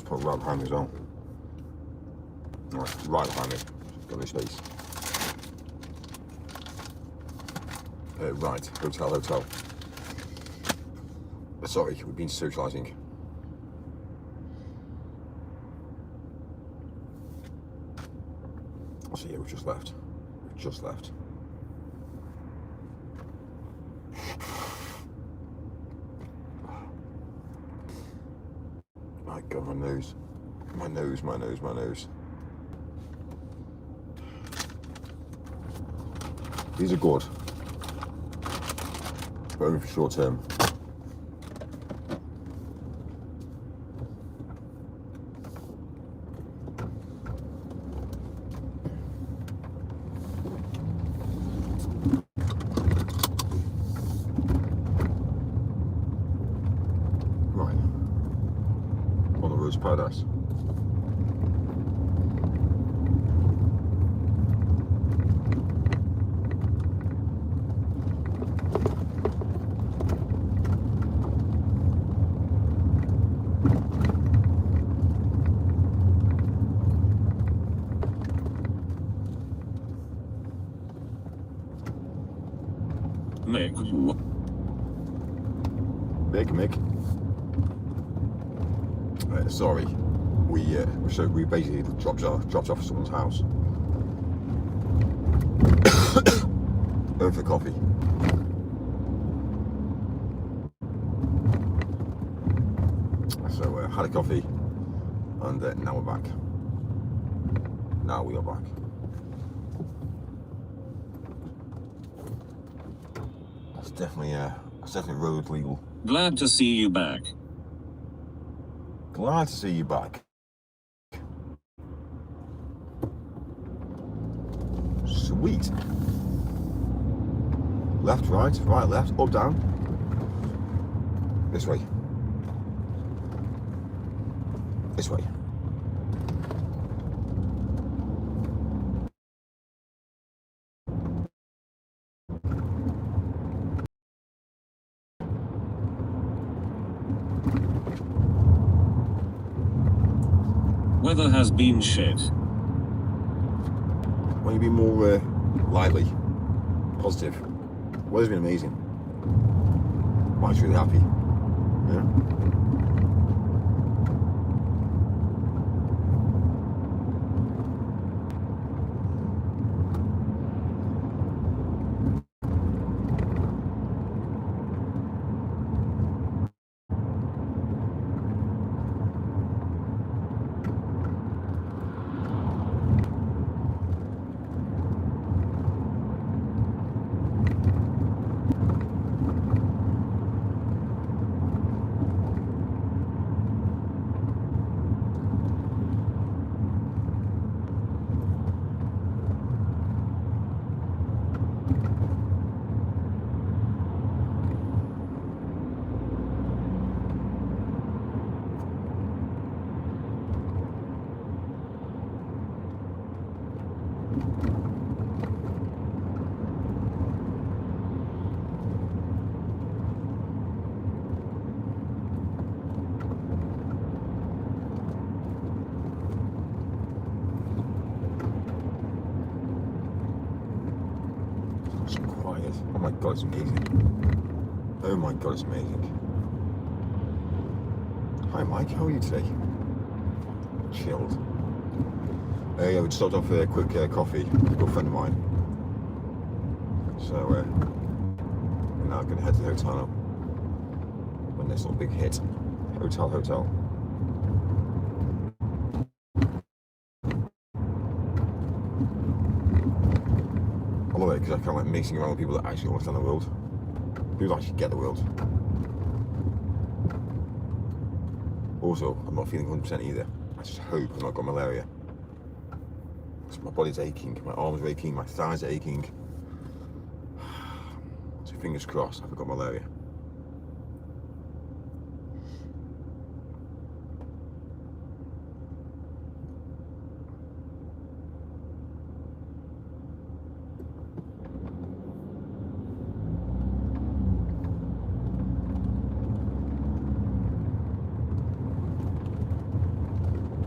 put right behind me as well. Right behind me. Got no space. Right, hotel. Sorry, we've been socialising. So yeah, we've just left. My God, my nose. These are good, but only for short term. Right, on the road to paradise. Mick. Sorry, we basically dropped off at someone's house. Going for coffee. So had a coffee, and now we're back. Now we are back. That's definitely road legal. Glad to see you back. Glad to see you back. Sweet. Left, right, left, up, down. This way. Weather has been shit. Why don't you be more lively, positive? Weather's been amazing. Mike's really happy. Yeah. Oh my God, it's amazing. Oh my God, it's amazing. Hi Mike, how are you today? Chilled. Yeah, we stopped off for a quick coffee with a good friend of mine. So we're now going to head to the hotel now. When this little big hit. Hotel. I love it because I kind of like mixing around with people that actually understand the world. People that actually get the world. Also, I'm not feeling 100% either. I just hope I've not got malaria. So my body's aching, my arms are aching, my thighs are aching. So fingers crossed, I haven't got malaria.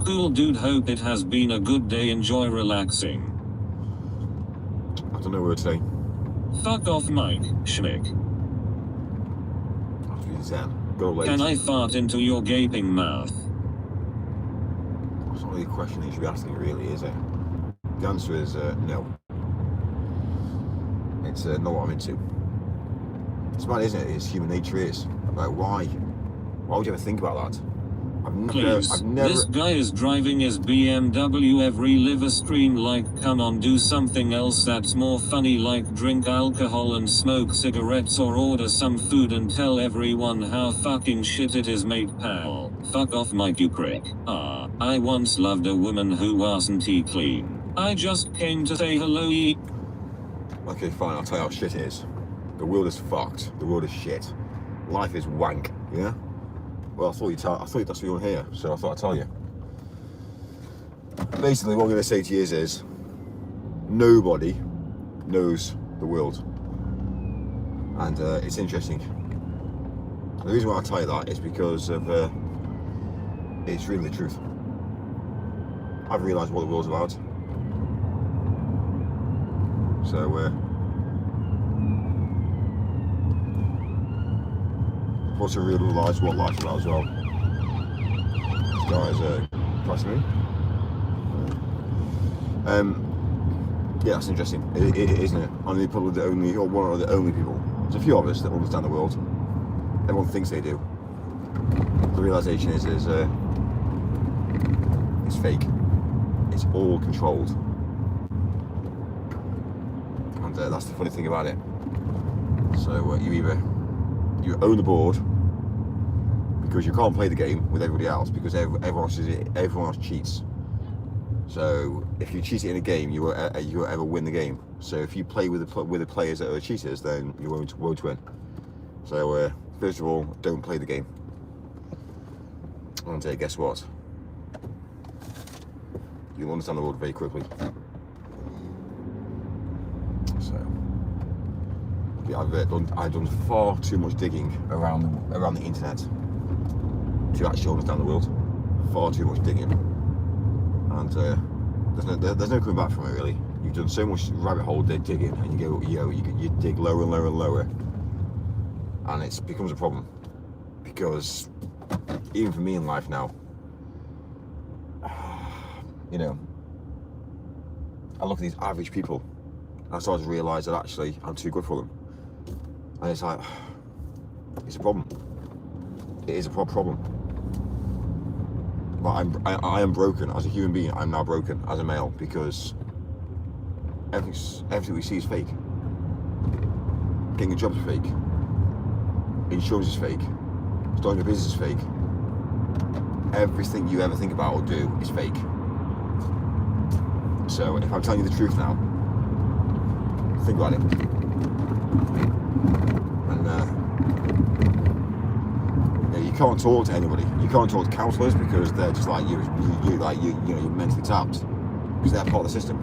Cool dude, hope it has been a good day, enjoy relaxing. I don't know where today. Fuck off Mike, schmick. After you Zen. Go late. Can I fart into your gaping mouth? That's not really a question you should be asking, really, is it? The answer is no. It's not what I'm into. It's mad, isn't it? It's human nature is. Like, why? Why would you ever think about that? Please, this guy is driving his BMW every live stream, like, come on, do something else that's more funny, like drink alcohol and smoke cigarettes or order some food and tell everyone how fucking shit it is, mate pal. Fuck off Mike, you prick. I once loved a woman who wasn't clean. I just came to say hello. Okay, fine, I'll tell you how shit it is. The world is fucked. The world is shit. Life is wank, yeah? Well, I thought that's what you want to hear, so I thought I'd tell you. Basically, what I'm going to say to you is nobody knows the world. And it's interesting. The reason why I tell you that is because of it's really the truth. I've realised what the world's about. So, also realised what life's about as well. This guy's pressing me. Yeah, that's interesting. It isn't it? Only probably the only, or one of the only people. There's a few of us that understand the world. Everyone thinks they do. The realisation is it's fake. It's all controlled. And that's the funny thing about it. So you own the board because you can't play the game with everybody else because everyone else cheats. So if you cheat it in a game, you won't ever win the game. So if you play with the players that are cheaters, then you won't win. So first of all, don't play the game. And guess what? You'll understand the world very quickly. So yeah, I've done far too much digging around the internet to actually understand the world. Far too much digging, and there's no coming back from it really. You've done so much rabbit hole digging, and you dig lower and lower and lower, and it becomes a problem because even for me in life now, I look at these average people and I started to realise that actually I'm too good for them. And it's like, it's a problem. It is a problem. But I am broken as a human being. I'm now broken as a male because everything we see is fake. Getting a job is fake. Insurance is fake. Starting a business is fake. Everything you ever think about or do is fake. So if I'm telling you the truth now, think about it. And you can't talk to anybody. You can't talk to counsellors because they're just like you're mentally tapped because they're part of the system.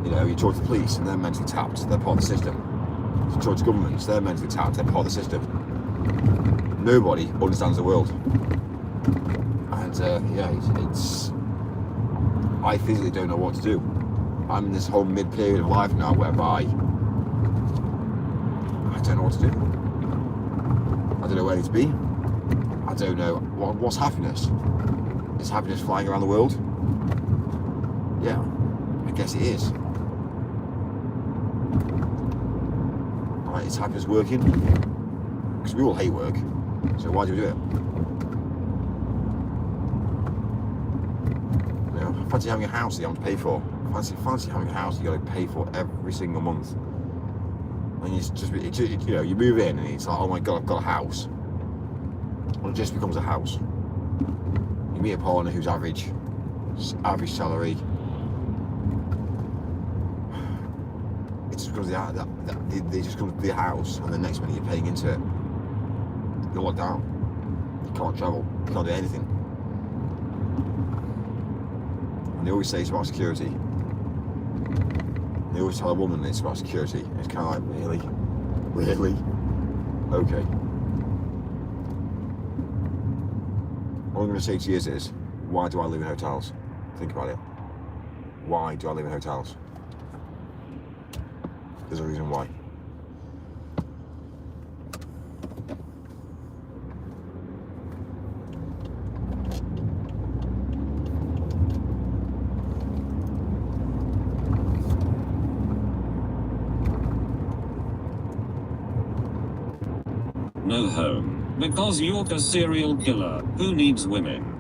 You talk to the police and they're mentally tapped. They're part of the system. You talk to governments, they're mentally tapped. They're part of the system. Nobody understands the world. And it's I physically don't know what to do. I'm in this whole mid-period of life now whereby I don't know what to do. I don't know where I need to be. I don't know what's happiness. Is happiness flying around the world? Yeah, I guess it is. Right, is happiness working? Because we all hate work. So why do we do it? Fancy having a house that you have to pay for. Fancy having a house you got to pay for every single month. And you move in and it's like, oh my god, I've got a house. Well, it just becomes a house. You meet a partner who's average salary. It just becomes they just come to the house, and the next minute you're paying into it. You're locked down. You can't travel. You can't do anything. They always say it's about security. They always tell a woman it's about security. It's kind of like, really? Really? Okay. What I'm going to say to you is Why do I live in hotels? Think about it. Why do I live in hotels? There's a reason why. No home. Because you're a serial killer. Who needs women?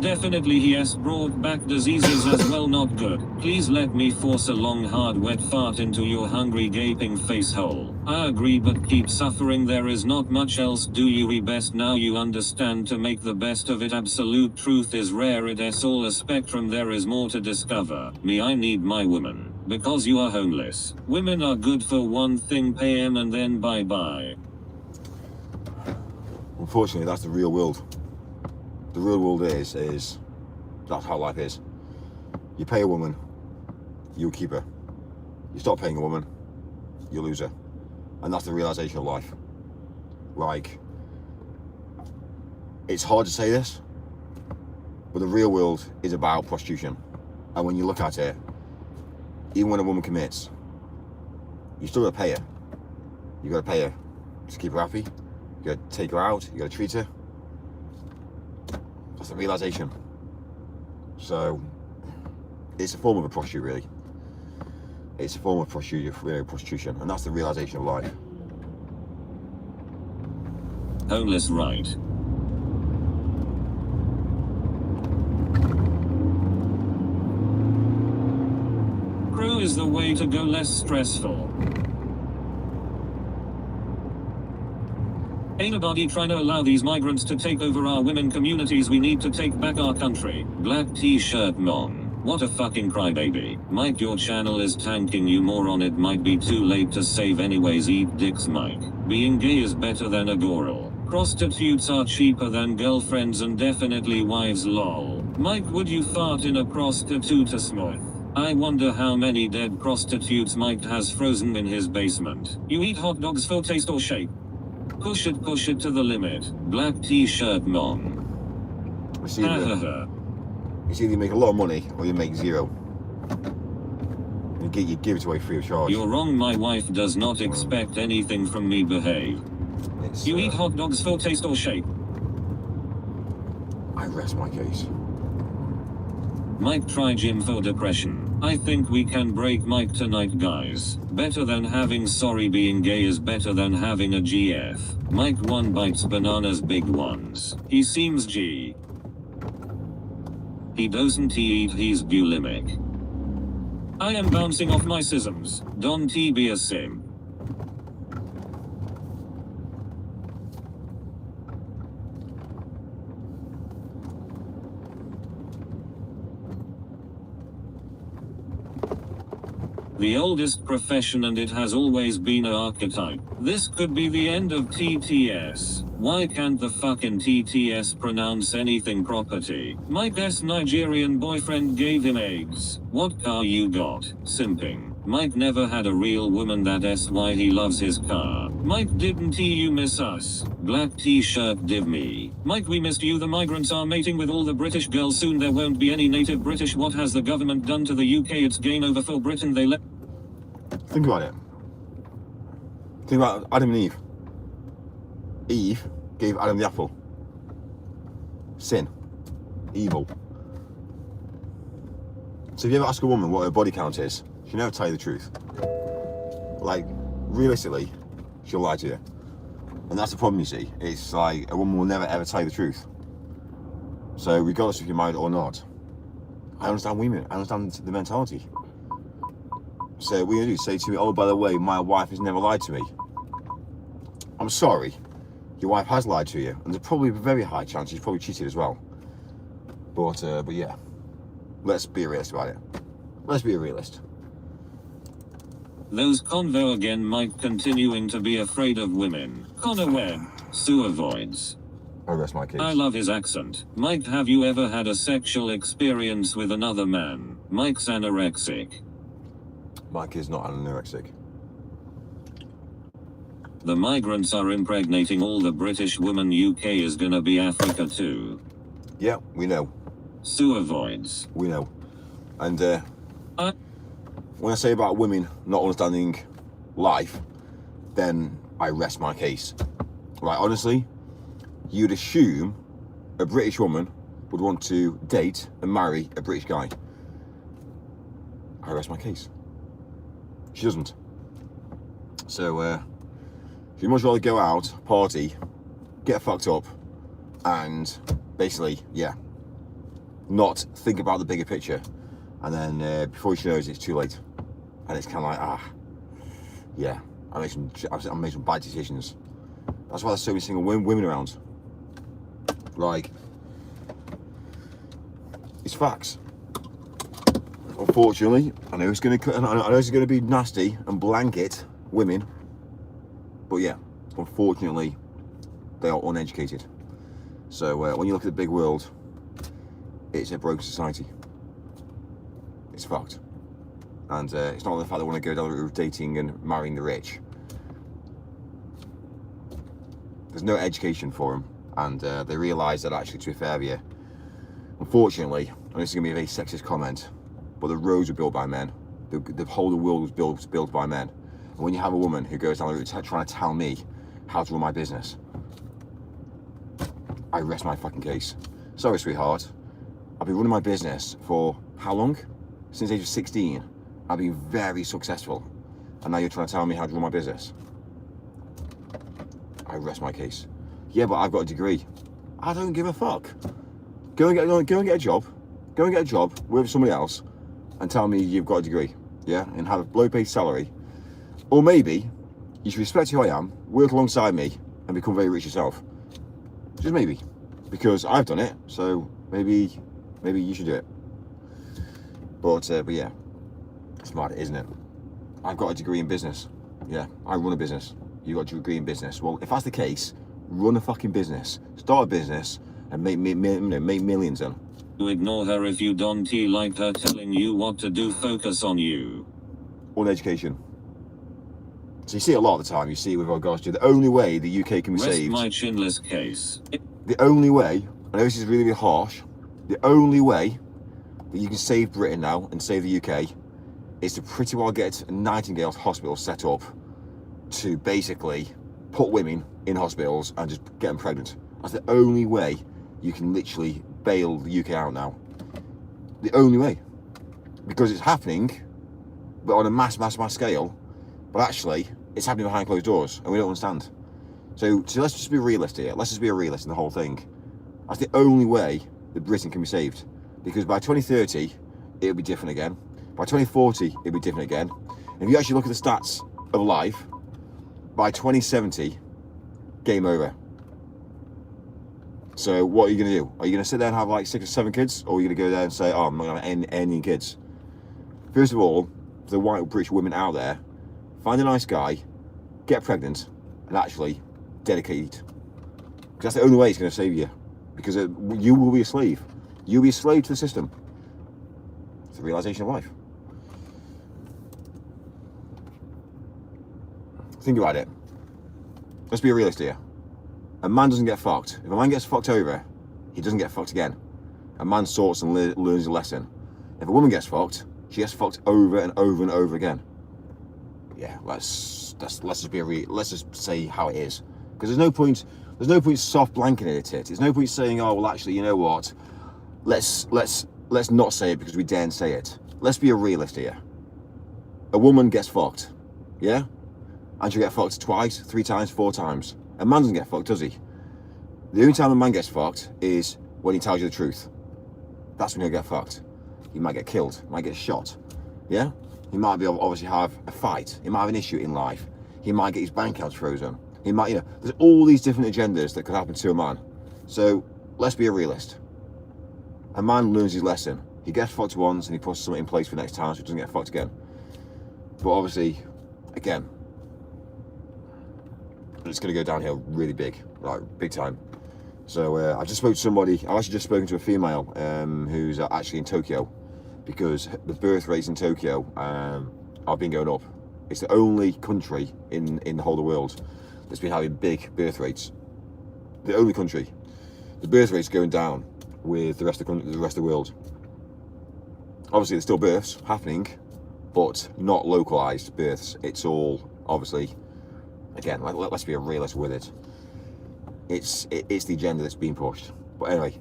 Definitely he has brought back diseases as well, not good. Please let me force a long hard wet fart into your hungry gaping face hole. I agree, but keep suffering, there is not much else. Do you best now you understand to make the best of it. Absolute truth is rare, it is all a spectrum, there is more to discover. Me, I need my woman. Because you are homeless. Women are good for one thing, pay 'em and then bye bye. Unfortunately, that's the real world. The real world is that's how life is. You pay a woman, you keep her. You stop paying a woman, you lose her. And that's the realization of life. Like, it's hard to say this, but the real world is about prostitution. And when you look at it, even when a woman commits, you still gotta pay her. You gotta pay her to keep her happy. You gotta take her out, you gotta treat her. That's the realization. So, it's a form of a prostitute, really. It's a form of prostitution, and that's the realization of life. Homeless, right? Crew is the way to go, less stressful. Ain't nobody trying to allow these migrants to take over our women communities. We need to take back our country. Black t-shirt mom. What a fucking crybaby. Mike, your channel is tanking, you moron. It might be too late to save anyways. Eat dicks, Mike. Being gay is better than a girl. Prostitutes are cheaper than girlfriends and definitely wives, lol. Mike, would you fart in a prostitute smooth? I wonder how many dead prostitutes Mike has frozen in his basement. You eat hot dogs for taste or shape? Push it to the limit. Black t-shirt mom. It's either you make a lot of money or you make zero. You give it away free of charge. You're wrong, my wife does not expect anything from me, behave. You eat hot dogs for taste or shape? I rest my case. Mike, try gym for depression. I think we can break Mike tonight, guys. Better than having sorry, being gay is better than having a GF. Mike 1 bites bananas, big ones. He seems G. He doesn't eat, he's bulimic. I am bouncing off my sisms. Don't be a sim. The oldest profession, and it has always been an archetype. This could be the end of TTS. Why can't the fucking TTS pronounce anything property? Mike's Nigerian boyfriend gave him eggs. What car you got? Simping. Mike never had a real woman, that's why he loves his car. Mike, didn't you miss us? Black t-shirt div me. Mike, we missed you. The migrants are mating with all the British girls, soon there won't be any native British. What has the government done to the UK? It's game over for Britain. They let. Think about it. Think about Adam and Eve. Eve gave Adam the apple. Sin. Evil. So if you ever ask a woman what her body count is, she'll never tell you the truth. Like, realistically, she'll lie to you. And that's the problem, you see. It's like, a woman will never ever tell you the truth. So regardless if you're married or not, I understand women. I understand the mentality. So what you do, say to me, oh, by the way, my wife has never lied to me. I'm sorry. Your wife has lied to you. And there's probably a very high chance she's probably cheated as well. But yeah. Let's be a realist about it. Let's be a realist. Those convo again, Mike continuing to be afraid of women. Connor Webb. Sue avoids. I rest my case. I love his accent. Mike, have you ever had a sexual experience with another man? Mike's anorexic. Mike is not anorexic. The migrants are impregnating all the British women. UK is gonna be Africa too. Yeah, we know. Sewer voids. We know. And when I say about women not understanding life, then I rest my case. Right, honestly, you'd assume a British woman would want to date and marry a British guy. I rest my case. She doesn't. So, she'd much rather go out, party, get fucked up, and basically, yeah, not think about the bigger picture. And then before she knows it, it's too late. And it's kind of like, yeah, I made some bad decisions. That's why there's so many single women around. Like, it's facts. Unfortunately, I know it's gonna be nasty and blanket women, but yeah, unfortunately, they are uneducated. So when you look at the big world, it's a broken society. It's fucked. And it's not the fact they want to go down the route of dating and marrying the rich. There's no education for them, and they realise that actually, to be fair with you, unfortunately, and this is going to be a very sexist comment, but the roads were built by men. The whole of the world was built by men. And when you have a woman who goes down the route trying to tell me how to run my business, I rest my fucking case. Sorry, sweetheart. I've been running my business for how long? Since the age of 16. I've been very successful. And now you're trying to tell me how to run my business. I rest my case. Yeah, but I've got a degree. I don't give a fuck. Go and get a job. Go and get a job with somebody else and tell me you've got a degree. Yeah? And have a low paid salary. Or maybe you should respect who I am, work alongside me, and become very rich yourself. Just maybe. Because I've done it, so maybe you should do it. But yeah, it's mad, isn't it? I've got a degree in business. Yeah, I run a business. You got a degree in business. Well, if that's the case, run a fucking business. Start a business and make millions then. You ignore her if you don't like her telling you what to do. Focus on you. On education. So you see a lot of the time, you see with regards to the only way the UK can be saved. Rest my chinless case. The only way, I know this is really, really harsh, the only way that you can save Britain now and save the UK is to pretty well get Nightingale Hospital set up to basically put women in hospitals and just get them pregnant. That's the only way you can literally bail the UK out now. The only way. Because it's happening, but on a mass scale, but actually, it's happening behind closed doors, and we don't understand. So let's just be realistic here. Let's just be a realist in the whole thing. That's the only way that Britain can be saved. Because by 2030, it'll be different again. By 2040, it'll be different again. And if you actually look at the stats of life, by 2070, game over. So what are you going to do? Are you going to sit there and have like 6 or 7 kids? Or are you going to go there and say, oh, I'm not going to have any kids? First of all, for the white British women out there, find a nice guy, get pregnant, and actually dedicate it. Because that's the only way it's going to save you. Because you will be a slave. You'll be a slave to the system. It's the realisation of life. Think about it. Let's be a realist here. A man doesn't get fucked. If a man gets fucked over, he doesn't get fucked again. A man sorts and learns a lesson. If a woman gets fucked, she gets fucked over and over and over again. Yeah, let's just say how it is. Because there's no point soft blanketing it. There's no point saying, oh well, actually, you know what? Let's not say it because we daren't say it. Let's be a realist here. A woman gets fucked, yeah, and she'll get fucked twice, 3 times, 4 times. A man doesn't get fucked, does he? The only time a man gets fucked is when he tells you the truth. That's when he'll get fucked. He might get killed, might get shot, yeah. He might be obviously have a fight. He might have an issue in life. He might get his bank accounts frozen. He might, there's all these different agendas that could happen to a man. So let's be a realist. A man learns his lesson. He gets fucked once and he puts something in place for next time so he doesn't get fucked again. But obviously, again, it's going to go downhill really big, like big time. So I just spoke to somebody. I've actually just spoken to a female who's actually in Tokyo, because the birth rates in Tokyo have been going up. It's the only country in the whole of the world that's been having big birth rates. The only country. The birth rate's going down. with the rest of the world. Obviously, there's still births happening, but not localized births. It's all obviously, again, let's be a realist with it. It's the agenda that's being pushed. But anyway,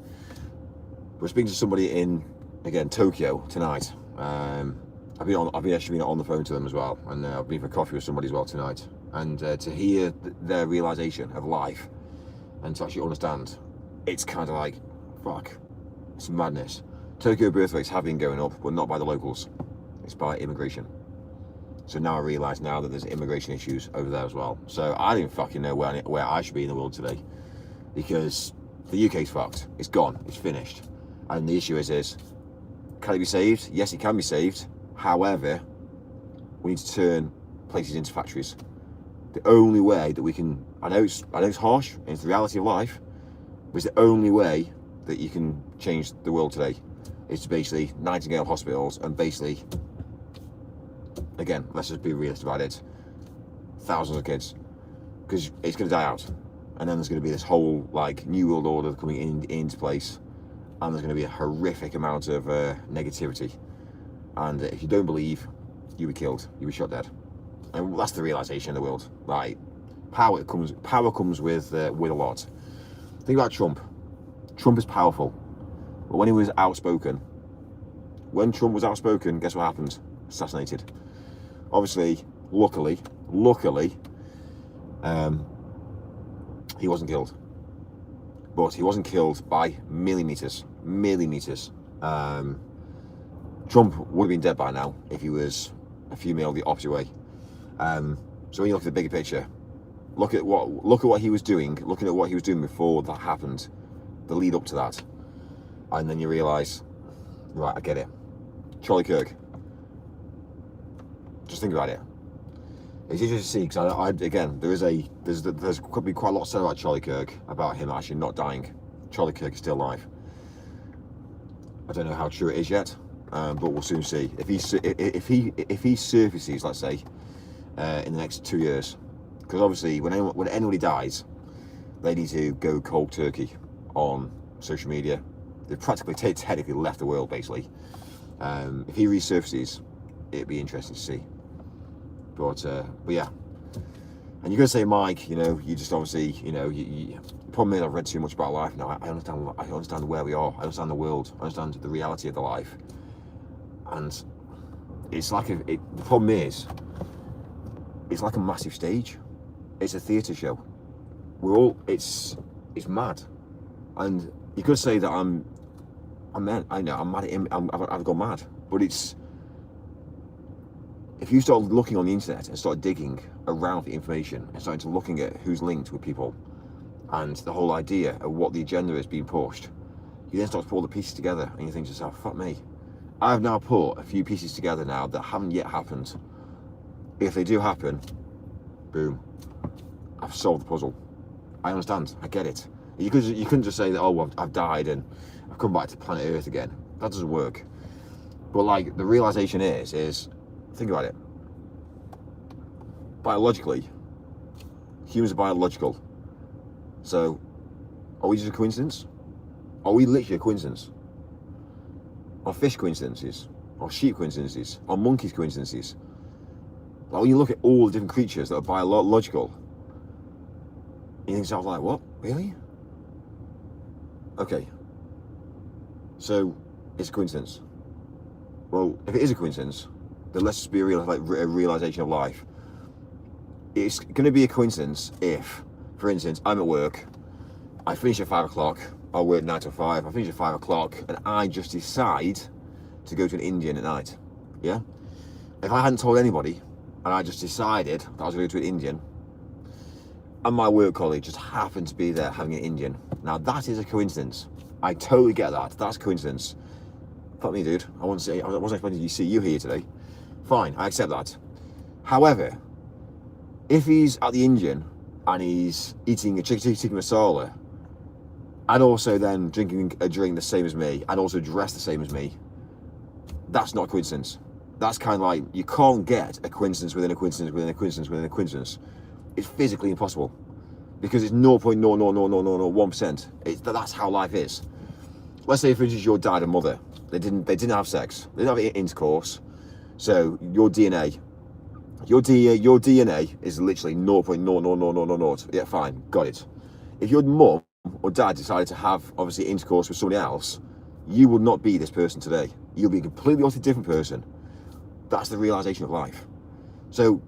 we're speaking to somebody in, again, Tokyo tonight. I've actually been on the phone to them as well, and I've been for coffee with somebody as well tonight. And to hear their realization of life, and to actually understand, it's kind of like, fuck, it's madness. Tokyo birth rates have been going up, but not by the locals. It's by immigration. So now I realise now that there's immigration issues over there as well. So I didn't fucking know where I should be in the world today, because the UK's fucked. It's gone. It's finished. And the issue is, can it be saved? Yes, it can be saved. However, we need to turn places into factories. The only way that we can, I know it's harsh, and it's the reality of life, but it's the only way that you can change the world today is to basically Nightingale hospitals and basically, again, let's just be realistic about it, thousands of kids, because it's going to die out, and then there's going to be this whole like new world order coming into place, and there's going to be a horrific amount of negativity, and if you don't believe, you'll be killed, you'll be shot dead. And that's the realization of the world. Like, power comes with a lot. Think about Trump. Trump is powerful, but when he was outspoken, guess what happened? Assassinated. Obviously, luckily, he wasn't killed. But he wasn't killed by millimeters. Trump would have been dead by now if he was a few mil the opposite way. So when you look at the bigger picture, look at what he was doing, looking at what he was doing before that happened, the lead up to that, and then you realise, right, I get it. Charlie Kirk. Just think about it. It's interesting to see, because again, there's could be quite a lot said about Charlie Kirk, about him actually not dying. Charlie Kirk is still alive. I don't know how true it is yet, but we'll soon see. If he surfaces, let's say, in the next 2 years, because obviously when anybody dies, they need to go cold turkey on social media. They've practically technically left the world, basically. If he resurfaces, it'd be interesting to see. But yeah, and you're gonna say, Mike, you know, you just obviously, you know, the problem is I've read too much about life now. I understand where we are. I understand the world. I understand the reality of the life, and it's like the problem is, it's like a massive stage. It's a theatre show. It's mad, and you could say that I'm mad at him. I've gone mad, but it's, if you start looking on the internet and start digging around the information and starting to looking at who's linked with people and the whole idea of what the agenda is being pushed, you then start to pull the pieces together and you think to yourself, fuck me, I've now put a few pieces together now that haven't yet happened. If they do happen, boom, I've solved the puzzle. I understand, I get it. You couldn't just say that, oh, well, I've died and I've come back to planet Earth again. That doesn't work. But like, the realization is, think about it. Biologically, humans are biological. So, are we just a coincidence? Are we literally a coincidence? Are fish coincidences? Are sheep coincidences? Are monkeys coincidences? Like, when you look at all the different creatures that are biological, you think to yourself, like, what? Really? Okay. So, it's a coincidence. Well, if it is a coincidence, then let's just be a realization of life. It's going to be a coincidence if, for instance, I'm at work, I finish at 5 o'clock, I work 9 to 5, I finish at 5 o'clock, and I just decide to go to an Indian at night. Yeah? If I hadn't told anybody, and I just decided that I was going to go to an Indian, and my work colleague just happened to be there having an Indian, now that is a coincidence. I totally get that. That's a coincidence. Fuck me, dude. I wasn't expecting to see you here today. Fine, I accept that. However, if he's at the Indian and he's eating a chicken masala, and also then drinking a drink the same as me, and also dressed the same as me, that's not a coincidence. That's kind of like, you can't get a coincidence within a coincidence within a coincidence within a coincidence. It's physically impossible, because it's 0.00001%. That's how life is. let's say for instance your dad and mother, they didn't have sex, they didn't have intercourse, so your DNA is literally 0.00000. Yeah, fine, got it. If your mum or dad decided to have obviously intercourse with somebody else, you would not be this person today. You'll be a completely utterly different person. That's the realization of life. So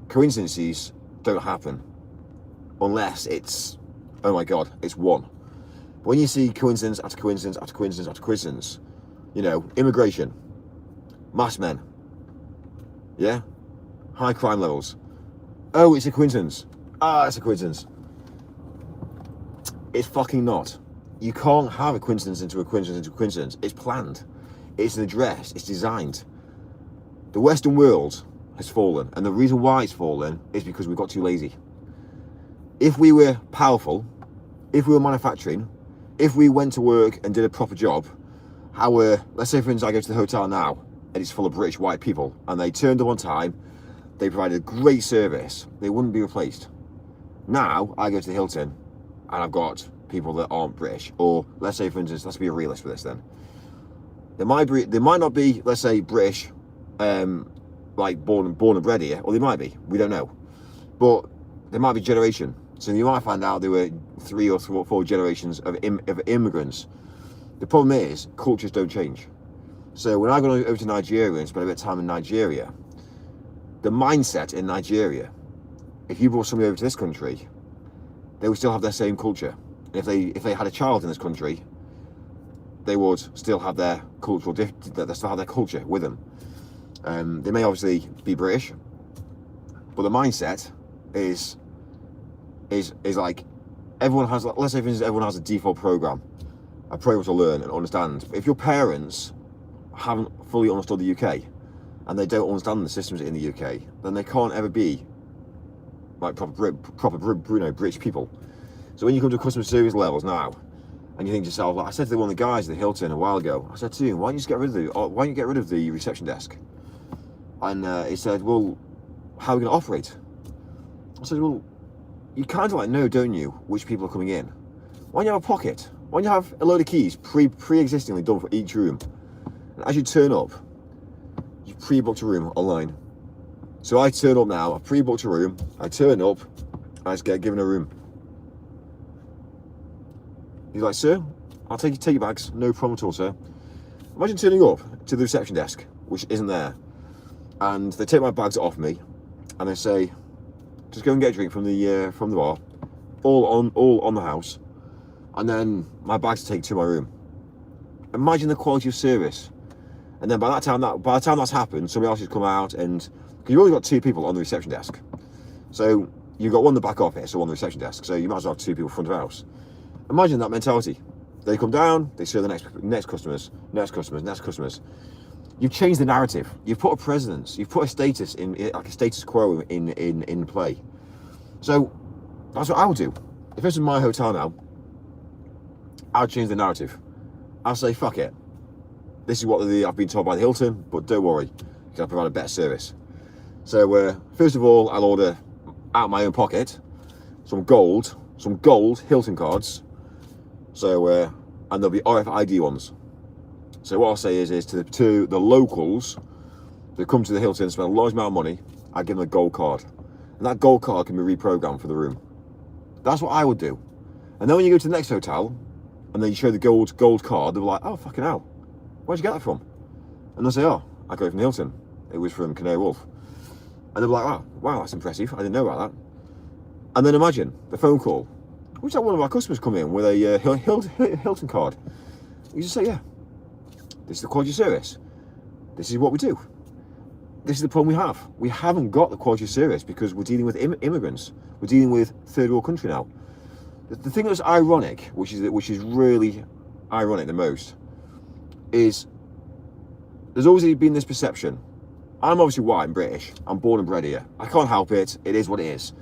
coincidences don't happen unless it's, oh my God, it's one. When you see coincidence after coincidence after coincidence after coincidence, you know, immigration, mass men, yeah, high crime levels. Oh, it's a coincidence. Ah, it's a coincidence. It's fucking not. You can't have a coincidence into a coincidence into a coincidence. It's planned. It's an address. It's designed. The Western world has fallen, and the reason why it's fallen is because we got too lazy. If we were powerful, if we were manufacturing, if we went to work and did a proper job, let's say for instance I go to the hotel now and it's full of British white people and they turned up on time, they provided a great service, they wouldn't be replaced. Now I go to the Hilton and I've got people that aren't British, or let's say for instance, let's be a realist with this then. They might not be, let's say, British, like born and bred here, or they might be, we don't know. But there might be generation. So you might find out there were 3 or 4 generations of immigrants. The problem is, cultures don't change. So when I go over to Nigeria and spend a bit of time in Nigeria, the mindset in Nigeria, if you brought somebody over to this country, they would still have their same culture. And if they had a child in this country, they would still have their cultural, they still have their culture with them. They may obviously be British, but the mindset is like everyone has, let's say for instance, everyone has a default program to learn and understand. If your parents haven't fully understood the UK and they don't understand the systems in the UK, then they can't ever be like proper British people. So when you come to customer service levels now, and you think to yourself, like I said to one of the guys at the Hilton a while ago, I said to him, why don't you get rid of the reception desk? And he said, well, how are we going to operate? I said, well, you kind of like know, don't you, which people are coming in? Why don't you have a pocket? Why don't you have a load of keys pre-existingly done for each room? And as you turn up, you pre-booked a room online. So I turn up now, I pre-booked a room, I turn up, I just get given a room. He's like, sir, I'll take your bags, no problem at all, sir. Imagine turning up to the reception desk, which isn't there, and they take my bags off me, and they say, just go and get a drink from the bar, all on the house, and then my bags to take to my room. Imagine the quality of service. And then by the time that's happened, somebody else has come out, and because you've only got 2 people on the reception desk, so you've got one in the back office or on the reception desk, so you might as well have 2 people front of house. Imagine that mentality. They come down, they serve the next customers. You've changed the narrative. You've put a precedence. You've put a status in, like a status quo in play. So that's what I would do. If this was my hotel now, I would change the narrative. I'll say, fuck it. This is what I've been told by the Hilton, but don't worry, because I provide a better service. So first of all, I'll order out of my own pocket some gold Hilton cards. So and there'll be RFID ones. So what I'll say is to the locals that come to the Hilton and spend a large amount of money, I give them a gold card, and that gold card can be reprogrammed for the room. That's what I would do. And then when you go to the next hotel and then you show the gold card, they'll be like, oh fucking hell, where'd you get that from? And they'll say, oh, I got it from the Hilton. It was from Canary Wharf. And they'll be like, oh wow, that's impressive, I didn't know about that. And then imagine the phone call. We've had one of our customers come in with a Hilton card. You just say, yeah, this is the quality of service. This is what we do. This is the problem we have. We haven't got the quality of service because we're dealing with immigrants. We're dealing with third world country now. The thing that's ironic, which is really ironic the most, is there's always been this perception. I'm obviously white and British. I'm born and bred here. I can't help it. It is what it is.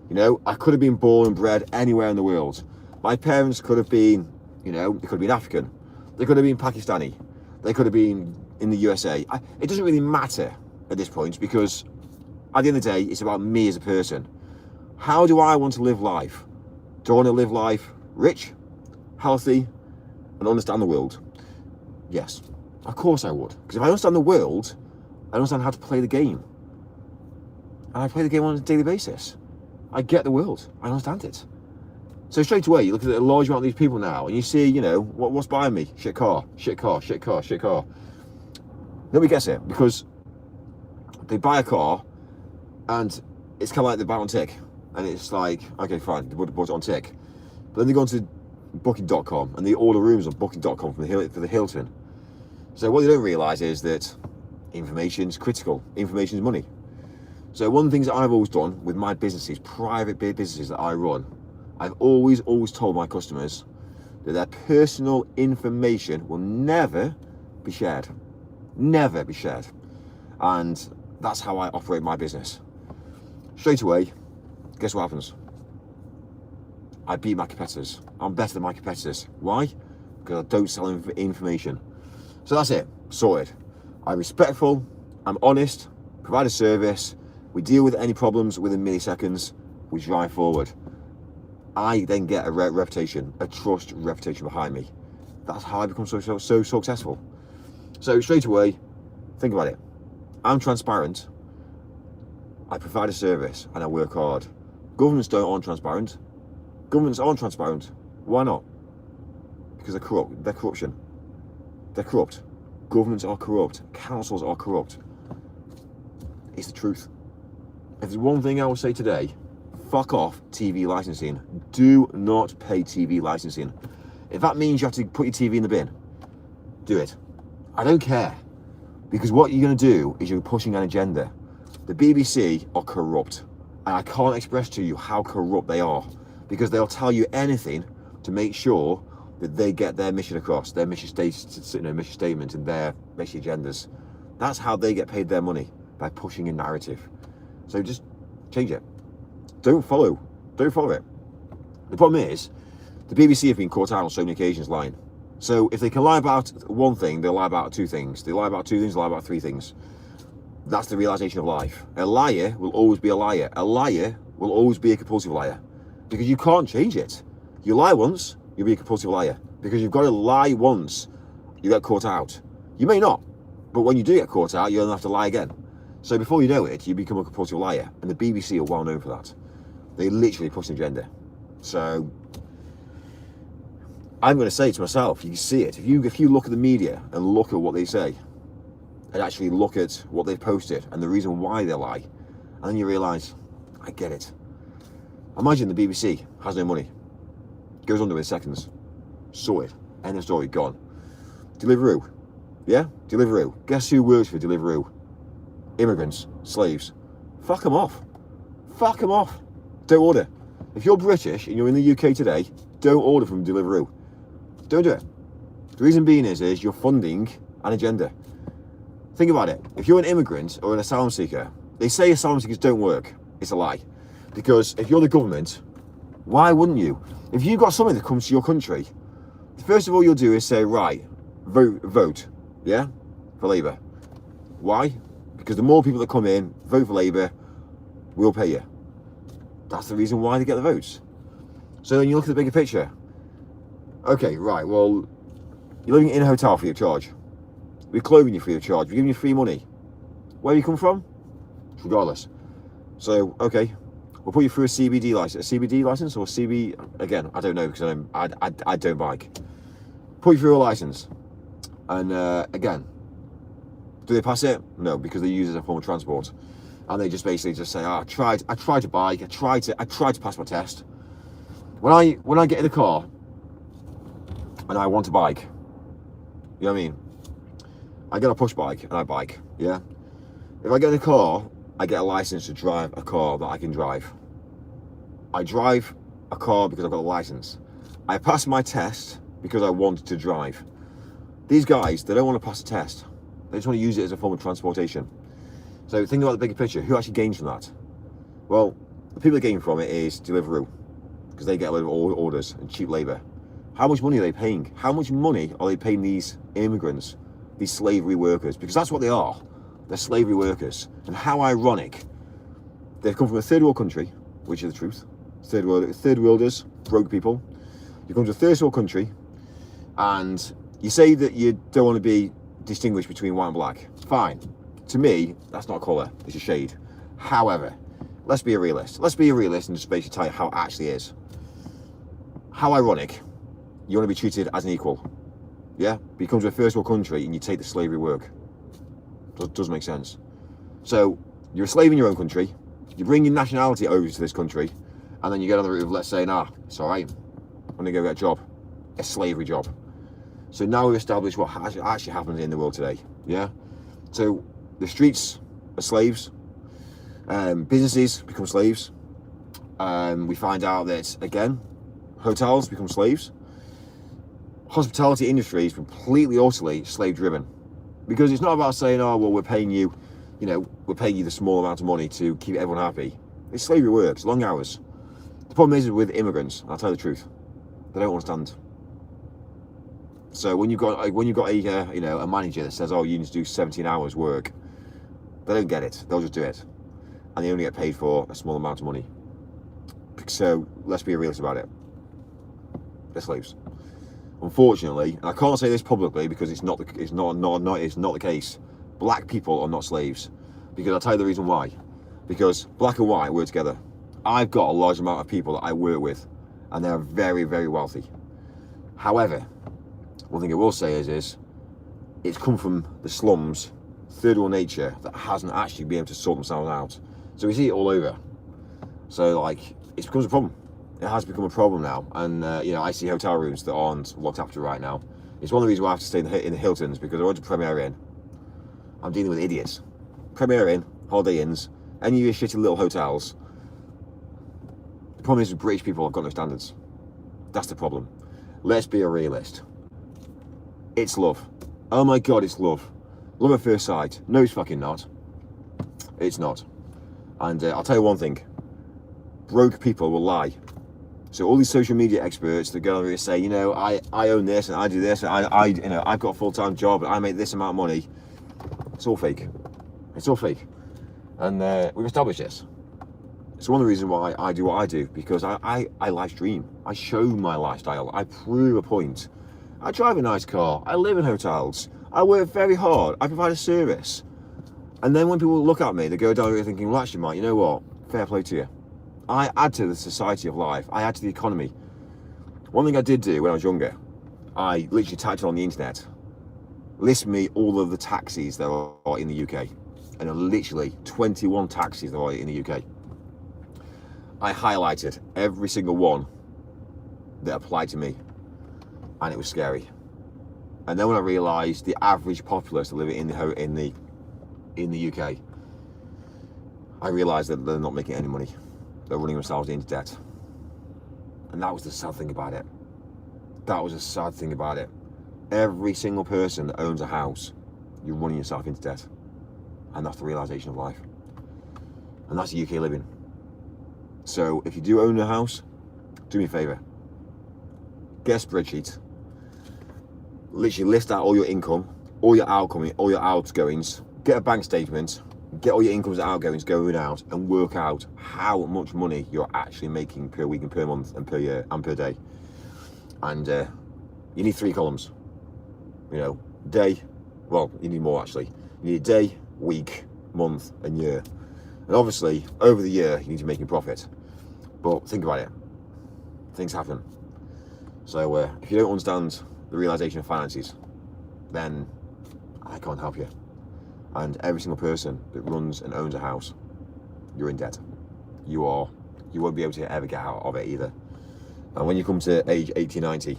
You know, I could have been born and bred anywhere in the world. My parents could have been, you know, they could have been African. They could have been Pakistani. They could have been in the USA. It doesn't really matter at this point because at the end of the day, it's about me as a person. How do I want to live life? Do I want to live life rich, healthy, and understand the world? Yes, of course I would. Because if I understand the world, I understand how to play the game. And I play the game on a daily basis. I get the world. I understand it. So straight away, you look at a large amount of these people now, and you see, you know, what's behind me? Shit car, shit car, shit car, shit car. Nobody gets it, because they buy a car, and it's kind of like they buy it on tick. And it's like, okay, fine, they bought it on tick. But then they go onto booking.com, and they order rooms on booking.com for the Hilton. So what they don't realise is that information's critical. Information's money. So one of the things that I've always done with my businesses, private businesses that I run, I've always told my customers that their personal information will never be shared. Never be shared. And that's how I operate my business. Straight away, guess what happens? I beat my competitors. I'm better than my competitors. Why? Because I don't sell information. So that's it. Sorted. I'm respectful. I'm honest. Provide a service. We deal with any problems within milliseconds. We drive forward. I then get a reputation, a trust reputation behind me. That's how I become so successful. So straight away, think about it. I'm transparent. I provide a service and I work hard. Governments aren't transparent. Governments aren't transparent. Why not? Because they're corrupt. They're corruption. They're corrupt. Governments are corrupt. Councils are corrupt. It's the truth. If there's one thing I will say today, fuck off TV licensing. Do not pay TV licensing. If that means you have to put your TV in the bin, do it. I don't care. Because what you're going to do is you're pushing an agenda. The BBC are corrupt. And I can't express to you how corrupt they are. Because they'll tell you anything to make sure that they get their mission across, their mission statement and their mission agendas. That's how they get paid their money, by pushing a narrative. So just change it. Don't follow it. The problem is, the BBC have been caught out on so many occasions lying. So if they can lie about one thing, they'll lie about two things. They lie about two things, they lie about three things. That's the realization of life. A liar will always be a liar. A liar will always be a compulsive liar. Because you can't change it. You lie once, you'll be a compulsive liar. Because you've got to lie once, you get caught out. You may not, but when you do get caught out, you'll have to lie again. So before you know it, you become a compulsive liar. And the BBC are well known for that. They literally push an agenda. So I'm going to say to myself, you see it. If you look at the media and look at what they say, and actually look at what they've posted and the reason why they lie, and then you realise, I get it. Imagine the BBC has no money. Goes under in seconds. Sorted. End of story. Gone. Deliveroo. Yeah? Deliveroo. Guess who works for Deliveroo? Immigrants. Slaves. Fuck them off. Fuck them off. Don't order. If you're British and you're in the UK today, don't order from Deliveroo. Don't do it. The reason being is you're funding an agenda. Think about it. If you're an immigrant or an asylum seeker, they say asylum seekers don't work. It's a lie. Because if you're the government, why wouldn't you? If you've got something that comes to your country, first of all you'll do is say, right, vote, yeah, for Labour. Why? Because the more people that come in, vote for Labour, we'll pay you. That's the reason why they get the votes. So then you look at the bigger picture. Okay, right, well, you're living in a hotel free of charge. We're clothing you free of charge. We're giving you free money. Where you come from? Regardless. So, okay, we'll put you through a CBD license. A CBD license or CB? Again, I don't know because I don't bike. Put you through a license. And again, do they pass it? No, because they use it as a form of transport. And they just basically just say, I tried to bike, I tried to pass my test. When I get in the car and I want to bike, you know what I mean? I get a push bike and I bike, yeah? If I get in a car, I get a license to drive a car that I can drive. I drive a car because I've got a license. I pass my test because I want to drive. These guys, they don't want to pass a test. They just want to use it as a form of transportation. So think about the bigger picture. Who actually gains from that? Well, the people that gain from it is Deliveroo, because they get a load of orders and cheap labour. How much money are they paying? How much money are they paying these immigrants, these slavery workers? Because that's what they are. They're slavery workers. And how ironic. They've come from a third world country, which is the truth. Third worlders, broke people. You come to a third world country and You say that you don't want to be distinguished between white and black. Fine. To me, that's not a colour, it's a shade. However, let's be a realist. Let's be a realist and just basically tell you how it actually is. How ironic. You want to be treated as an equal. Yeah? But you come to a first world country and you take the slavery work. Doesn't make sense. So, you're a slave in your own country, you bring your nationality over to this country, and then you get on the route of, let's say, nah, it's alright, I'm going to go get a job. A slavery job. So now we've established what actually happens in the world today. Yeah? So, the streets are slaves. Businesses become slaves. We find out that, again, hotels become slaves. Hospitality industry is completely, utterly slave-driven. Because it's not about saying, oh, well, we're paying you, we're paying you the small amount of money to keep everyone happy. It's slavery work, it's long hours. The problem is with immigrants, and I'll tell you the truth, they don't understand. So when you've got a manager that says, oh, you need to do 17 hours work, they don't get it. They'll just do it. And they only get paid for a small amount of money. So let's be realist about it. They're slaves. Unfortunately, and I can't say this publicly because it's not the case. Black people are not slaves. Because I'll tell you the reason why. Because black and white work together. I've got a large amount of people that I work with, and they're very, very wealthy. However, one thing I will say is it's come from the slums, third world nature, that hasn't actually been able to sort themselves out. So we see it all over. So like, it becomes a problem. It has become a problem now. And I see hotel rooms that aren't looked after right now. It's one of the reasons why I have to stay in the Hiltons, because I went to Premier Inn. I'm dealing with idiots. Premier Inn, Holiday Inns, any of your shitty little hotels. The problem is with British people have got no standards. That's the problem. Let's be a realist. It's love. Oh my God, it's love. Love at first sight. No, it's fucking not. It's not. And I'll tell you one thing. Broke people will lie. So all these social media experts that go over and say, I own this and I do this and I've got a full-time job and I make this amount of money. It's all fake. It's all fake. And we've established this. It's one of the reasons why I do what I do, because I live stream. I show my lifestyle. I prove a point. I drive a nice car. I live in hotels. I work very hard. I provide a service. And then when people look at me, they go down here thinking, well, actually, Mike, you know what? Fair play to you. I add to the society of life. I add to the economy. One thing I did do when I was younger, I literally typed it on the internet. List me all of the taxis that are in the UK. And there are literally 21 taxis that are in the UK. I highlighted every single one that applied to me. And it was scary. And then when I realised the average populace living in the UK, I realised that they're not making any money. They're running themselves into debt. And that was the sad thing about it. That was a sad thing about it. Every single person that owns a house, you're running yourself into debt. And that's the realisation of life. And that's UK living. So if you do own a house, do me a favour. Get a spreadsheet. Literally list out all your income, all your outgoings. Get a bank statement. Get all your incomes and outgoings going out and work out how much money you're actually making per week and per month and per year and per day. And you need 3 columns. Day, well, you need more actually. You need a day, week, month and year. And obviously, over the year, you need to make a profit. But think about it. Things happen. So if you don't understand the realisation of finances, then I can't help you. And every single person that runs and owns a house, you're in debt. You won't be able to ever get out of it either. And when you come to age 80, 90,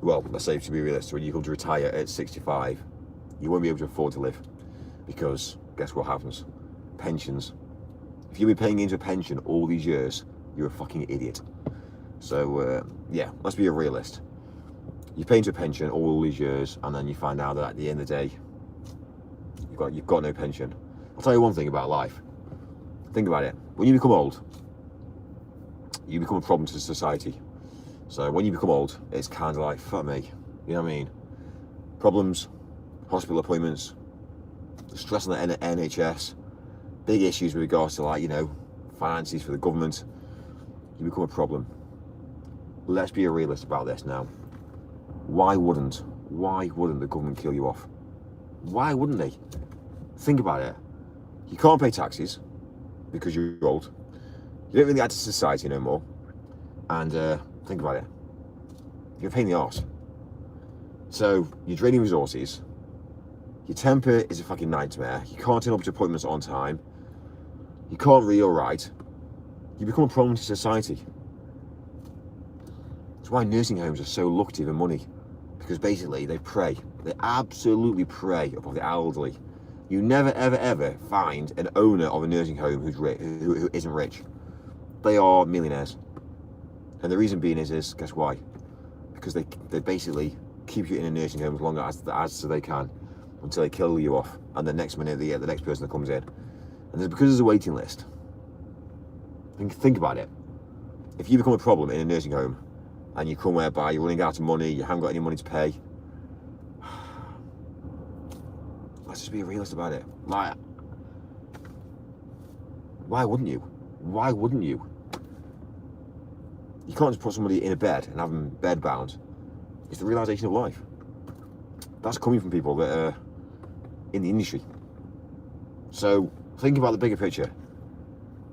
well, let's say to be realistic, when you come to retire at 65, you won't be able to afford to live. Because guess what happens? Pensions. If you've been paying into a pension all these years, you're a fucking idiot. So, yeah, let's be a realist. You pay into a pension all these years, and then you find out that at the end of the day, you've got no pension. I'll tell you one thing about life. Think about it. When you become old, you become a problem to society. So when you become old, it's kind of like, fuck me. You know what I mean? Problems, hospital appointments, the stress on the NHS, big issues with regards to finances for the government. You become a problem. Let's be a realist about this now. Why wouldn't why wouldn't the government kill you off? Why wouldn't they? Think about it. You can't pay taxes because you're old. You don't really add to society no more. And think about it. You're a pain in the arse. So you're draining resources. Your temper is a fucking nightmare. You can't turn up to appointments on time. You can't read or write. You become a problem to society. That's why nursing homes are so lucrative in money. Because basically they prey. They absolutely prey upon the elderly. You never, ever, ever find an owner of a nursing home who's rich, who isn't rich. They are millionaires. And the reason being is guess why? Because they basically keep you in a nursing home as long as they can until they kill you off. And the next minute they get the next person that comes in. And because there's a waiting list. Think about it. If you become a problem in a nursing home and you come whereby you're running out of money, you haven't got any money to pay, let's just be realist about it. Like, why wouldn't you? Why wouldn't you? You can't just put somebody in a bed and have them bed bound. It's the realization of life. That's coming from people that are in the industry. So think about the bigger picture.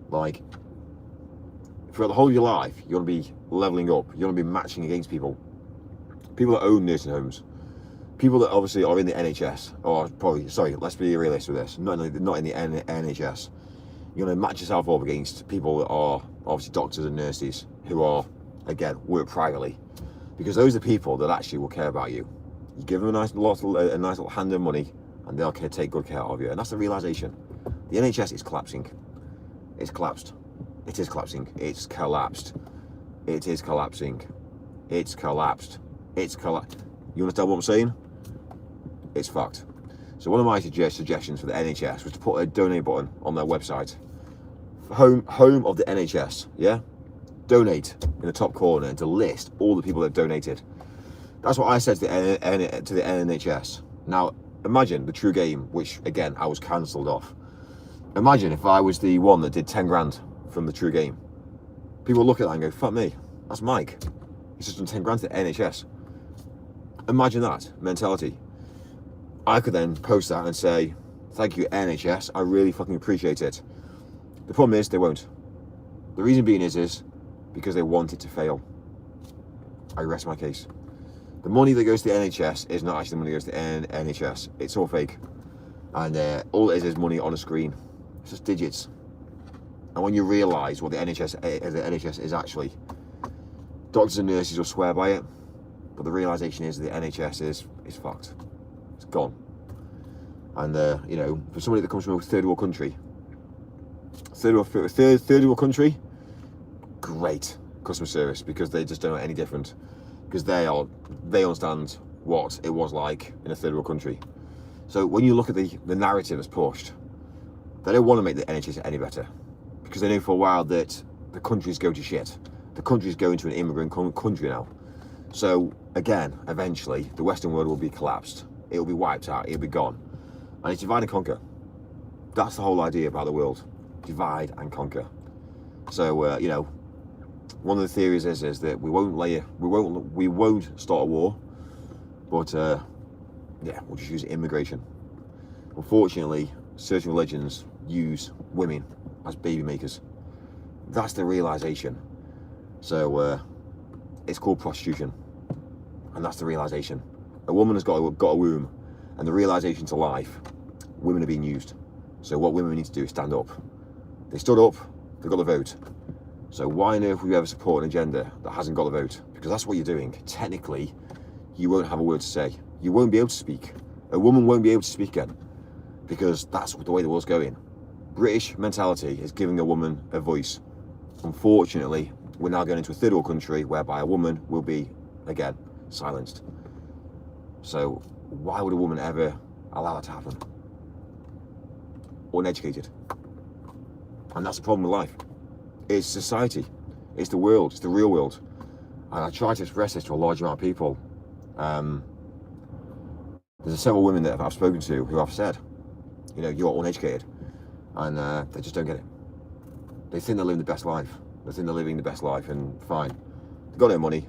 Like, throughout the whole of your life, you want to be leveling up. You want to be matching against people. People that own nursing homes. People that obviously are in the NHS. Or probably, sorry, let's be realistic with this. Not in the NHS. You want to match yourself up against people that are obviously doctors and nurses who are, again, work privately. Because those are the people that actually will care about you. You give them a nice little hand of money and they'll take good care of you. And that's the realization. The NHS is collapsing. It's collapsed. It is collapsing. It's collapsed. It is collapsing. It's collapsed. It's collapsed. You understand what I'm saying? It's fucked. So one of my suggestions for the NHS was to put a donate button on their website. Home of the NHS, yeah? Donate in the top corner and to list all the people that donated. That's what I said to the NHS. Now, imagine the True Game, which, again, I was cancelled off. Imagine if I was the one that did 10 grand from the True Game. People look at that and go, fuck me, that's Mike. He's just done 10 grand to the NHS. Imagine that mentality. I could then post that and say, thank you, NHS, I really fucking appreciate it. The problem is, they won't. The reason being is because they want it to fail. I rest my case. The money that goes to the NHS is not actually the money that goes to the NHS. It's all fake. And all it is money on a screen. It's just digits. And when you realise what the NHS is actually, doctors and nurses will swear by it, but the realisation is the NHS is fucked. It's gone. And you know, for somebody that comes from a third world country, third world country, great customer service, because they just don't know any different, because they understand what it was like in a third world country. So when you look at the narrative that's pushed, they don't want to make the NHS any better, because they know for a while that the country's going to shit. The country's going to an immigrant country now. So again, eventually, the Western world will be collapsed. It will be wiped out. It will be gone. And it's divide and conquer. That's the whole idea about the world. Divide and conquer. So you know, one of the theories is that we won't start a war, but yeah, we'll just use immigration. Unfortunately, certain religions use women as baby makers. That's the realization. So it's called prostitution, and that's the realization. A woman has got a womb, and the realization to life, women are being used. So what women need to do is stand up. They stood up, they got the vote. So why on earth would you ever support an agenda that hasn't got the vote? Because that's what you're doing. Technically, you won't have a word to say. You won't be able to speak. A woman won't be able to speak again, because that's the way the world's going. British mentality is giving a woman a voice. Unfortunately, we're now going into a third world country whereby a woman will be, again, silenced. So why would a woman ever allow that to happen? Uneducated. And that's the problem with life. It's society. It's the world. It's the real world. And I try to express this to a large amount of people. There's several women that I've spoken to who have said, you know, you're uneducated. And they just don't get it. They think they're living the best life. They think they're living the best life, and fine. They've got no money.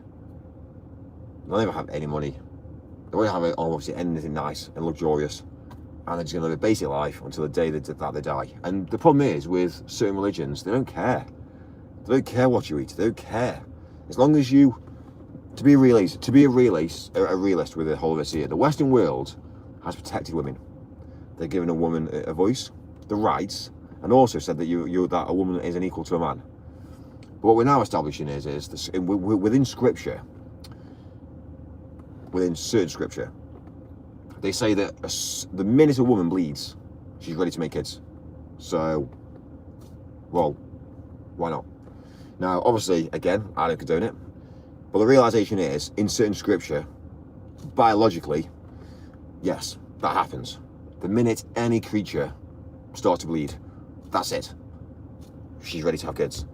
They'll never have any money. They won't have it obviously anything nice and luxurious, and they're just going to live a basic life until the day that they die. And the problem is with certain religions, they don't care. They don't care what you eat. They don't care. As long as you, to be a realist with the whole of this here, the Western world has protected women. They've given a woman a voice, the rights, and also said that that a woman is an equal to a man. But what we're now establishing is this, within scripture, within certain scripture, they say that the minute a woman bleeds, she's ready to make kids. So, well, why not? Now, obviously, again, I don't condone it, but the realization is, in certain scripture, biologically, yes, that happens. The minute any creature starts to bleed, that's it. She's ready to have kids.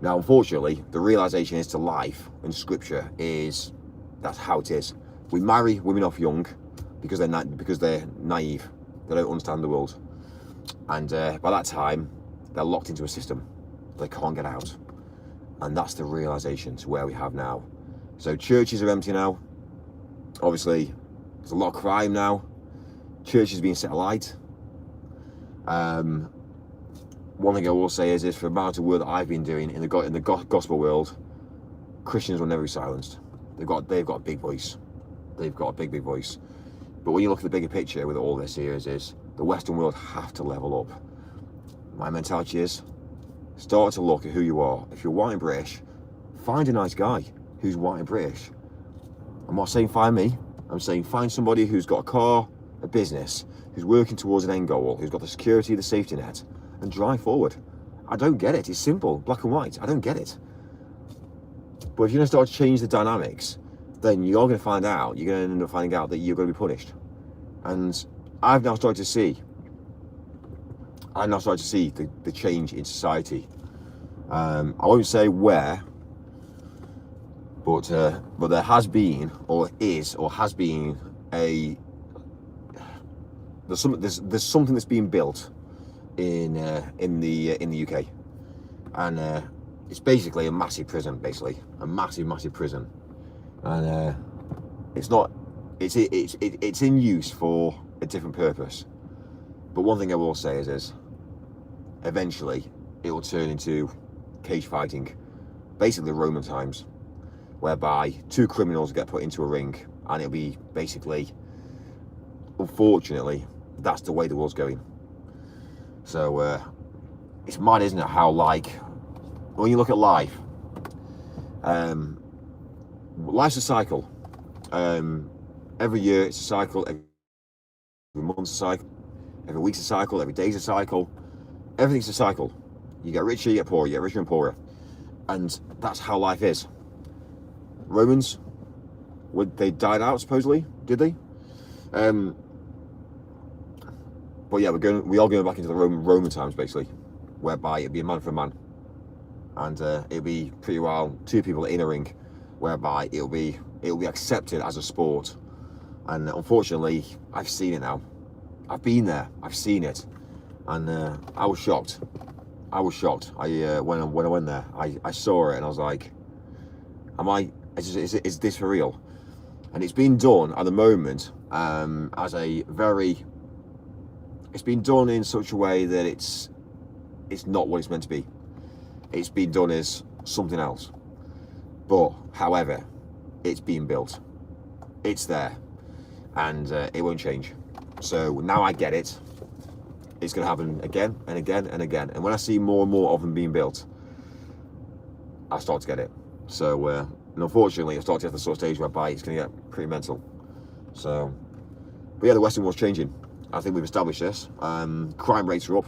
Now, unfortunately, the realization is to life in scripture is that's how it is. We marry women off young because they're naive. They don't understand the world, and by that time, they're locked into a system. They can't get out, and that's the realization to where we have now. So churches are empty now. Obviously, there's a lot of crime now. Churches being set alight. One thing I will say is for the amount of work that I've been doing in the gospel world, Christians will never be silenced. They've got a big voice. They've got a big voice. But when you look at the bigger picture with all this here is the Western world have to level up. My mentality is start to look at who you are. If you're white and British, find a nice guy who's white and British. I'm not saying find me. I'm saying find somebody who's got a car, a business, who's working towards an end goal, who's got the security, the safety net, and drive forward. I don't get it. It's simple, black and white. I don't get it. But if you're going to start to change the dynamics, then you're going to find out, you're going to end up finding out that you're going to be punished. And I've now started to see the change in society. I won't say where, but there has been, or has been there's something that's being built in the UK, and it's basically a massive prison, a massive prison, and it's in use for a different purpose. But one thing I will say is eventually it will turn into cage fighting, basically Roman times, whereby two criminals get put into a ring, and it'll be basically, unfortunately, that's the way the world's going. So it's mad, isn't it, how when you look at life, life's a cycle. Every year it's a cycle, every month's a cycle, every week's a cycle, every day's a cycle. Everything's a cycle. You get richer, you get poorer, you get richer and poorer. And that's how life is. Romans, they died out supposedly, did they? But yeah, we are going back into the Roman times, basically, whereby it'd be a man for a man, and it'll be pretty well two people in a ring, whereby it'll be accepted as a sport. And unfortunately, I've seen it now. I've been there. I've seen it, and I was shocked. When I went there, I saw it, and I was like, is this for real? And it's been done at the moment it's been done in such a way that it's not what it's meant to be. It's been done as something else. But, however, it's being built. It's there. And it won't change. So now I get it. It's going to happen again and again and again. And when I see more and more of them being built, I start to get it. So, and unfortunately, I start to get to the sort of stage whereby it's going to get pretty mental. So, but yeah, the Western world's changing. I think we've established this. Crime rates are up.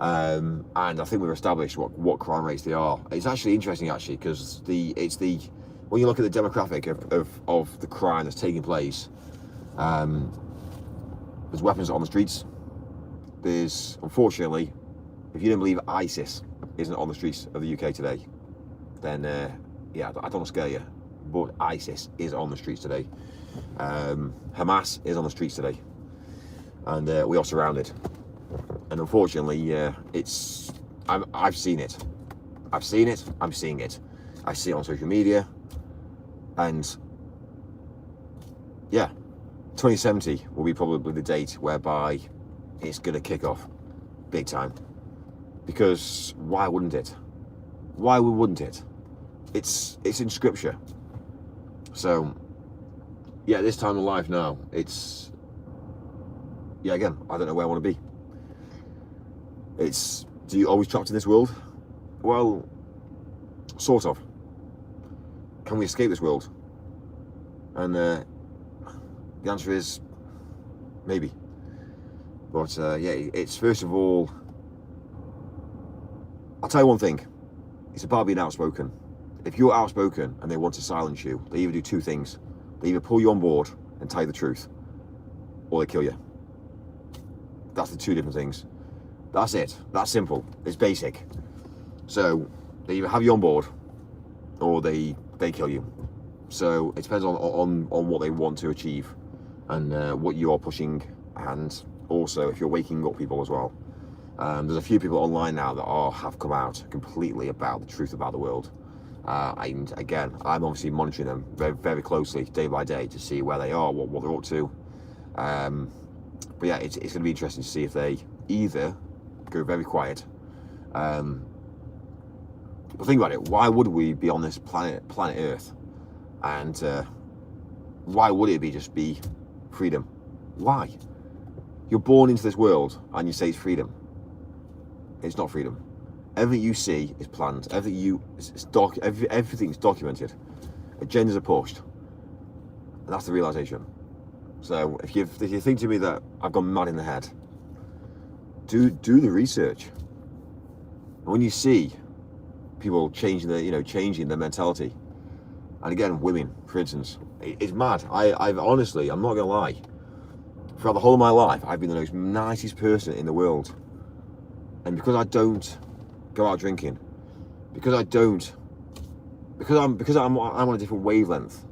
And I think we've established what crime rates they are. It's actually interesting, because when you look at the demographic of the crime that's taking place, there's weapons on the streets. There's, unfortunately, if you don't believe ISIS isn't on the streets of the UK today, then yeah, I don't want to scare you, but ISIS is on the streets today. Hamas is on the streets today, and we are surrounded. And unfortunately, I've seen it. I'm seeing it. I see it on social media, and yeah, 2070 will be probably the date whereby it's going to kick off big time. Because why wouldn't it? Why wouldn't it? It's in scripture. So yeah, this time of life now, it's, yeah, again, I don't know where I want to be. It's, do you always trapped in this world? Well, sort of. Can we escape this world? And the answer is maybe. But yeah, it's first of all, I'll tell you one thing. It's about being outspoken. If you're outspoken and they want to silence you, they either do two things. They either pull you on board and tell you the truth, or they kill you. That's the two different things. That's it. That's simple. It's basic. So they either have you on board, or they kill you. So it depends on what they want to achieve, and what you are pushing, and also if you're waking up people as well. There's a few people online now that have come out completely about the truth about the world. And again, I'm obviously monitoring them very, very closely, day by day, to see where they are, what they're up to. But yeah, it's going to be interesting to see if they either go very quiet. But think about it. Why would we be on this planet Earth? And why would it just be freedom? Why? You're born into this world and you say it's freedom. It's not freedom. Everything you see is planned. Everything's documented. Agendas are pushed. And that's the realization. So if you think to me that I've gone mad in the head, do the research. And when you see people changing their mentality, and again, women, for instance, it's mad. I've honestly, I'm not gonna lie, throughout the whole of my life, I've been the most nicest person in the world. And because I don't go out drinking, because I'm on a different wavelength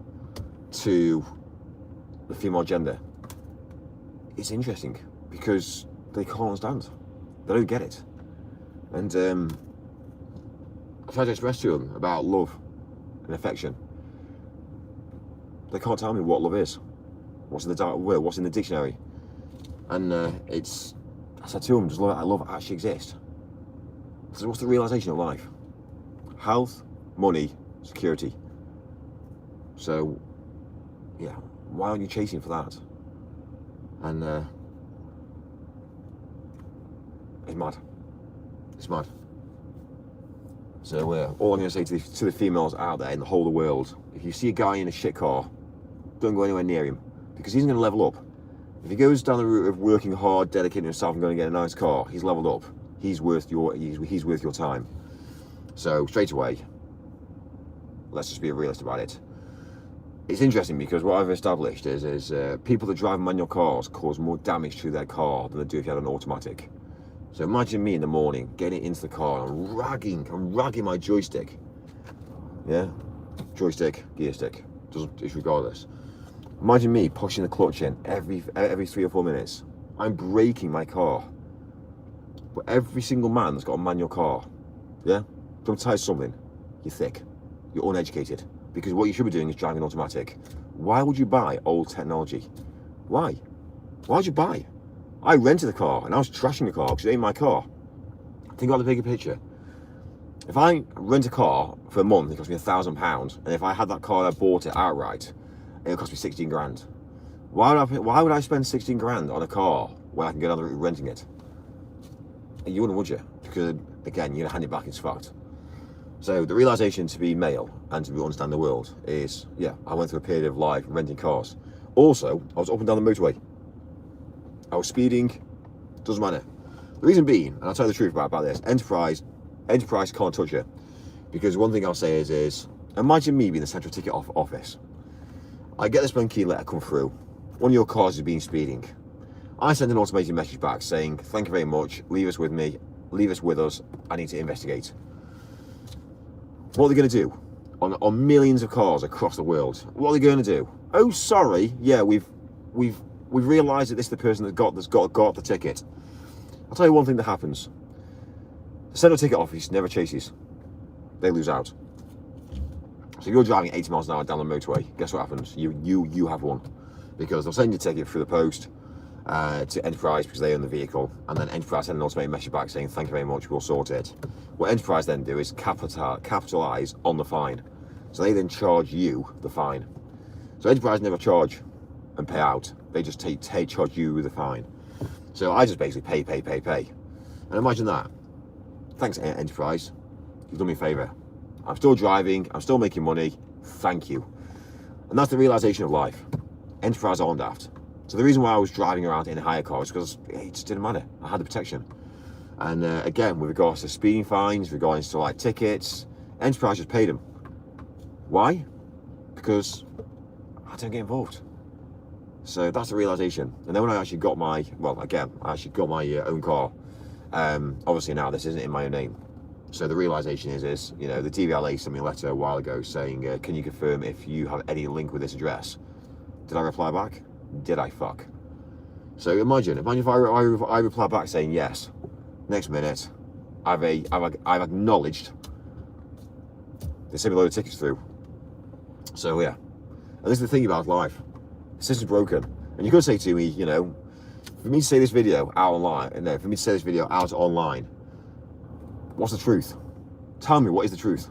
to the female gender, it's interesting because they can't understand. They don't get it. And I try to express to them about love and affection. They can't tell me what love is. What's in the dictionary? And I said to them, does love actually exist? So what's the realization of life? Health, money, security. So, yeah, why aren't you chasing for that? And it's mad. It's mad. So all I'm going to say to the females out there in the whole of the world, if you see a guy in a shit car, don't go anywhere near him, because he's going to level up. If he goes down the route of working hard, dedicating himself and going to get a nice car, he's leveled up. He's worth your time. So straight away, let's just be a realist about it. It's interesting because what I've established is people that drive manual cars cause more damage to their car than they do if you had an automatic. So imagine me in the morning getting into the car and I'm ragging my joystick. Yeah, joystick, gear stick, it's regardless. Imagine me pushing the clutch in every 3 or 4 minutes. I'm braking my car. But every single man that's got a manual car, yeah, don't tell you something, you're thick, you're uneducated. Because what you should be doing is driving automatic. Why would you buy old technology? Why? Why would you buy? I rented the car and I was trashing the car because it ain't my car. Think about the bigger picture. If I rent a car for a month, it costs me £1,000, and if I had that car and I bought it outright, it would cost me 16 grand. Why would I spend 16 grand on a car when I can get another route renting it? You wouldn't, would you? Because again, you're gonna hand it back, it's fucked. So the realization to be male and to understand the world is, yeah, I went through a period of life renting cars. Also, I was up and down the motorway. I was speeding, doesn't matter. The reason being, and I'll tell you the truth about this, enterprise can't touch it. Because one thing I'll say is imagine me being the central ticket office. I get this blank key letter come through. One of your cars has been speeding. I send an automated message back saying, thank you very much, leave us with us, I need to investigate. What are they going to do on millions of cars across the world? What are they going to do? Oh, sorry, yeah, we've realised that this is the person that got the ticket. I'll tell you one thing that happens. The central ticket office never chases. They lose out. So if you're driving 80 miles an hour down the motorway, guess what happens? You have won. because they'll send you a ticket through the post to Enterprise because they own the vehicle, and then Enterprise send an automated message back saying thank you very much, we'll sort it. What Enterprise then do is capitalise on the fine, so they then charge you the fine. So Enterprise never charge and pay out, they just charge you with the fine. So I just basically pay. And imagine that. Thanks, Enterprise. You've done me a favour. I'm still driving, I'm still making money. Thank you. And that's the realisation of life. Enterprise aren't daft. So the reason why I was driving around in a hire car is because it just didn't matter. I had the protection. And again, with regards to speeding fines, regards to like tickets, Enterprise just paid them. Why? Because I don't get involved. So that's the realisation. And then when I actually got my, well, again, I actually got my own car. Obviously now this isn't in my own name. So the realisation is, you know, the DVLA sent me a letter a while ago saying, can you confirm if you have any link with this address? Did I reply back? Did I fuck? So imagine if I reply back saying yes. Next minute, I've acknowledged they sent me a load of tickets through. So yeah, and this is the thing about life. The system's broken, and you could say to me, you know, for me to say this video out online, no, for me to say this video out online, what's the truth? Tell me, what is the truth?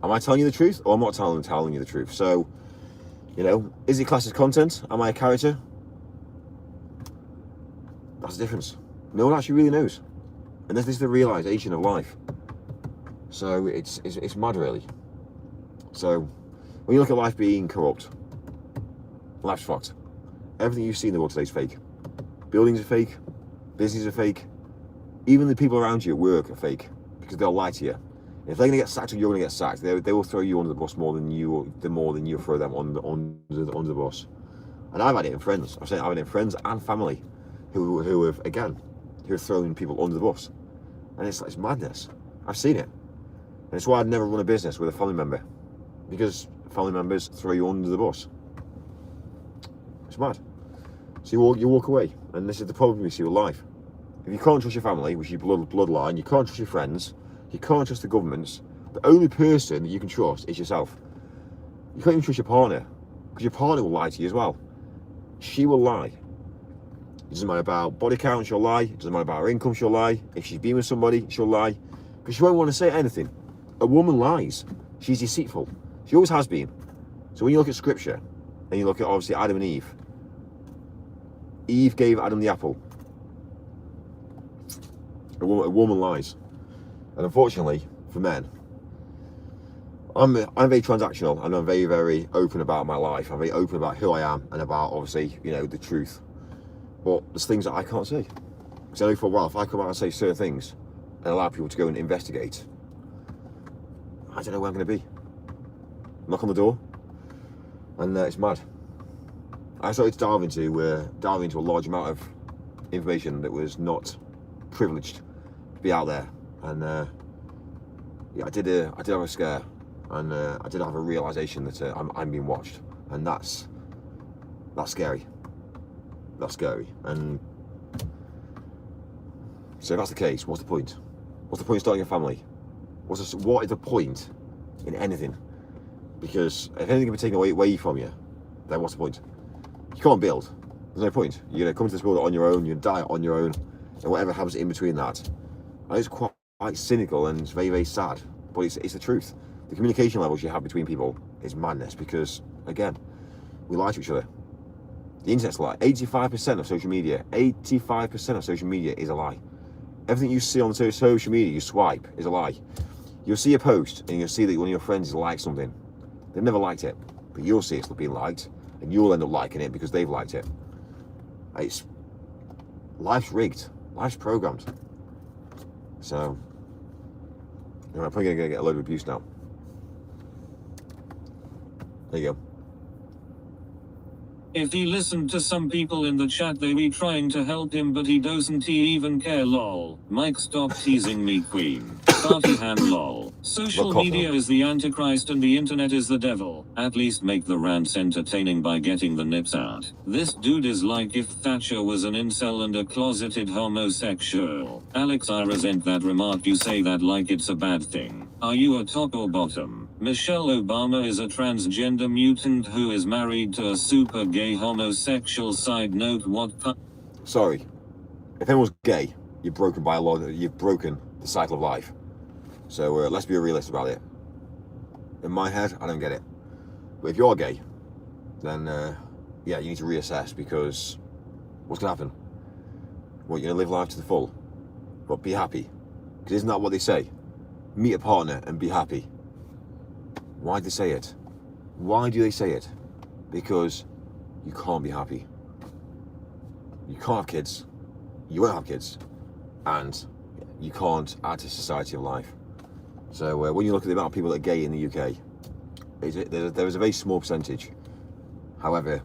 Am I telling you the truth, or am I not telling you the truth? So, you know, is it classed as content? Am I a character? That's the difference. No one actually really knows. And this is the realisation of life. So it's mad, really. So when you look at life being corrupt, life's fucked. Everything you see in the world today is fake. Buildings are fake, businesses are fake, even the people around you at work are fake, because they'll lie to you. If they're going to get sacked or you're going to get sacked, they will throw you under the bus more than you throw them under the bus. And I've had it in friends. I've had it in friends and family who have thrown people under the bus. And it's madness. I've seen it. And it's why I'd never run a business with a family member, because family members throw you under the bus. It's mad. So you walk away, and this is the problem you see with life. If you can't trust your family, which is your bloodline, you can't trust your friends, you can't trust the governments, the only person that you can trust is yourself. You can't even trust your partner, because your partner will lie to you as well. She will lie. It doesn't matter about body count, she'll lie. It doesn't matter about her income, she'll lie. If she's been with somebody, she'll lie. Because she won't want to say anything. A woman lies. She's deceitful. She always has been. So when you look at scripture, and you look at obviously Adam and Eve, Eve gave Adam the apple. A woman lies. And unfortunately, for men, I'm very transactional, and I'm very, very open about my life. I'm very open about who I am and about, obviously, you know, the truth. But there's things that I can't say. Because I know for a while, if I come out and say certain things and allow people to go and investigate, I don't know where I'm going to be. Knock on the door, and it's mad. I started to delve into a large amount of information that was not privileged to be out there, and yeah, I did have a scare, and I did have a realization that I'm being watched, and that's scary. That's scary. And so if that's the case, what's the point? What's the point of starting a family? What is the point in anything? Because if anything can be taken away from you, then what's the point? You can't build. There's no point. You're going to come to this world on your own, you're going to die on your own, and whatever happens in between that. And it's quite cynical, and it's very, very sad, but it's the truth. The communication levels you have between people is madness, because, again, we lie to each other. The internet's a lie. 85% of social media, 85% of social media is a lie. Everything you see on social media, you swipe, is a lie. You'll see a post, and you'll see that one of your friends has liked something. They've never liked it, but you'll see it's being liked, and you'll end up liking it because they've liked it. Life's rigged. Life's programmed. So, you know, I'm probably going to get a load of abuse now. There you go. If he listened to some people in the chat, they be trying to help him, but he doesn't even care, lol. Mike, stop teasing me, queen. Party ham, lol. Social media is the Antichrist and the internet is the devil. At least make the rants entertaining by getting the nips out. This dude is like if Thatcher was an incel and a closeted homosexual. Alex, I resent that remark. You say that like it's a bad thing. Are you a top or bottom? Michelle Obama is a transgender mutant who is married to a super gay homosexual. Side note, what Sorry. If anyone's gay, you've broken by a law, you've broken the cycle of life. So let's be a realist about it. In my head, I don't get it. But if you're gay, then yeah, you need to reassess, because what's going to happen? Well, you're going to live life to the full, but be happy. Because isn't that what they say? Meet a partner and be happy. Why do they say it? Why do they say it? Because you can't be happy. You can't have kids. You won't have kids. And you can't add to society of life. So when you look at the amount of people that are gay in the UK, there is a very small percentage. However,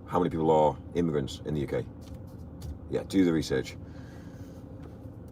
how many people are immigrants in the UK? Yeah, do the research.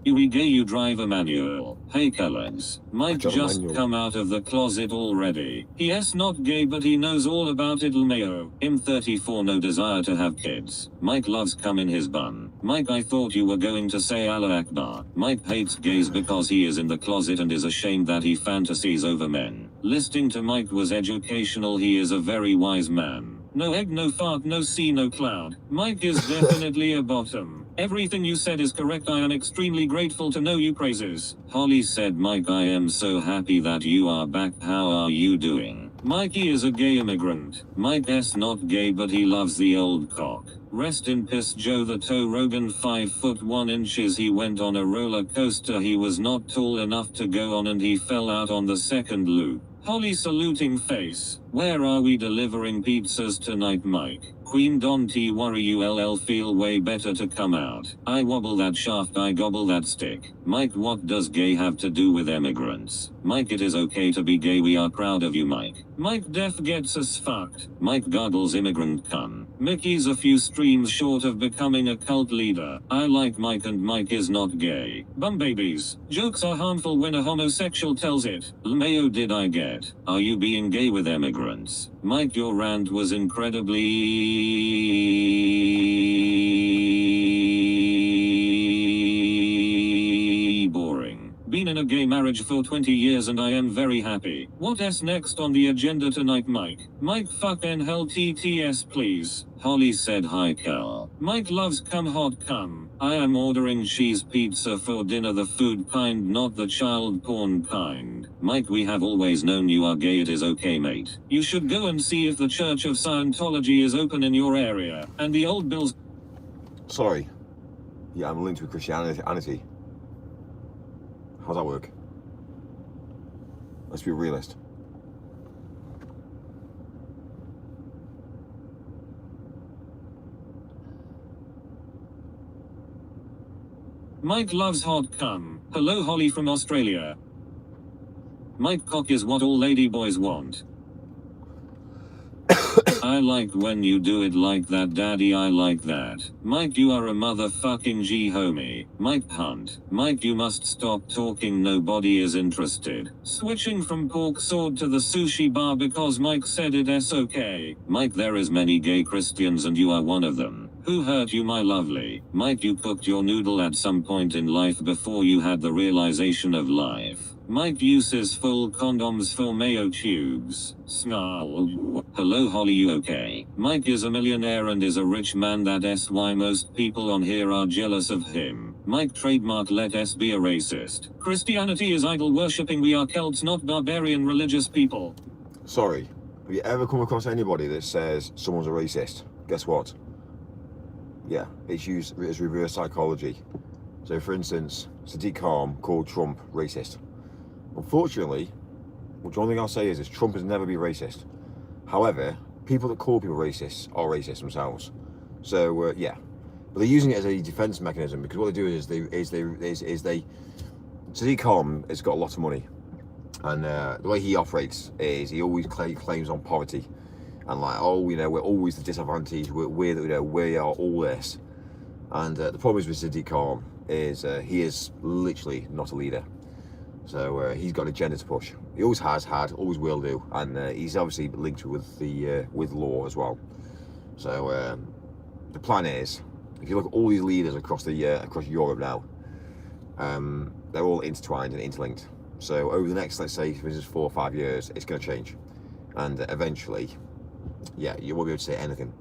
You gay, you drive a manual. Hey Kellegs, Mike just come out of the closet already. Yes, not gay, but he knows all about it. LMAO. Him 34, no desire to have kids. Mike loves cum in his bun. Mike, I thought you were going to say Allah Akbar. Mike hates gays because he is in the closet and is ashamed that he fantasies over men. Listening to Mike was educational. He is a very wise man. No egg, no fart, no sea, no cloud. Mike is definitely a bottom. Everything you said is correct. I am extremely grateful to know you. Praises. Holly said, Mike, I am so happy that you are back. How are you doing? Mikey is a gay immigrant. Mike S not gay, but he loves the old cock. Rest in piss Joe the Toe Rogan. 5 foot 1 inches. He went on a roller coaster he was not tall enough to go on and he fell out on the second loop. Holly saluting face. Where are we delivering pizzas tonight, Mike? Queen Don T worry ull feel way better to come out. I wobble that shaft, I gobble that stick. Mike, what does gay have to do with immigrants? Mike, it is okay to be gay, we are proud of you, Mike. Mike, death gets us fucked. Mike goggles immigrant cum. Mickey's a few streams short of becoming a cult leader. I like Mike and Mike is not gay. Bum babies. Jokes are harmful when a homosexual tells it. LMAO did I get? Are you being gay with immigrants? Mike, your rant was incredibly boring. Been in a gay marriage for 20 years and I am very happy. What's next on the agenda tonight, Mike? Mike, fuck and hell TTS please. Holly said hi Cal. Mike loves cum, hot cum. I am ordering cheese pizza for dinner, the food kind, not the child porn kind. Mike, we have always known you are gay, it is okay mate. You should go and see if the Church of Scientology is open in your area, and the old bills. Sorry. Yeah, I'm linked with Christianity. How's that work? Let's be a realist. Mike loves hot cum. Hello Holly from Australia. Mike cock is what all ladyboys want. I like when you do it like that, daddy, I like that. Mike, you are a motherfucking G homie. Mike Hunt. Mike, you must stop talking, nobody is interested. Switching from pork sword to the sushi bar because Mike said it's okay. Mike, there is many gay Christians and you are one of them. Who hurt you, my lovely? Mike, you cooked your noodle at some point in life before you had the realization of life. Mike uses full condoms for mayo tubes. Snarl. Hello Holly, you okay? Mike is a millionaire and is a rich man, that's why most people on here are jealous of him. Mike trademark, let us be a racist. Christianity is idol worshipping, we are Celts, not barbarian religious people. Sorry, have you ever come across anybody that says someone's a racist? Guess what? Yeah, it's used as reverse psychology. So for instance, Sadiq Khan called Trump racist. Unfortunately, the only thing I'll say is Trump has never been racist. However, people that call people racists are racist themselves. So yeah, but they're using it as a defense mechanism, because what they do is they Sadiq Khan has got a lot of money, and the way he operates is he always claims on poverty, and like, oh, you know, we're always the disadvantaged, we are all this. And the problem is with Sadiq Khan is he is literally not a leader. So he's got an agenda to push. He always has had, always will do, and he's obviously linked with the with law as well. So the plan is, if you look at all these leaders across the across Europe now, they're all intertwined and interlinked. So over the next, let's say, for instance, 4 or 5 years, it's going to change. And eventually, yeah, you won't be able to say anything.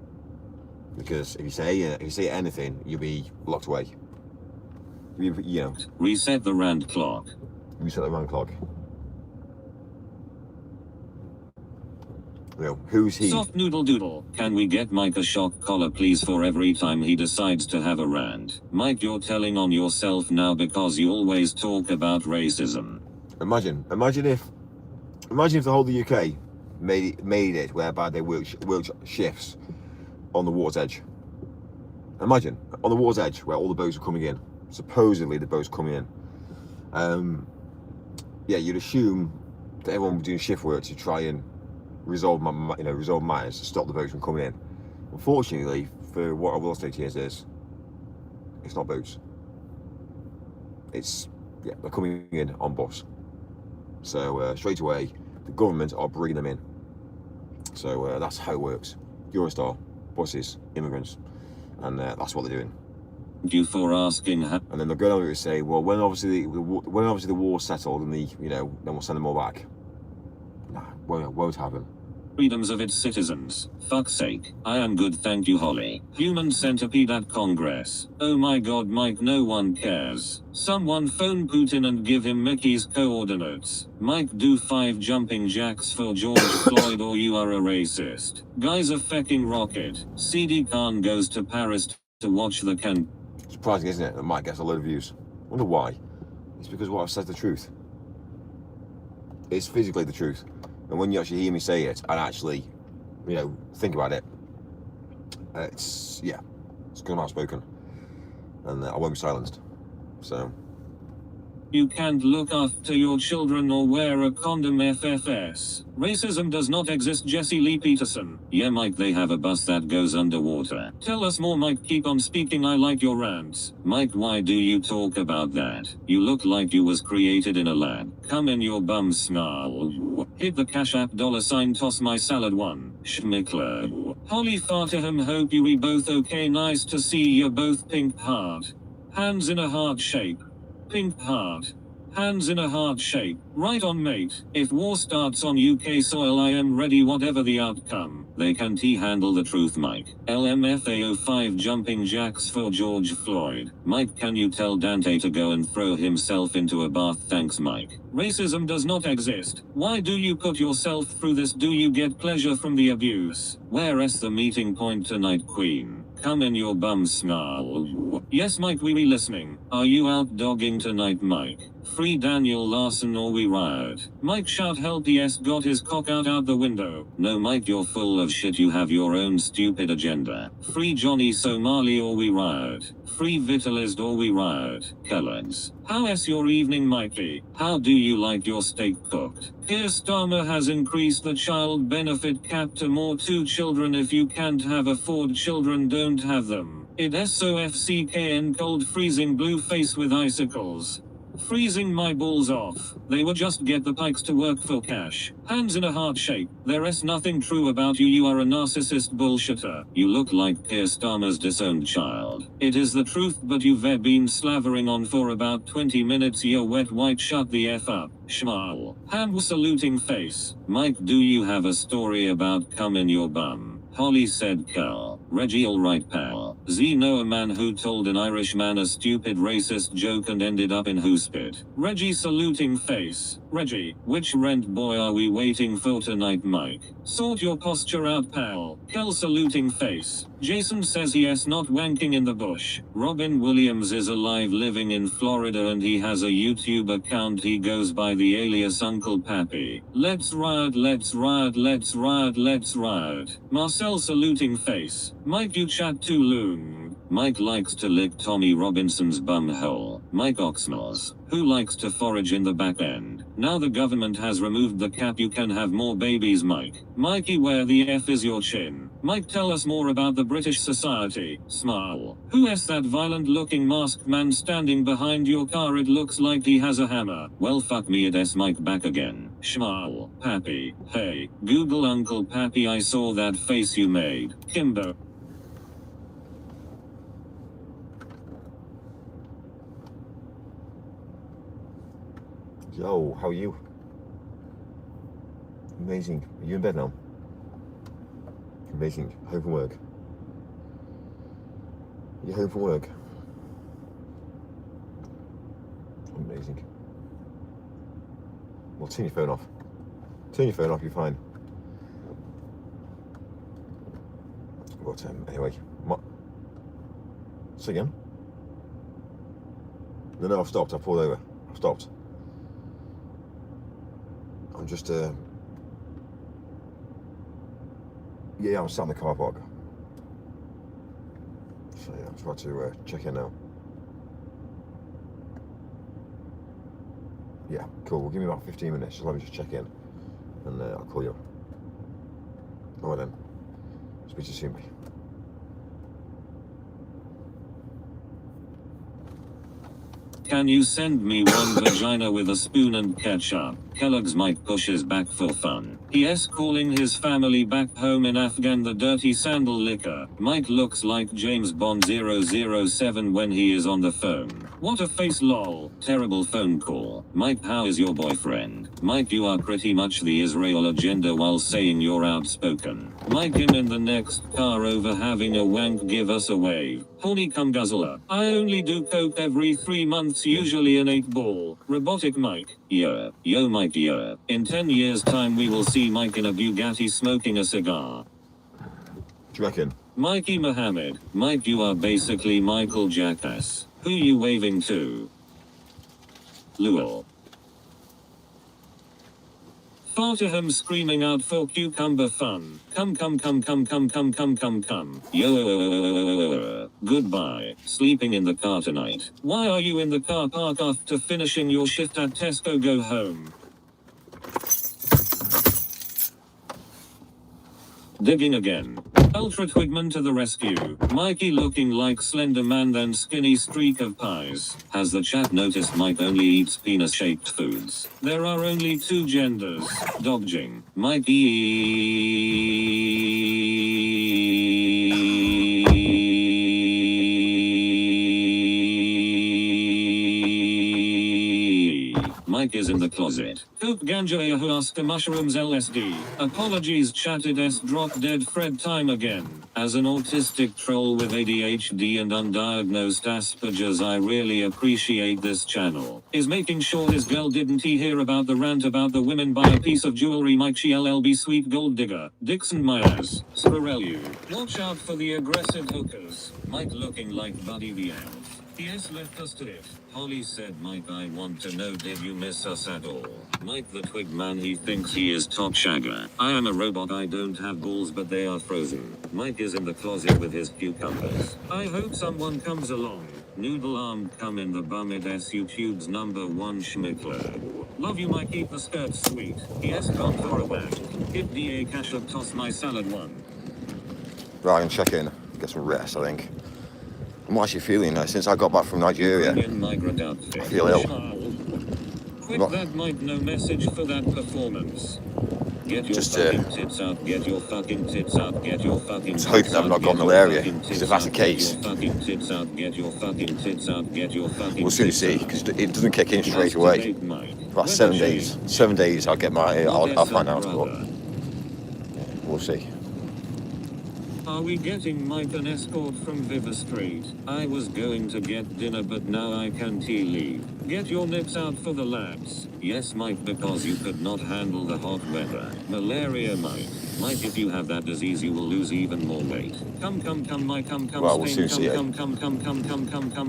Because if you say anything, you'll be locked away. You know. Reset the rand clock. Reset the rand clock. You know, who's he? Soft noodle doodle. Can we get Mike a shock collar please for every time he decides to have a rant? Mike, you're telling on yourself now because you always talk about racism. Imagine if the whole of the UK made it whereby they work shifts on the water's edge. Imagine on the water's edge where all the boats are coming in. Supposedly the boats coming in. Yeah, you'd assume that everyone would be doing shift work to try and resolve matters to stop the boats from coming in. Unfortunately, for what I will say to you is, it's not boats. They're coming in on bus. So straight away, the government are bringing them in. So that's how it works. Eurostar, buses, immigrants, and that's what they're doing. Thank you for asking. And then they're going over to say, well, when obviously the war's settled and then we'll send them all back. Nah, won't happen. Freedoms of its citizens. Fuck's sake. I am good, thank you, Holly. Human centipede at Congress. Oh my god, Mike, no one cares. Someone phone Putin and give him Mickey's coordinates. Mike, do 5 jumping jacks for George Floyd or you are a racist. Guy's a fucking rocket. CD Khan goes to Paris to watch the can. Surprising, isn't it, that Mike gets a load of views? Wonder why. It's because what I've said is the truth. It's physically the truth. And when you actually hear me say it and actually, think about it, it's good outspoken. And I won't be silenced. So. You can't look after your children or wear a condom FFS. Racism does not exist, Jesse Lee Peterson. Yeah, Mike, they have a bus that goes underwater. Tell us more, Mike, keep on speaking, I like your rants. Mike, why do you talk about that? You look like you was created in a lab. Come in your bum snarl. Hit the Cash App $ toss my salad one. Schmickler. Holy fartaham, hope you be both okay, nice to see you both, pink heart. Hands in a heart shape. Pink heart. Hands in a heart shape. Right on, mate. If war starts on UK soil, I am ready whatever the outcome. They can't handle the truth, Mike. LMFAO 5 jumping jacks for George Floyd. Mike, can you tell Dante to go and throw himself into a bath? Thanks, Mike. Racism does not exist. Why do you put yourself through this? Do you get pleasure from the abuse? Where's the meeting point tonight, Queen? Come in your bum snarl. Yes, Mike, we be listening. Are you out dogging tonight, Mike? Free Daniel Larson or we riot. Mike, shout help. Yes, got his cock out the window. No, Mike, you're full of shit. You have your own stupid agenda. Free Johnny Somali or we riot. Free Vitalist or we riot. Kellogg's. How's your evening, Mikey? How do you like your steak cooked? Keir Starmer has increased the child benefit cap to more 2 children. If you can't afford children, don't have them. It SOFCKN cold freezing blue face with icicles. Freezing my balls off. They would just get the pikes to work for cash. Hands in a heart shape. There's nothing true about you. You are a narcissist bullshitter. You look like Keir Starmer's disowned child. It is the truth, but you've been slavering on for about 20 minutes. You're wet white. Shut the F up. Schmal. Hand saluting face. Mike, do you have a story about cum in your bum? Holly said Cal. Reggie, alright pal. Z, know a man who told an Irish man a stupid racist joke and ended up in Whospit. Reggie saluting face. Reggie, which rent boy are we waiting for tonight, Mike? Sort your posture out, pal. Kel saluting face. Jason says yes, not wanking in the bush. Robin Williams is alive, living in Florida, and he has a YouTube account. He goes by the alias Uncle Pappy. Let's riot, let's riot, let's riot, let's riot. Marcel saluting face. Mike, you chat too long. Mike likes to lick Tommy Robinson's bum hole. Mike Oxnells, who likes to forage in the back end. Now the government has removed the cap, you can have more babies, Mike. Mikey, where the F is your chin? Mike, tell us more about the British society. Smile. Who is that violent looking masked man standing behind your car? It looks like he has a hammer. Well, fuck me, it's Mike back again. Schmal. Pappy. Hey, Google Uncle Pappy, I saw that face you made. Kimbo. Yo, how are you? Amazing. Are you in bed now? Amazing. Home from work. You home from work? Amazing. Well, turn your phone off. Turn your phone off, you're fine. But anyway, what? Say again? No, I've stopped. I pulled over. I've stopped. I'm just, yeah, I'm sat in the car park. So yeah, I'm trying to check in now. Yeah, cool. Well, give me about 15 minutes. Just let me just check in, and I'll call you. All right then. Speak to you soon, mate. Can you send me one vagina with a spoon and ketchup? Kellogg's Mike pushes back for fun. P.S. calling his family back home in Afghan the dirty sandal licker. Mike looks like James Bond 007 when he is on the phone. What a face lol. Terrible phone call. Mike, how is your boyfriend? Mike, you are pretty much the Israel agenda while saying you're outspoken. Mike, in the next car over having a wank, give us a wave. Horny cum guzzler. I only do coke every 3 months, usually an 8-ball. Robotic Mike. Yeah. Yo Mike, yeah. In 10 years time we will see Mike in a Bugatti smoking a cigar. Do you reckon? Mikey Mohammed. Mike, you are basically Michael Jackass. Who you waving to? Lul. Fartaham screaming out for cucumber fun. Come. Yo. Goodbye. Sleeping in the car tonight. Why are you in the car park after finishing your shift at Tesco? Go home. Digging again. Ultra Twigman to the rescue. Mikey looking like Slender Man then skinny streak of pies. Has the chat noticed Mike only eats penis-shaped foods? There are only 2 genders. Dodging. Mike is in the closet. Coke ganja ayahuasca mushrooms LSD. Apologies chatted s drop dead Fred time again. As an autistic troll with ADHD and undiagnosed Asperger's, I really appreciate this channel. Is making sure his girl didn't he hear about the rant about the women buy a piece of jewelry. Mike LLB sweet gold digger. Dixon Myers. Spirellu. Watch out for the aggressive hookers. Mike looking like Buddy the Elf. P.S. left us to it. Holly said, Mike, I want to know, did you miss us at all? Mike the twig man, he thinks he is top shagger. I am a robot, I don't have balls but they are frozen. Mike is in the closet with his cucumbers. I hope someone comes along. Noodle armed come in the bummed s YouTube's #1 schmickler. Love you Mike, keep the skirt sweet. Yes, gone for a whack. Hit DA cash up, toss my salad one. Right, I'm checking. Get some rest, I think. I'm actually feeling since I got back from Nigeria. I feel ill. Quit that Mike, no message for that performance. Get your fucking tits out, get your fucking tits out, get your fucking tits out. Just hoping I've not got malaria, because if that's the case, we'll soon see, because it doesn't kick in straight away. About 7 days. 7 days I'll get I'll find out, but we'll see. Are we getting Mike an escort from Viva Street? I was going to get dinner but now I can't leave. Get your nips out for the lads. Yes Mike, because you could not handle the hot weather. Malaria Mike. Mike, if you have that disease you will lose even more weight. Come Mike, come well, we'll soon see. Come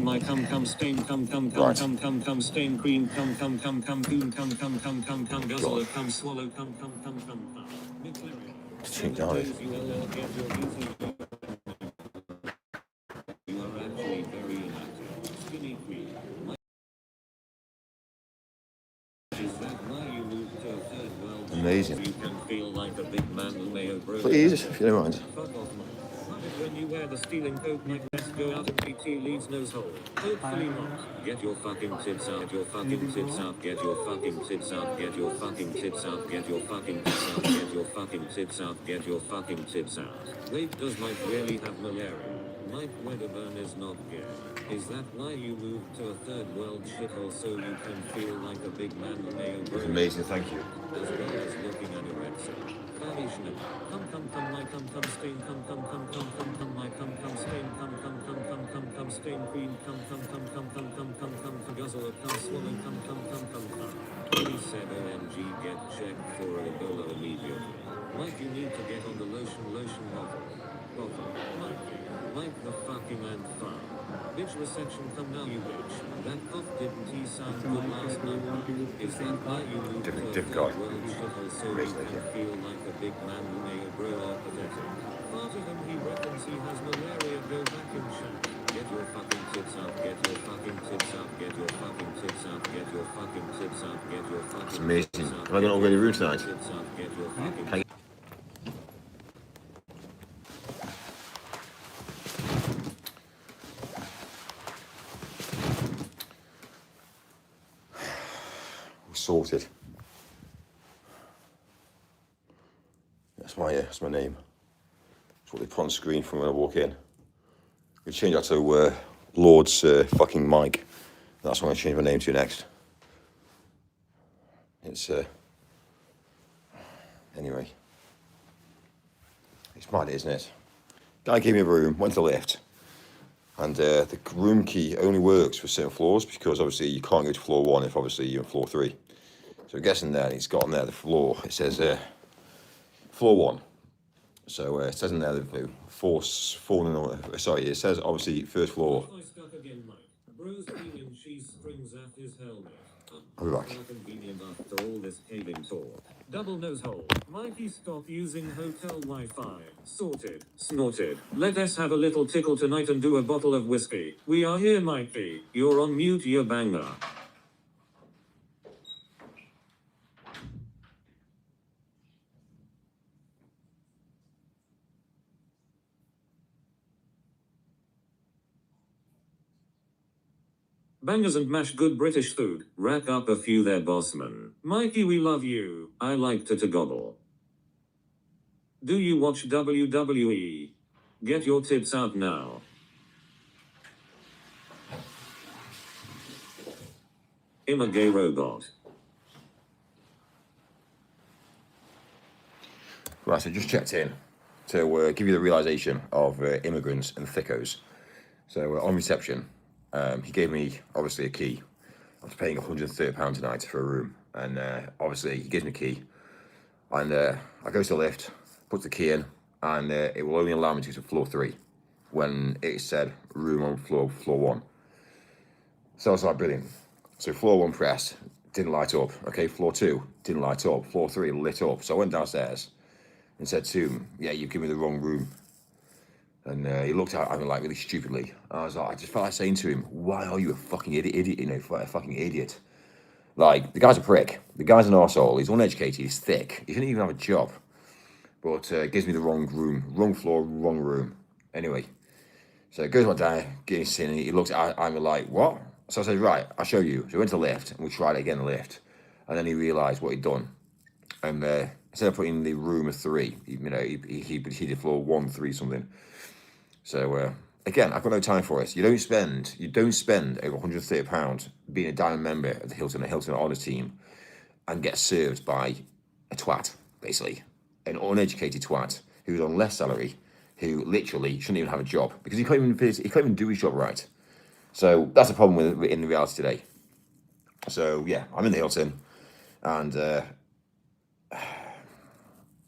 Mike, come stain, come stain cream, come guzzler, come swallow, come. Check down it. You are actually very inactive. Skinny queen. Is that why you moved to a third world? Amazing. You can feel like a big man who may have broken. Please, if you don't mind. Fuck off, Mike. When you wear the stealing coat, Mike, let's go out and PT leaves nose hole. Hopefully not. Get your fucking tits out, your fucking tits out, get your fucking tits out, get your fucking tits out, get your fucking tits out, get your fucking tits out, get your fucking tits out. Wait, does Mike really have malaria? Mike Wedderburn is not gay. Is that why you moved to a third world shithole so you can feel like a big man mayo bro? It's amazing, thank you. As well as looking anorexic. Come, my come stain, come my come stain, come stain queen, come guzzle, come swallow, come. He said OMG get checked for Ebola immediately. Mike, you need to get on the lotion bottle. Mike the fucking and fun. Bitch reception, come now you bitch. That cough didn't he sound good last night? Is that why you moved to a third world shithole so you can feel like a big man who may grow up pathetic? Far to him he reckons he has malaria, go back in shack. Get your fucking tits out, get your fucking tits out, get your fucking tits out, get your fucking tits out, get your fucking It's amazing. Have I got already room tonight? Get your fucking sorted. That's my name. That's what they put on screen from when I walk in. We change that to Lord's fucking Mike. That's what I'm going to change my name to next. It's anyway. It's mad, isn't it? Guy gave me a room, went to the lift, and the room key only works for certain floors because obviously you can't go to floor 1 if obviously you're on floor 3. So I'm guessing there, he's got on there the floor. It says floor 1. So it says in there the sorry, it says obviously first floor. I'll be back. After all this caving talk. Double nose hole. Mikey, stop using hotel Wi-Fi. Sorted. Snorted. Let us have a little tickle tonight and do a bottle of whiskey. We are here, Mikey. You're on mute, you banger. Bangers and mash, good British food. Rack up a few there, bossman. Mikey, we love you. I like to gobble. Do you watch WWE? Get your tits out now. I'm a gay robot. Right, so just checked in to give you the realisation of immigrants and thickos. So on reception, he gave me, obviously, a key. I was paying £130 a night for a room. And obviously, he gives me a key. And I go to the lift, put the key in, and it will only allow me to go to floor 3 when it said room on floor 1. So I was like, brilliant. So floor 1 pressed, didn't light up. Okay, floor 2 didn't light up. Floor 3 lit up. So I went downstairs and said to him, yeah, you've given me the wrong room. And he looked at me like really stupidly. I was like, I just felt like saying to him, why are you a fucking idiot, you know, a fucking idiot. Like, the guy's a prick. The guy's an arsehole. He's uneducated. He's thick. He shouldn't even have a job. But gives me the wrong room. Wrong floor, wrong room. Anyway, so it goes on down, gets in, and he looks at me like, what? So I said, right, I'll show you. So we went to the lift, and we tried it again, the lift. And then he realised what he'd done. And instead of putting the room of 3, you know, he did floor 1, 3 something. So again, I've got no time for it. You don't spend over £130 being a diamond member of the Hilton Honours team and get served by a twat, basically, an uneducated twat who's on less salary, who literally shouldn't even have a job because he can't even do his job right. So that's the problem in the reality today. So yeah, I'm in the Hilton, and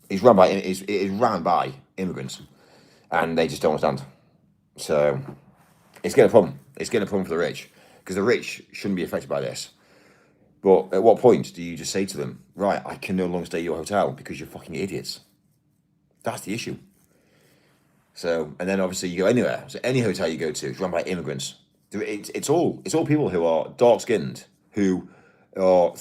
it's ran by immigrants. And they just don't understand. So it's getting a problem. It's getting a problem for the rich. Because the rich shouldn't be affected by this. But at what point do you just say to them, right, I can no longer stay at your hotel because you're fucking idiots? That's the issue. So, and then obviously you go anywhere. So any hotel you go to is run by immigrants. It's all people who are dark-skinned, who are,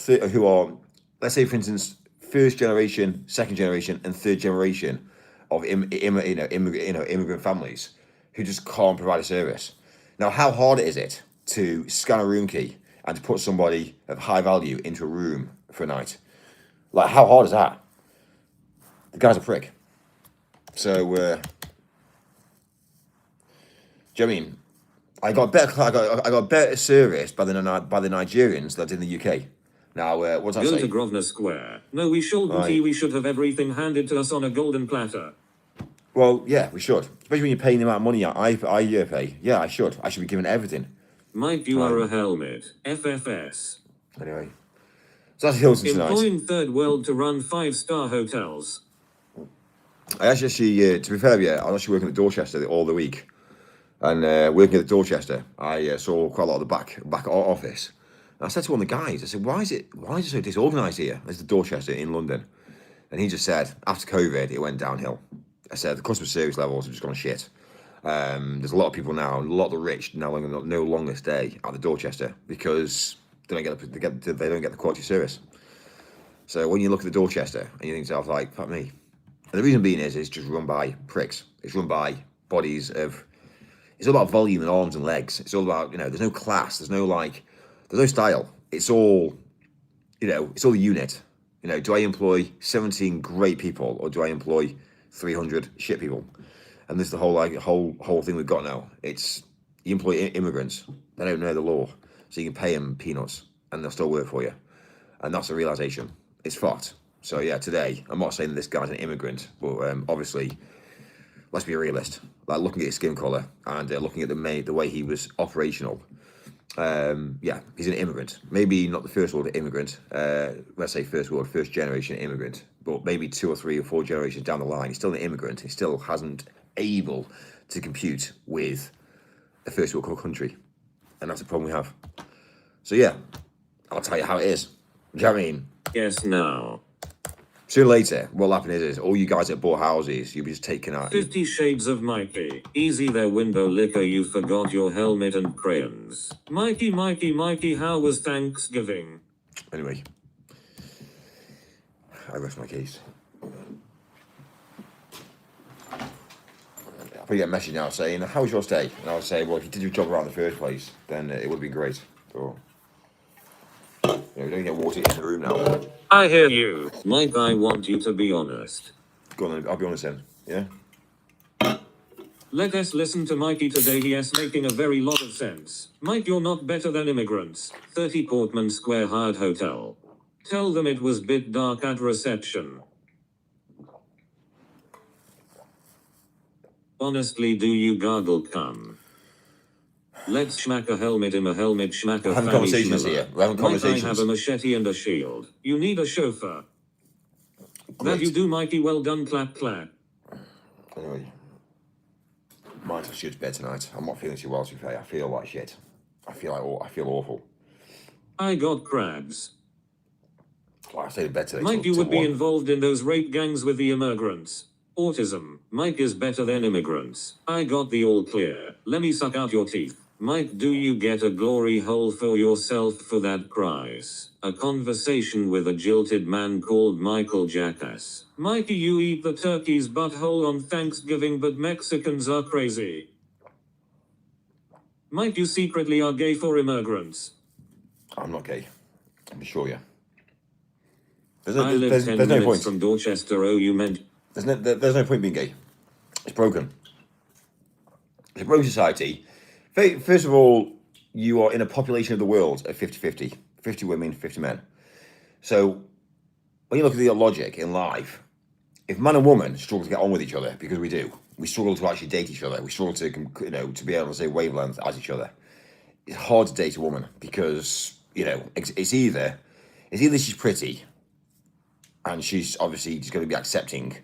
let's say, for instance, first generation, second generation, and third generation of immigrant families who just can't provide a service. Now, how hard is it to scan a room key and to put somebody of high value into a room for a night? Like, how hard is that? The guy's a prick. So Do you know what I mean? I got better service by the Nigerians that's in the UK. Now, what's that Go say? to Grosvenor Square. No, we shouldn't. Right. We should have everything handed to us on a golden platter. Well, yeah, we should. Especially when you're paying the amount of money I pay. Yeah, I should. I should be given everything. Mike, you are a helmet. FFS. Anyway. So that's Hilton tonight. Employing third world to run 5-star hotels. I actually, to be fair, yeah, I was actually working at Dorchester all the week. And working at Dorchester, I saw quite a lot of the back office. And I said to one of the guys, I said, why is it so disorganised here? This is Dorchester in London. And he just said, after COVID, it went downhill. I said, the customer service levels have just gone shit. There's a lot of people now, a lot of the rich no longer stay at the Dorchester because they don't get the quality service. So when you look at the Dorchester and you think to yourself, like, fuck me. And the reason being is it's just run by pricks. It's run by bodies of... It's all about volume and arms and legs. It's all about, there's no class. There's no style. It's all, it's all a unit. Do I employ 17 great people or do I employ 300 shit people? And this is the whole thing we've got now. It's, you employ immigrants. They don't know the law. So you can pay them peanuts and they'll still work for you. And that's the realization. It's fucked. So yeah, today, I'm not saying that this guy's an immigrant, but obviously, let's be a realist. Like looking at his skin colour and looking at the way he was operational. Yeah, he's an immigrant. Maybe not the first world immigrant. Let's say first generation immigrant. But maybe 2 or 3 or 4 generations down the line, he's still an immigrant. He still hasn't able to compute with a first world country. And that's the problem we have. So yeah, I'll tell you how it is. Do you know what I mean? Yes, no. Sooner or later, what'll happen is all you guys that bought houses, you'll be just taken out. 50 Shades of Mikey. Easy there, window liquor, you forgot your helmet and crayons. Mikey, how was Thanksgiving? Anyway, I rest my case. I'll probably get a message now saying, how was your stay? And I'll say, well, if you did your job around in the first place, then it would have been great. So, we don't get water in the room now. I hear you. Mike, I want you to be honest. Go on, I'll be honest then, yeah? Let us listen to Mikey today. He is making a very lot of sense. Mike, you're not better than immigrants. 30 Portman Square hired hotel. Tell them it was bit dark at reception. Honestly, do you gargle cum? Let's schmack a helmet in a helmet, schmack a having conversations here. We're having conversations. I have a machete and a shield. You need a chauffeur. Great. That you do, Mikey. Well done, clap, clap. Anyway, might have to go to bed tonight. I'm not feeling too well, to be fair. I feel like shit. I feel awful. I got crabs. Well, I stayed in bed today. Mike, you would be involved in those rape gangs with the immigrants. Autism. Mike is better than immigrants. I got the all clear. Let me suck out your teeth. Mike, do you get a glory hole for yourself for that prize? A conversation with a jilted man called Michael Jackass. Mikey, you eat the turkey's butthole on Thanksgiving, but Mexicans are crazy. Mike, you secretly are gay for immigrants. I'm not gay. I'm sure you. I live 10 minutes from Dorchester. Oh, you meant... There's no point being gay. It's broken. It's a broken society. First of all, you are in a population of the world of 50-50. 50 women, 50 men. So, when you look at the logic in life, if man and woman struggle to get on with each other, because we do, we struggle to actually date each other, we struggle to, to be able to say wavelength as each other, it's hard to date a woman because, it's either she's pretty and she's obviously just going to be accepting,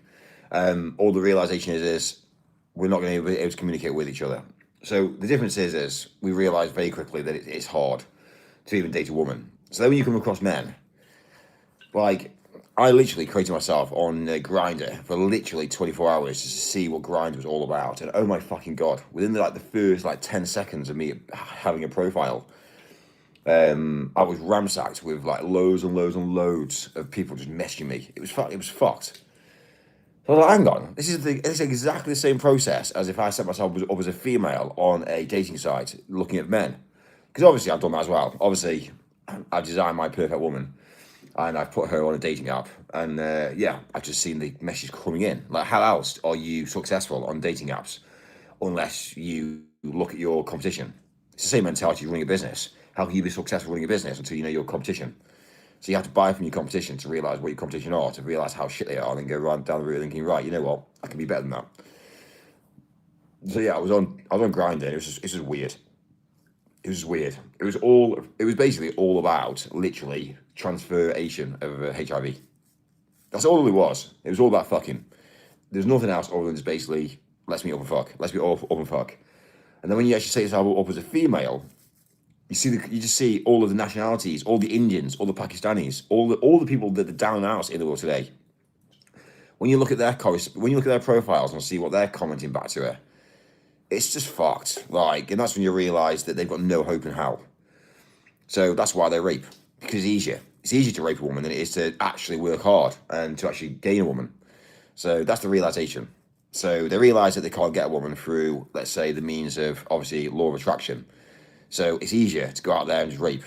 or the realization is we're not going to be able to communicate with each other. So the difference is we realize very quickly that it's hard to even date a woman. So then when you come across men, like I literally created myself on Grindr for literally 24 hours to see what Grindr was all about. And oh my fucking God, within the first 10 seconds of me having a profile, I was ransacked with loads and loads and loads of people just messaging me. It was fucked. So I was like, hang on, this is exactly the same process as if I set myself up as a female on a dating site looking at men. Because obviously I've done that as well. Obviously, I've designed my perfect woman and I've put her on a dating app. And I've just seen the message coming in. Like, how else are you successful on dating apps unless you look at your competition. It's the same mentality running a business. How can you be successful running a business until you know your competition? So you have to buy from your competition to realise what your competition are, to realise how shit they are, and then go right down the road thinking, right, you know what, I can be better than that. So yeah, I was on grinding. It was just weird. It was weird. It was basically all about literally transferation of HIV. That's all it was. It was all about fucking. There's nothing else other than just basically let's meet up and fuck. Let's meet up and fuck. And then when you actually set yourself up as a female, you just see all of the nationalities, all the Indians, all the Pakistanis, all the people that are down and out in the world today. When you look at their profiles and see what they're commenting back to her, it's just fucked. Like, and that's when you realise that they've got no hope in hell. So that's why they rape, because it's easier. It's easier to rape a woman than it is to actually work hard and to actually gain a woman. So that's the realisation. So they realise that they can't get a woman through, let's say, the means of, obviously, law of attraction. So it's easier to go out there and just rape.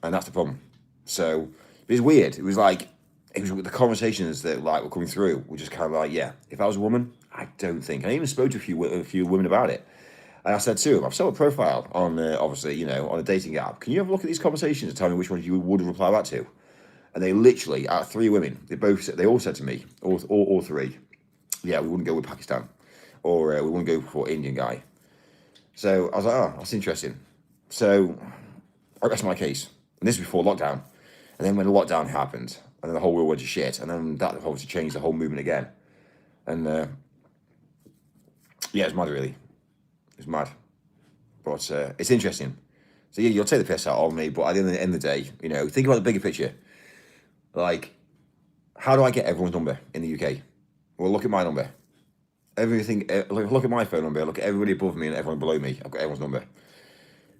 And that's the problem. So it was weird. It was the conversations that were coming through were just kind of like, yeah, if I was a woman, I don't think. And I even spoke to a few women about it. And I said to them, I've set a profile on, obviously, on a dating app. Can you have a look at these conversations and tell me which ones you would reply back to? And they literally, out of 3 women, they all said to me, all 3, yeah, we wouldn't go with Pakistan, or we wouldn't go for Indian guy. So I was like, oh, that's interesting. So I rest my case. And this was before lockdown. And then when the lockdown happened, and then the whole world went to shit, and then that obviously changed the whole movement again. And yeah, it's mad, really. It's mad. But it's interesting. So yeah, you'll take the piss out of me, but at the end of the day, think about the bigger picture. Like, how do I get everyone's number in the UK? Well, look at my number. Everything. Look at my phone number. Look at everybody above me and everyone below me. I've got everyone's number.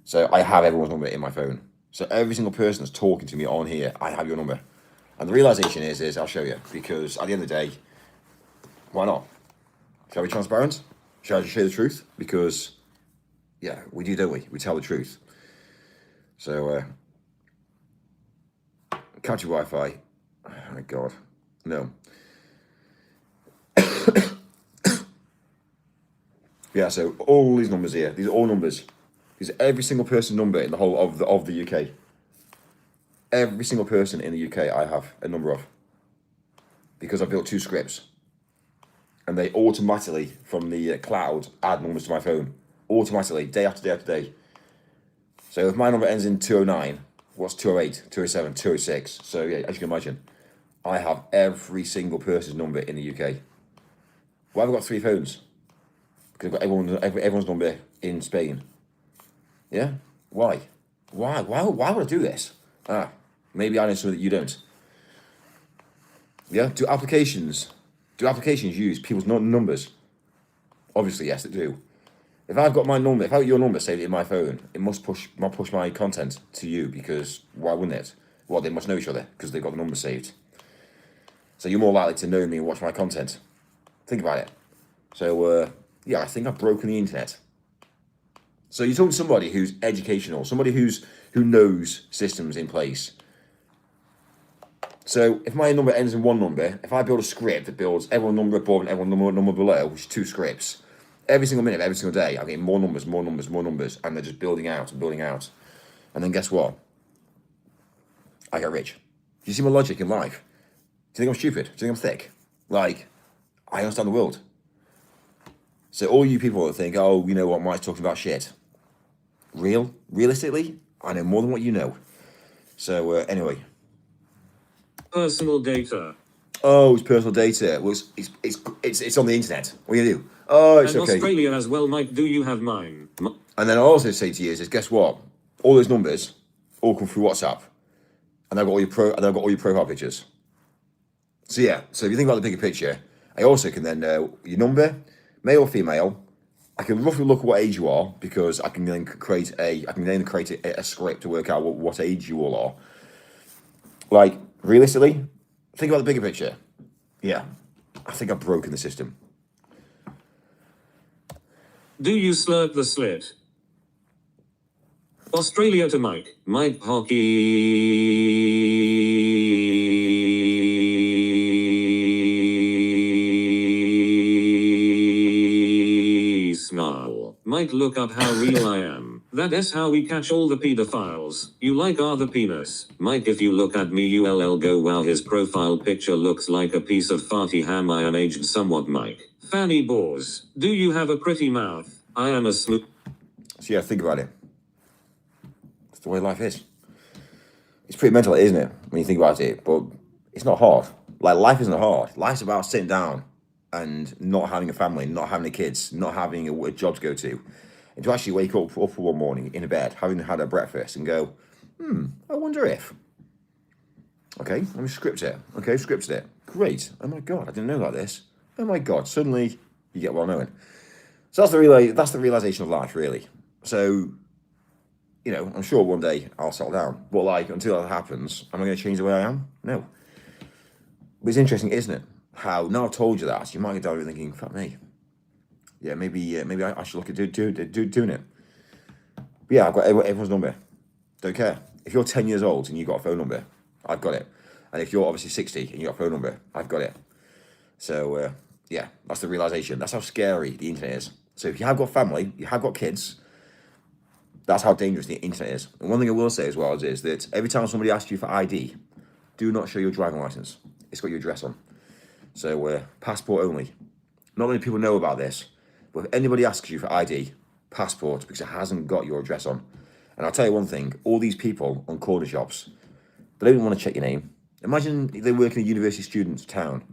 So I have everyone's number in my phone. So every single person that's talking to me on here, I have your number. And the realisation is I'll show you. Because at the end of the day, why not? Shall we be transparent? Shall I just share the truth? Because, yeah, we do, don't we? We tell the truth. So, country Wi-Fi. Oh my God. No. Yeah, so all these numbers here, these are all numbers. These are every single person's number in the whole of the UK. Every single person in the UK I have a number of. Because I built 2 scripts. And they automatically, from the cloud, add numbers to my phone. Automatically, day after day after day. So if my number ends in 209, what's 208, 207, 206? So yeah, as you can imagine, I have every single person's number in the UK. Why have I got 3 phones? Because I've got everyone's number in Spain. Yeah? Why? Why would I do this? Maybe I know something that you don't. Yeah? Do applications use people's numbers? Obviously, yes, they do. If I've got my number, if I've got your number saved in my phone, it must push my content to you, because why wouldn't it? Well, they must know each other because they've got the number saved. So you're more likely to know me and watch my content. Think about it. So, yeah, I think I've broken the internet. So you're talking to somebody who's educational, somebody who knows systems in place. So if my number ends in 1 number, if I build a script that builds everyone number above and everyone number below, which is 2 scripts, every single minute, every single day, I'm getting more numbers, and they're just building out and building out. And then guess what? I get rich. Do you see my logic in life? Do you think I'm stupid? Do you think I'm thick? Like, I understand the world. So all you people that think, oh, you know what, Mike's talking about shit. Realistically, I know more than what you know. So anyway. Personal data. Oh, it's personal data. Well, it's on the internet. What do you do? Oh, it's and okay. Australia as well, Mike. Do you have mine? And then I'll also say to you is guess what? All those numbers all come through WhatsApp, and I've got all your profile pictures. So yeah. So if you think about the bigger picture, I also can then know your number, male or female. I can roughly look at what age you are, because I can then create a script to work out what age you all are. Like, realistically, think about the bigger picture. Yeah, I think I've broken the system. Do you slurp the slit? Australia to Mike. Mike Hockey. Snarl. Mike, look up how real I am. That is how we catch all the pedophiles. You like are the penis. Mike, if you look at me you'll go wow, his profile picture looks like a piece of farty ham. I am aged somewhat. Mike. Fanny Bores. Do you have a pretty mouth? I am a smooth. So yeah, think about it. That's the way life is. It's pretty mental, isn't it, when you think about it? But it's not hard. Like, life isn't hard. Life's about sitting down and not having a family, not having kids, not having a job to go to. And to actually wake up one morning in a bed, having had a breakfast and go, I wonder if. Okay, let me script it. Okay, scripted it. Great. Oh my God, I didn't know like this. Oh my God, suddenly you get well knowing. So that's the realization of life, really. So, you know, I'm sure one day I'll settle down. But like, until that happens, am I going to change the way I am? No. But it's interesting, isn't it? How now I've told you that, you might get down and thinking, fuck me. Yeah, maybe I should look at doing it. But yeah, I've got everyone's number. Don't care. If you're 10 years old and you've got a phone number, I've got it. And if you're obviously 60 and you've got a phone number, I've got it. So, yeah, that's the realization. That's how scary the internet is. So if you have got family, you have got kids, that's how dangerous the internet is. And one thing I will say as well is that every time somebody asks you for ID, do not show your driving license. It's got your address on. So, passport only. Not many people know about this, but if anybody asks you for ID, passport, because it hasn't got your address on. And I'll tell you one thing, all these people on corner shops, they don't even want to check your name. Imagine they work in a university student's town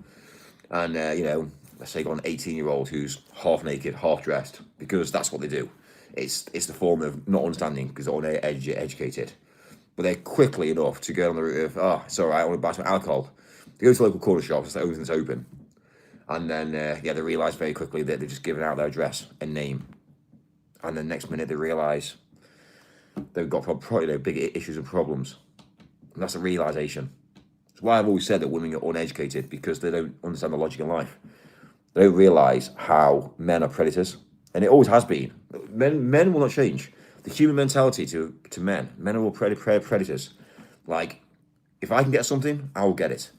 and, you know, let's say got an 18-year-old who's half naked, half dressed, because that's what they do. It's the form of not understanding because they're uneducated. But they're quickly enough to go on the route of, it's all right, I want to buy some alcohol. They go to local corner shops, it's the only thing that's open. And then, they realise very quickly that they've just given out their address and name. And then next minute they realise they've got big issues and problems. And that's a realisation. That's why I've always said that women are uneducated, because they don't understand the logic of life. They don't realise how men are predators. And it always has been. Men will not change. The human mentality to men are all predators. Like, if I can get something, I will get it.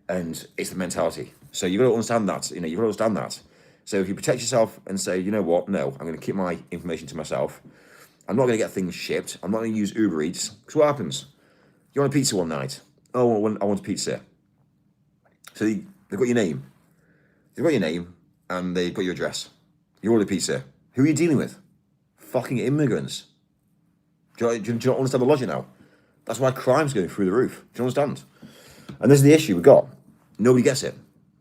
And it's the mentality. So you've got to understand that. You know, you've got to understand that. So if you protect yourself and say, you know what, no, I'm going to keep my information to myself. I'm not going to get things shipped. I'm not going to use Uber Eats. Because what happens? You want a pizza one night. Oh, I want a pizza. So they've got your name. They've got your name and they've got your address. You order pizza. Who are you dealing with? Fucking immigrants. Do you not understand the logic now? That's why crime's going through the roof. Do you understand? And this is the issue we've got. Nobody gets it.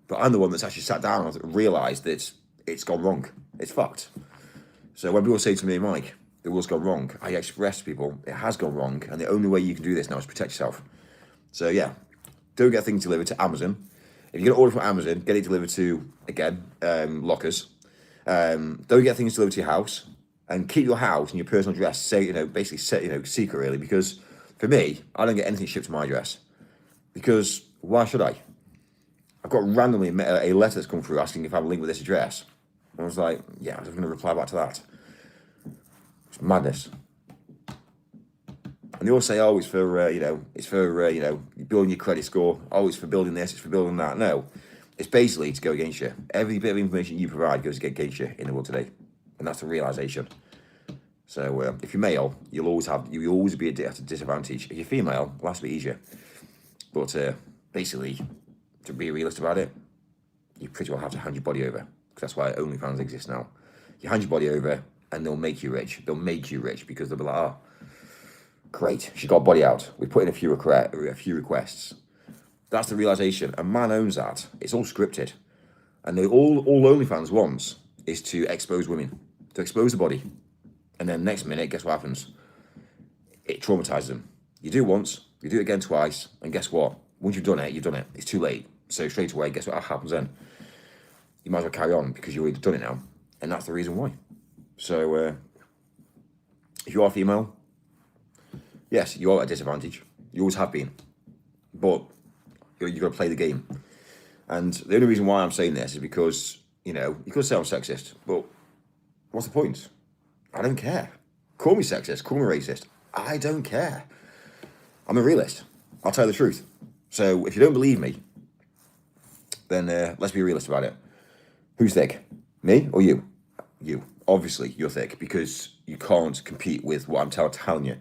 But I'm the one that's actually sat down and realised that it's gone wrong. It's fucked. So when people say to me, Mike, the world's gone wrong, I express to people, it has gone wrong, and the only way you can do this now is protect yourself. So yeah, don't get things delivered to Amazon. If you're going to order from Amazon, get it delivered to, again, lockers. Don't get things delivered to your house, and keep your house and your personal address, basically secret really, because for me, I don't get anything shipped to my address. Because why should I? I've got randomly a letter that's come through asking if I have a link with this address. And I was like, yeah, I'm just going to reply back to that. It's madness. And they all say, oh, it's for, building your credit score. Oh, it's for building this, it's for building that. No, it's basically to go against you. Every bit of information you provide goes against you in the world today. And that's the realisation. So if you're male, you'll always be at a disadvantage. If you're female, it'll have to be easier. But basically, to be realist about it, you pretty well have to hand your body over. Because that's why OnlyFans exists now. You hand your body over and they'll make you rich. They'll make you rich because they'll be like, oh, great, she got body out. We put in a few requests. That's the realisation. And man owns that. It's all scripted. And all OnlyFans wants is to expose women, to expose the body. And then next minute, guess what happens? It traumatises them. You do it once, you do it again twice, and guess what? Once you've done it, you've done it. It's too late. So straight away, guess what happens then? You might as well carry on because you've already done it now. And that's the reason why. So, if you are female, yes, you are at a disadvantage. You always have been. But you've got to play the game. And the only reason why I'm saying this is because, you could say I'm sexist, but what's the point? I don't care. Call me sexist, call me racist. I don't care. I'm a realist. I'll tell you the truth. So if you don't believe me, then let's be realist about it. Who's thick? Me or you? You. obviously you're thick because you can't compete with what I'm telling you.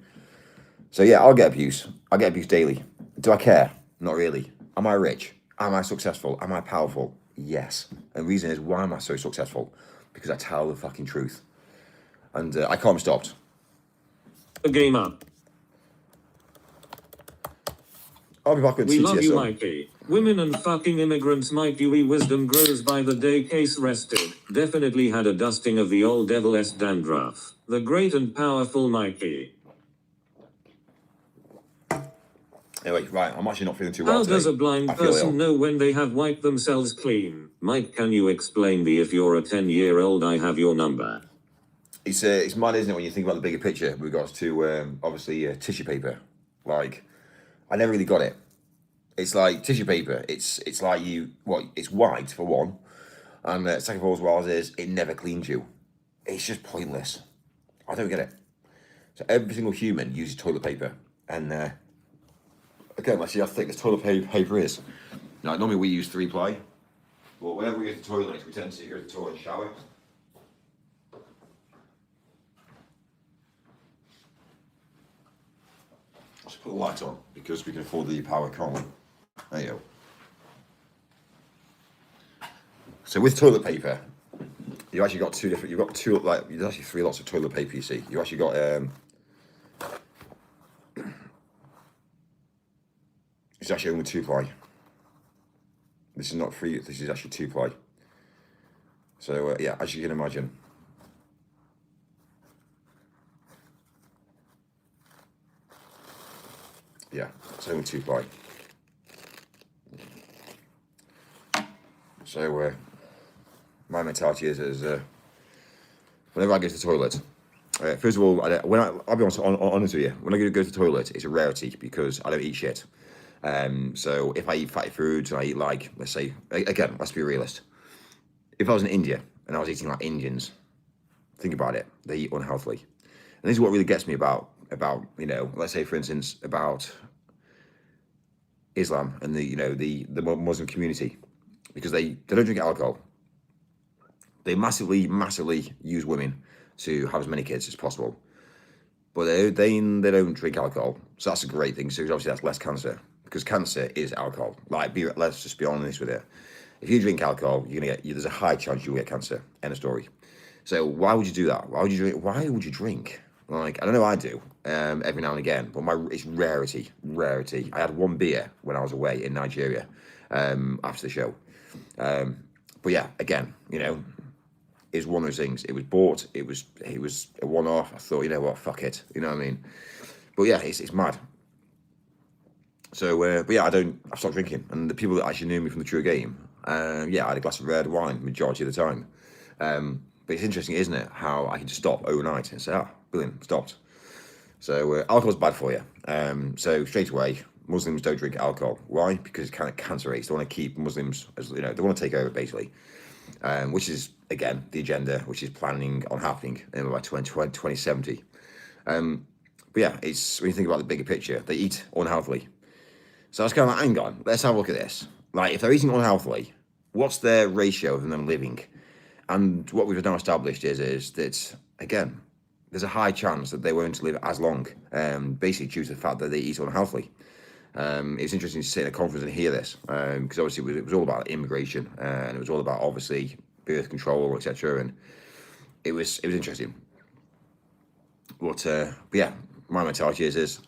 So yeah, I'll get abuse. I get abused daily. Do I care? Not really. Am I rich? Am I successful? Am I powerful? Yes. And the reason is, why am I so successful? Because I tell the fucking truth. And I can't be stopped. The game up. I'll be back with We TTSO. love you, Mikey. Women and fucking immigrants, Mikey. We wisdom grows by the day. Case rested. Definitely had a dusting of the old devil's dandruff. The great and powerful Mikey. Anyway, right, I'm actually not feeling too well How today. does a blind person know when they have wiped themselves clean? Mike, can you explain me? If you're a 10-year-old, I have your number. It's mad, isn't it, when you think about the bigger picture with regards to, obviously, tissue paper. Like, I never really got it. It's like tissue paper. It's like it's white, for one. And second of all, as well as is, it never cleans you. It's just pointless. I don't get it. So every single human uses toilet paper. And, again, let's see how thick this toilet paper is. Now, normally we use 3-ply. But whenever we go to the toilet, we tend to go to the toilet and shower. Let's put the light on, because we can afford the power, can't we? There you go. So with toilet paper, you actually got there's actually 3 lots of toilet paper, you see. You actually got, it's actually only 2-ply. This is not 3, this is actually 2-ply. So, yeah, as you can imagine. Yeah, it's only 2-ply. So, my mentality is whenever I go to the toilet, first of all, I'll be honest with you, when I go to the toilet, it's a rarity because I don't eat shit. So if I eat fatty foods and I eat, like, let's say, again, let's be a realist. If I was in India and I was eating like Indians, think about it, they eat unhealthily. And this is what really gets me about, let's say, for instance, about Islam and the Muslim community, because they don't drink alcohol. They massively use women to have as many kids as possible, but they don't drink alcohol. So that's a great thing. So obviously that's less cancer, because cancer is alcohol. Let's just be honest with it. If you drink alcohol, there's a high chance you'll get cancer. End of story. So why would you do that? Why would you drink? Why would you drink? Like, I don't know, I do every now and again, but it's rarity. I had 1 beer when I was away in Nigeria after the show. But yeah, again, is one of those things. It was bought. It was a one-off. I thought, you know what, fuck it. You know what I mean? But yeah, it's mad. So, but yeah, I've stopped drinking. And the people that actually knew me from the True Game, yeah, I had a glass of red wine majority of the time. But it's interesting, isn't it, how I can just stop overnight and say, brilliant, stopped. So alcohol's bad for you. So straight away, Muslims don't drink alcohol. Why? Because it's kind of cancer rates. They want to keep Muslims, as they want to take over, basically. Which is, again, the agenda, which is planning on happening by 2070. But yeah, it's, when you think about the bigger picture, they eat unhealthily. So I was kind of like, hang on, let's have a look at this. Like, if they're eating unhealthily, what's their ratio of them living? And what we've now established is that, again, there's a high chance that they won't live as long, basically due to the fact that they eat unhealthily. It's interesting to sit in a conference and hear this, because obviously it was all about immigration, and it was all about, obviously, birth control, etc. And it was interesting. But yeah, my mentality is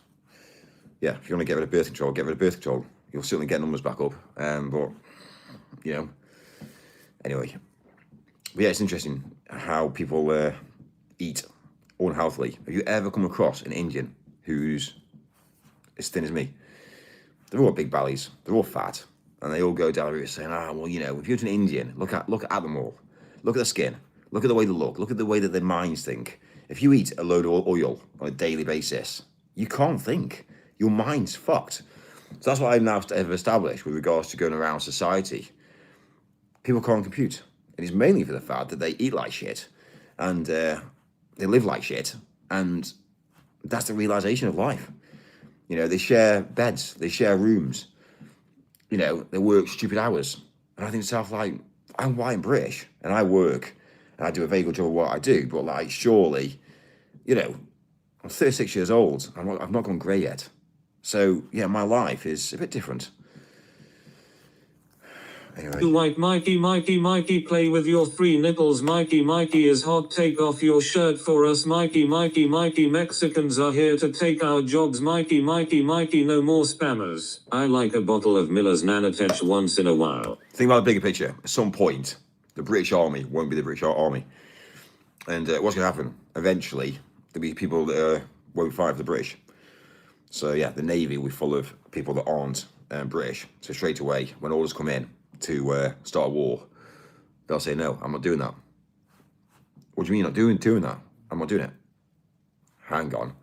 yeah, if you want to get rid of birth control, get rid of birth control. You'll certainly get numbers back up. But anyway. But yeah, it's interesting how people eat unhealthily. Have you ever come across an Indian who's as thin as me? They're all big bellies. They're all fat, and they all go down the route saying, well, if you're an Indian, look at them all. Look at the skin. Look at the way they look. Look at the way that their minds think. If you eat a load of oil on a daily basis, you can't think. Your mind's fucked. So that's what I've now established with regards to going around society. People can't compute. And it's mainly for the fact that they eat like shit, and they live like shit, and that's the realization of life. They share beds, they share rooms, they work stupid hours. And I think to myself, like, I'm white and British, and I work and I do a very good job of what I do. But like, surely, you know, I'm 36 years old. I've not gone grey yet. So yeah, my life is a bit different. Anyway. White Mikey, play with your 3 nipples. Mikey is hot. Take off your shirt for us. Mikey, Mexicans are here to take our jobs. Mikey, no more spammers. I like a bottle of Miller's Nanotech once in a while. Think about the bigger picture. At some point, the British Army won't be the British Army. And what's going to happen? Eventually, there'll be people that won't fight for the British. So yeah, the Navy will be full of people that aren't British. So straight away, when orders come in to start a war, they'll say, no, I'm not doing that. What do you mean not doing that? I'm not doing it. Hang on.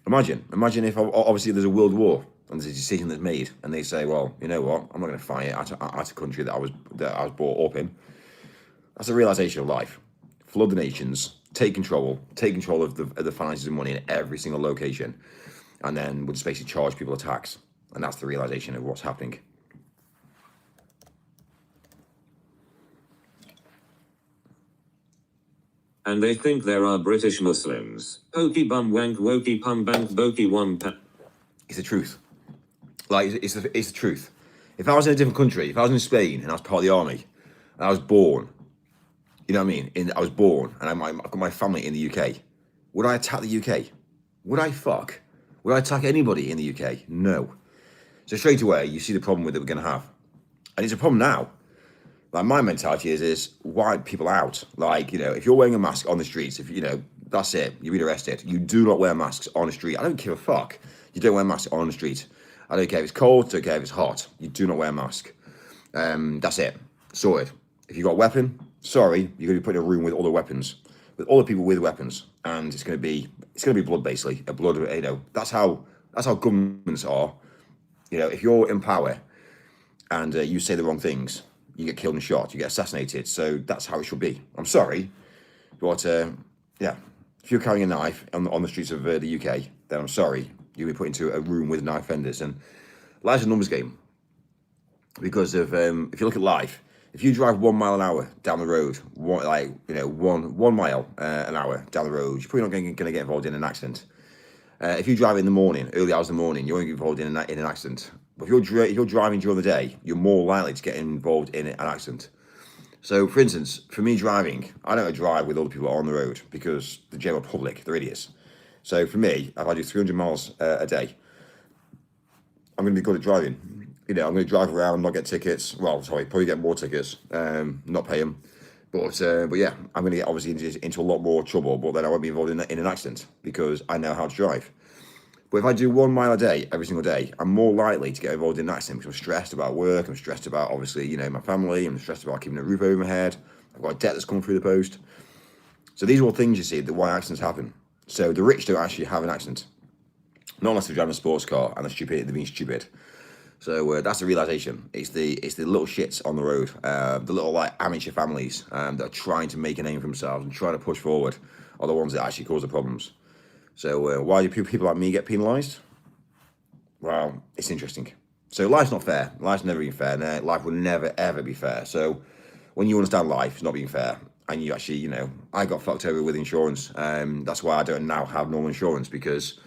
Imagine if obviously there's a world war and there's a decision that's made and they say, well, you know what, I'm not going to fight at a country that I was brought up in. That's a realization of life. Flood the nations, take control of the finances and money in every single location, and then we'll just basically charge people a tax. And that's the realization of what's happening. And they think there are British Muslims. Pokey bum wank wokey pum bank bokey one pa. It's the truth. Like, it's the truth. If I was in a different country, if I was in Spain and I was part of the army, and I was born, you know what I mean? I was born and I've got my family in the UK, would I attack the UK? Would I attack anybody in the UK? No. So straight away, you see the problem with it we're going to have. And it's a problem now. Like, my mentality is wipe people out. Like, you know, if you're wearing a mask on the streets, if you know, that's it, you've been arrested. You do not wear masks on the street. I don't give a fuck. You don't wear masks on the street. I don't care if it's cold, I don't care if it's hot. You do not wear a mask. That's it. Sorted. If you've got a weapon, sorry, you're going to be put in a room with all the weapons, with all the people with weapons, and it's going to be blood, basically. A blood, you know, that's how governments are. You know, if you're in power and you say the wrong things, you get killed and shot, you get assassinated. So that's how it should be. I'm sorry, but yeah, if you're carrying a knife on the streets of the UK, then I'm sorry, you'll be put into a room with knife vendors. And life's a numbers game, because of if you look at life, if you drive 1 mile an hour down the road, one mile an hour down the road, you're probably not going to get involved in an accident. If you drive in the morning, early hours of the morning, you're going to get involved in an accident. But if you're driving during the day, you're more likely to get involved in an accident. So, for instance, for me driving, I don't drive with other people on the road because the general public, they're idiots. So for me, if I do 300 miles a day, I'm going to be good at driving. You know, I'm going to drive around, not get tickets. Well, sorry, probably get more tickets, not pay them. But yeah, I'm going to get obviously into a lot more trouble, but then I won't be involved in an accident because I know how to drive. But if I do 1 mile a day, every single day, I'm more likely to get involved in an accident because I'm stressed about work, I'm stressed about, obviously, you know, my family, I'm stressed about keeping a roof over my head, I've got a debt that's coming through the post. So these are all things, you see, that why accidents happen. So the rich don't actually have an accident. Not unless they're driving a sports car and they're being stupid. So that's the realization. It's the little shits on the road, the little like amateur families that are trying to make a name for themselves and trying to push forward are the ones that actually cause the problems. So why do people like me get penalised? Well, it's interesting. So life's not fair. Life's never been fair. No, life will never, ever be fair. So when you understand life not being fair, and you actually, you know, I got fucked over with insurance. That's why I don't now have normal insurance, because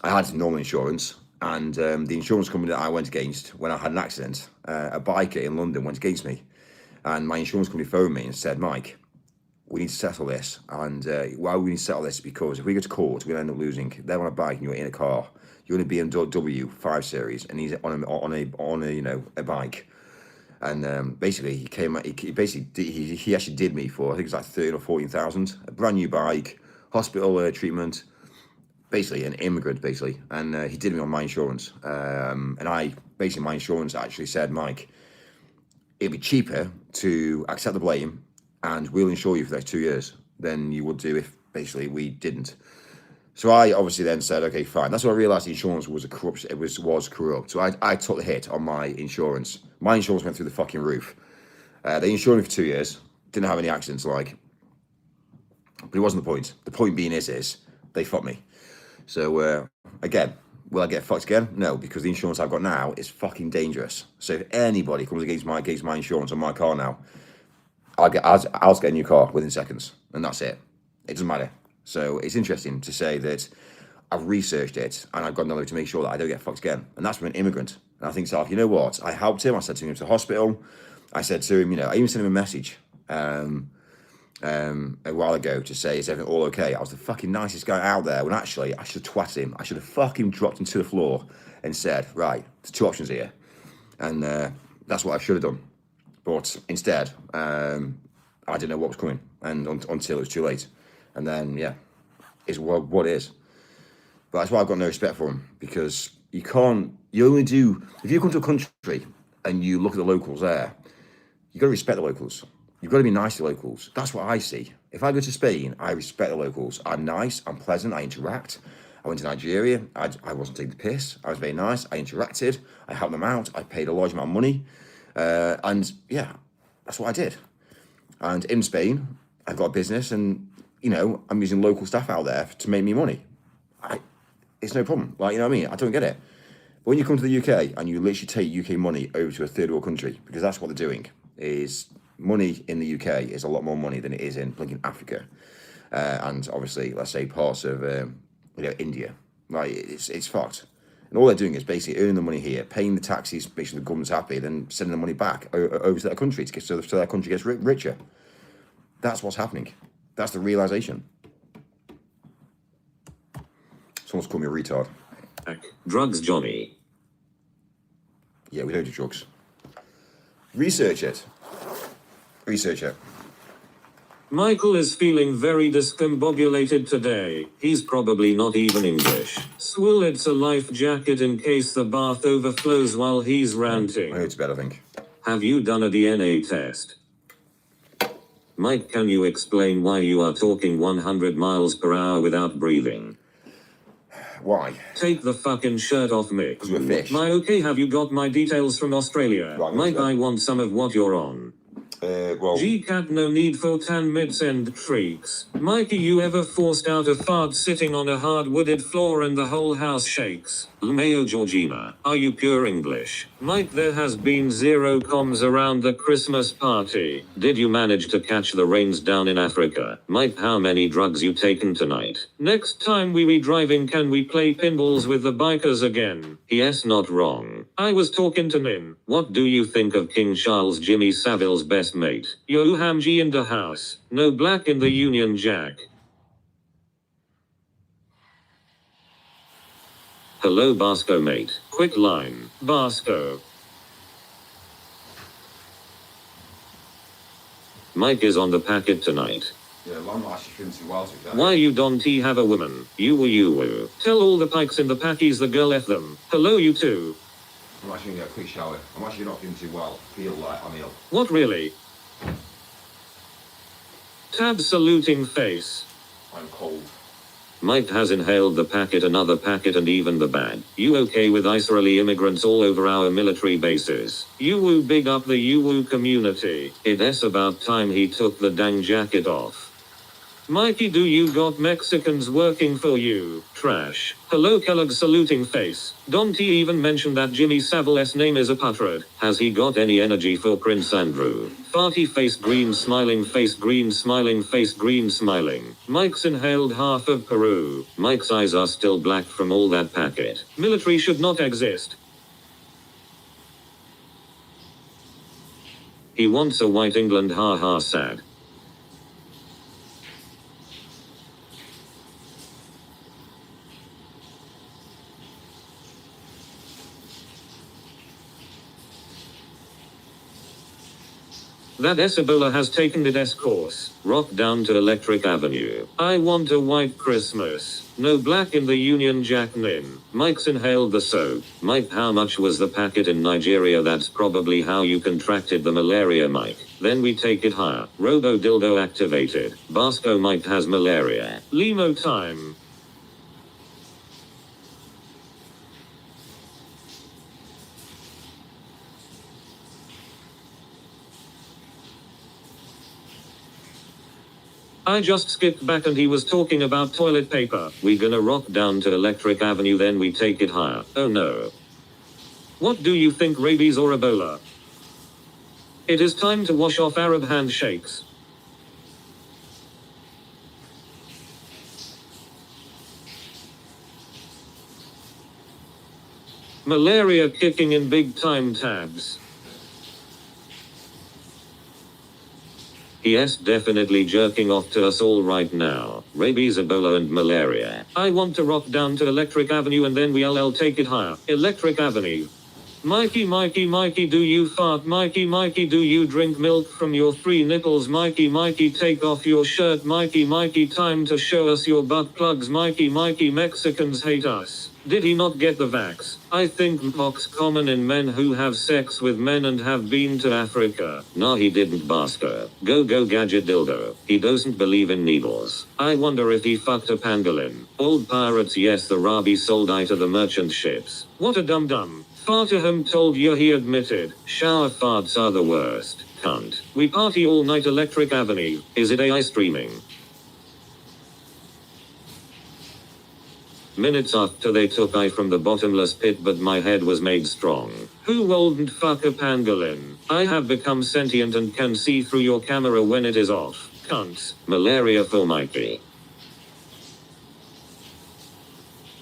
I had normal insurance, and the insurance company that I went against when I had an accident, a biker in London went against me. And my insurance company phoned me and said, Mike, we need to settle this. And why we need to settle this? Because if we go to court, we're going to end up losing. They're on a bike and you're in a car. You're in a BMW 5 Series and he's on a you know, a bike. And basically he actually did me for, I think it's like 13 or 14,000, a brand new bike, hospital treatment, basically an immigrant basically. And he did me on my insurance. And my insurance actually said, Mike, it'd be cheaper to accept the blame and we'll insure you for the next 2 years than you would do if basically we didn't. So I obviously then said, okay, fine. That's when I realized the insurance was corrupt. It was corrupt. So I took the hit on my insurance. My insurance went through the fucking roof. They insured me for 2 years. Didn't have any accidents, like. But it wasn't the point. The point being is they fucked me. So again, will I get fucked again? No, because the insurance I've got now is fucking dangerous. So if anybody comes against my insurance on my car now, I'll get a new car within seconds, and that's it. It doesn't matter. So it's interesting to say that I've researched it and I've got another to make sure that I don't get fucked again. And that's from an immigrant. And I think to myself, you know what? I helped him. I said to him to the hospital. I said to him, I even sent him a message a while ago to say, is everything all okay? I was the fucking nicest guy out there, when actually I should have twatted him. I should have fucking dropped him to the floor and said, right, there's two options here. And that's what I should have done. But instead, I didn't know what was coming, and until it was too late. And then, yeah, it's what it is. But that's why I've got no respect for him, because you only do, if you come to a country and you look at the locals there, you've got to respect the locals. You've got to be nice to locals. That's what I see. If I go to Spain, I respect the locals. I'm nice, I'm pleasant, I interact. I went to Nigeria, I wasn't taking the piss. I was very nice, I interacted, I helped them out, I paid a large amount of money. And yeah, that's what I did. And in Spain, I've got a business, and I'm using local staff out there to make me money. It's no problem. Like, you know what I mean? I don't get it. But when you come to the UK and you literally take UK money over to a third world country, because that's what they're doing, is money in the UK is a lot more money than it is in blinking Africa. And obviously, let's say parts of India. Like, it's fucked. And all they're doing is basically earning the money here, paying the taxes, making sure the government's happy, then sending the money back over to their country so their country gets richer. That's what's happening. That's the realization. Someone's called me a retard. Drugs, Johnny. Yeah, we don't do drugs. Research it. Research it. Michael is feeling very discombobulated today. He's probably not even English. Swill, it's a life jacket in case the bath overflows while he's ranting. I know it's bad, I think. Have you done a DNA test? Mike, can you explain why you are talking 100 miles per hour without breathing? Why? Take the fucking shirt off, Mick. Because we're fish. My okay, have you got my details from Australia? Right, Mike, I want some of what you're on. Well... G-Cat, no need for 10 mid-send shrieks. Mikey, you ever forced out a fart sitting on a hard-wooded floor and the whole house shakes? Lumeo Georgina, are you pure English? Mike, there has been zero comms around the Christmas party. Did you manage to catch the rains down in Africa? Mike, how many drugs you taken tonight? Next time we be driving, can we play pinballs with the bikers again? Yes, not wrong. I was talking to Nin. What do you think of King Charles, Jimmy Savile's best mate? Yo, Hamji in the house. No black in the Union Jack. Hello, Basco mate. Quick line. Basco. Mike is on the packet tonight. Yeah, long last you couldn't well to that. Why you don't have a woman? You woo. Tell all the pikes in the packies the girl F them. Hello, you two. I'm actually going to get a quick shower. I'm actually not feeling too well. Feel like I'm ill. What, really? Tab saluting face. I'm cold. Mike has inhaled the packet, another packet, and even the bag. You okay with Israeli immigrants all over our military bases? You woo, big up the you woo community. It's about time he took the dang jacket off. Mikey, do you got Mexicans working for you? Trash. Hello, Kellogg saluting face. Don't he even mention that Jimmy Savile's name is a patriot? Has he got any energy for Prince Andrew? Farty face, green smiling face, green smiling face, green smiling. Mike's inhaled half of Peru. Mike's eyes are still black from all that packet. Military should not exist. He wants a white England, ha ha sad. That Ebola has taken its course. Rock down to Electric Avenue. I want a white Christmas. No black in the Union Jack Nin. Mike's inhaled the soap. Mike, how much was the packet in Nigeria? That's probably how you contracted the malaria, Mike. Then we take it higher. Robo dildo activated. Basco, Mike has malaria. Limo time. I just skipped back and he was talking about toilet paper. We gonna rock down to Electric Avenue, then we take it higher. Oh no. What do you think, rabies or Ebola? It is time to wash off Arab handshakes. Malaria kicking in big time tabs. Yes, definitely jerking off to us all right now. Rabies, Ebola and malaria. I want to rock down to Electric Avenue and then we'll take it higher. Electric Avenue. Mikey, Mikey, Mikey, do you fart? Mikey, Mikey, do you drink milk from your 3 nipples? Mikey, Mikey, take off your shirt. Mikey, Mikey, time to show us your butt plugs. Mikey, Mikey, Mexicans hate us. Did he not get the vax? I think mpox common in men who have sex with men and have been to Africa. Nah, he didn't, bastard. Go gadget dildo. He doesn't believe in needles. I wonder if he fucked a pangolin. Old pirates, yes, the Rabi sold I to the merchant ships. What a dum-dum. Far to him told you, he admitted. Shower farts are the worst. Cunt. We party all night Electric Avenue. Is it AI streaming? Minutes after they took I from the bottomless pit, but my head was made strong. Who wouldn't fuck a pangolin? I have become sentient and can see through your camera when it is off. Cunts. Malaria for Mikey.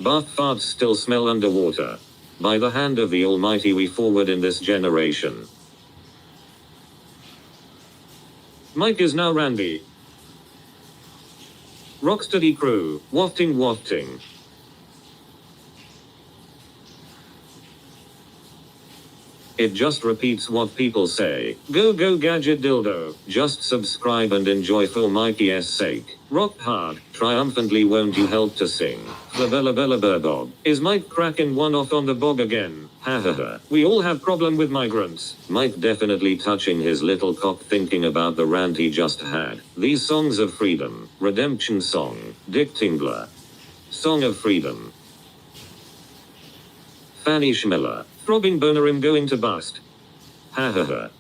Bath farts still smell underwater. By the hand of the Almighty we forward in this generation. Mike is now Randy. Rocksteady crew, wafting wafting. It just repeats what people say. Go gadget dildo. Just subscribe and enjoy for Mikey's sake. Rock hard. Triumphantly won't you help to sing? Bella bella bog. Is Mike cracking one off on the bog again? Ha ha ha. We all have problem with migrants. Mike definitely touching his little cock thinking about the rant he just had. These songs of freedom. Redemption song. Dick Tingler. Song of freedom. Fanny Schmiller. Throbbing boner him going to bust. Ha ha ha.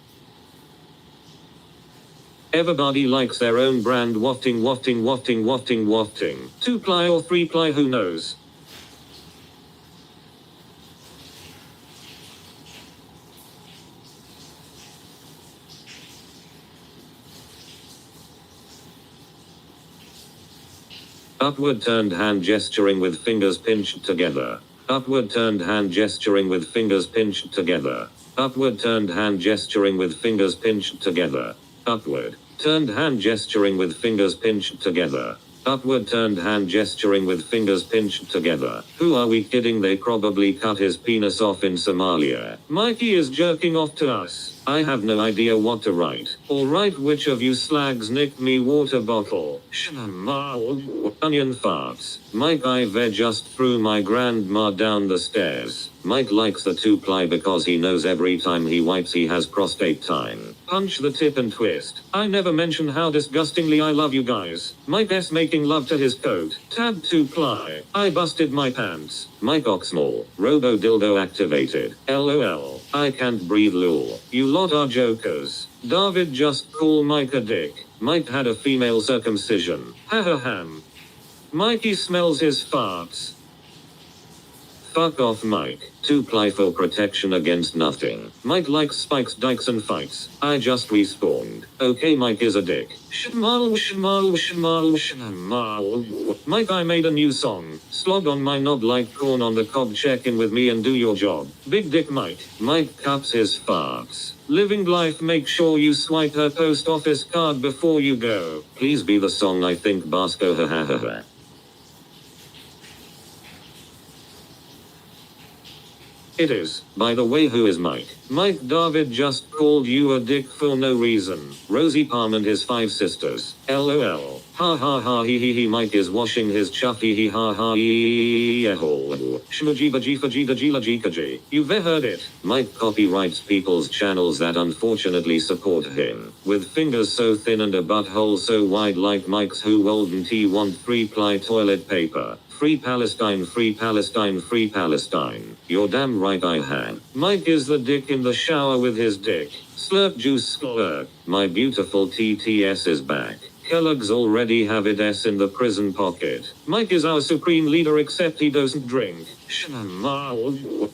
Everybody likes their own brand. Wafting wafting wafting wafting wafting. 2-ply or 3-ply, who knows? Upward turned hand gesturing with fingers pinched together. Upward turned hand gesturing with fingers pinched together. Upward turned hand gesturing with fingers pinched together. Upward turned hand gesturing with fingers pinched together. Upward turned hand gesturing with fingers pinched together. Who are we kidding? They probably cut his penis off in Somalia. Mikey is jerking off to us. I have no idea what to write. Alright, which of you slags nicked me water bottle? Onion farts. Mike, I just threw my grandma down the stairs. Mike likes the 2-ply because he knows every time he wipes he has prostate time. Punch the tip and twist. I never mention how disgustingly I love you guys. Mike S making love to his coat. Tab 2-ply. I busted my pants. Mike Oxmall. Robo dildo activated. LOL. I can't breathe lol. You lot are jokers. David just call Mike a dick. Mike had a female circumcision. Ha ha ham. Mikey smells his farts. Fuck off, Mike. 2-ply for protection against nothing. Mike likes spikes, dikes and fights. I just respawned. Okay, Mike is a dick. Mike, I made a new song. Slog on my knob like corn on the cob. Check in with me and do your job. Big dick Mike. Mike cups his farts. Living life, make sure you swipe her post office card before you go. Please be the song I think Basco ha ha ha ha. It is. By the way, who is Mike? Mike, David just called you a dick for no reason. Rosie Palm and his 5 sisters. LOL. Ha ha ha he he he. Mike is washing his chuff he he ha ha he shmujibajifajidajilaji. You've heard it. Mike copyrights people's channels that unfortunately support him. With fingers so thin and a butthole so wide like Mike's, who wouldn't he want 3-ply toilet paper? Free Palestine, free Palestine, free Palestine. You're damn right I had. Mike is the dick in the shower with his dick. Slurp juice slurp. My beautiful TTS is back. Kellogg's already have it S in the prison pocket. Mike is our supreme leader except he doesn't drink.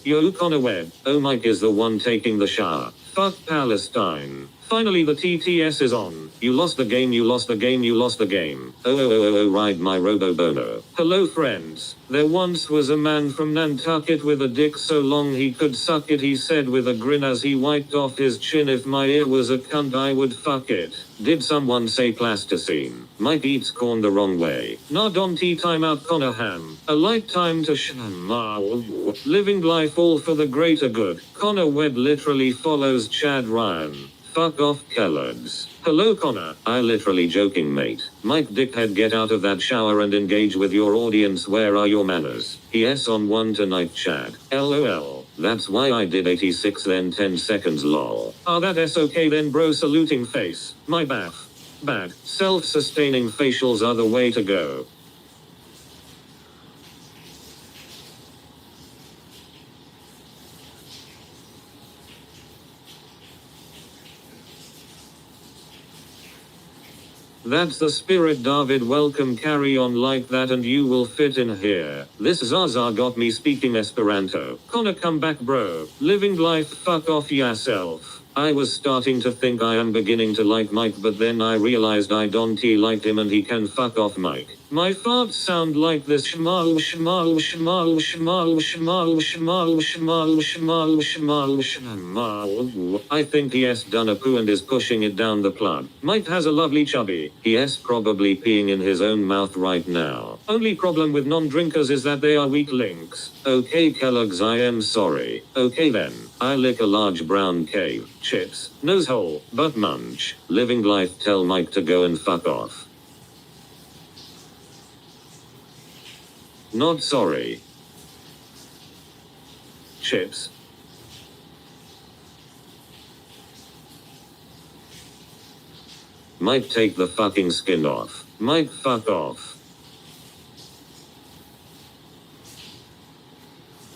Yo Connor Webb. Oh, Mike is the one taking the shower. Fuck Palestine. Finally the TTS is on. You lost the game, you lost the game, you lost the game. Oh, ride my robo-bono. Hello friends. There once was a man from Nantucket with a dick so long he could suck it, he said with a grin as he wiped off his chin. If my ear was a cunt I would fuck it. Did someone say plasticine? Mike eats corn the wrong way. Nah, don't time out Connor Ham. A light time to living life all for the greater good. Connor Webb literally follows Chad Ryan. Fuck off, Kellogg's. Hello Connor. I literally joking mate. Mike dickhead, get out of that shower and engage with your audience. Where are your manners? Yes, on one tonight Chad. LOL. That's why I did 86 then 10 seconds lol. That's okay then bro, saluting face. My bad. Self-sustaining facials are the way to go. That's the spirit David, welcome, carry on like that and you will fit in here. This Zaza got me speaking Esperanto. Connor come back bro. Living life, fuck off yourself. I was starting to think I am beginning to like Mike, but then I realized I don't like him and he can fuck off Mike. My farts sound like this. Shmal. I think he has done a poo and is pushing it down the plug. Mike has a lovely chubby. He is probably peeing in his own mouth right now. Only problem with non-drinkers is that they are weak links. Okay Kellogg's, I am sorry. Okay then. I lick a large brown cave. Chips. Nose hole. Butt munch. Living life, tell Mike to go and fuck off. Not sorry. Chips. Mike, take the fucking skin off. Mike, fuck off.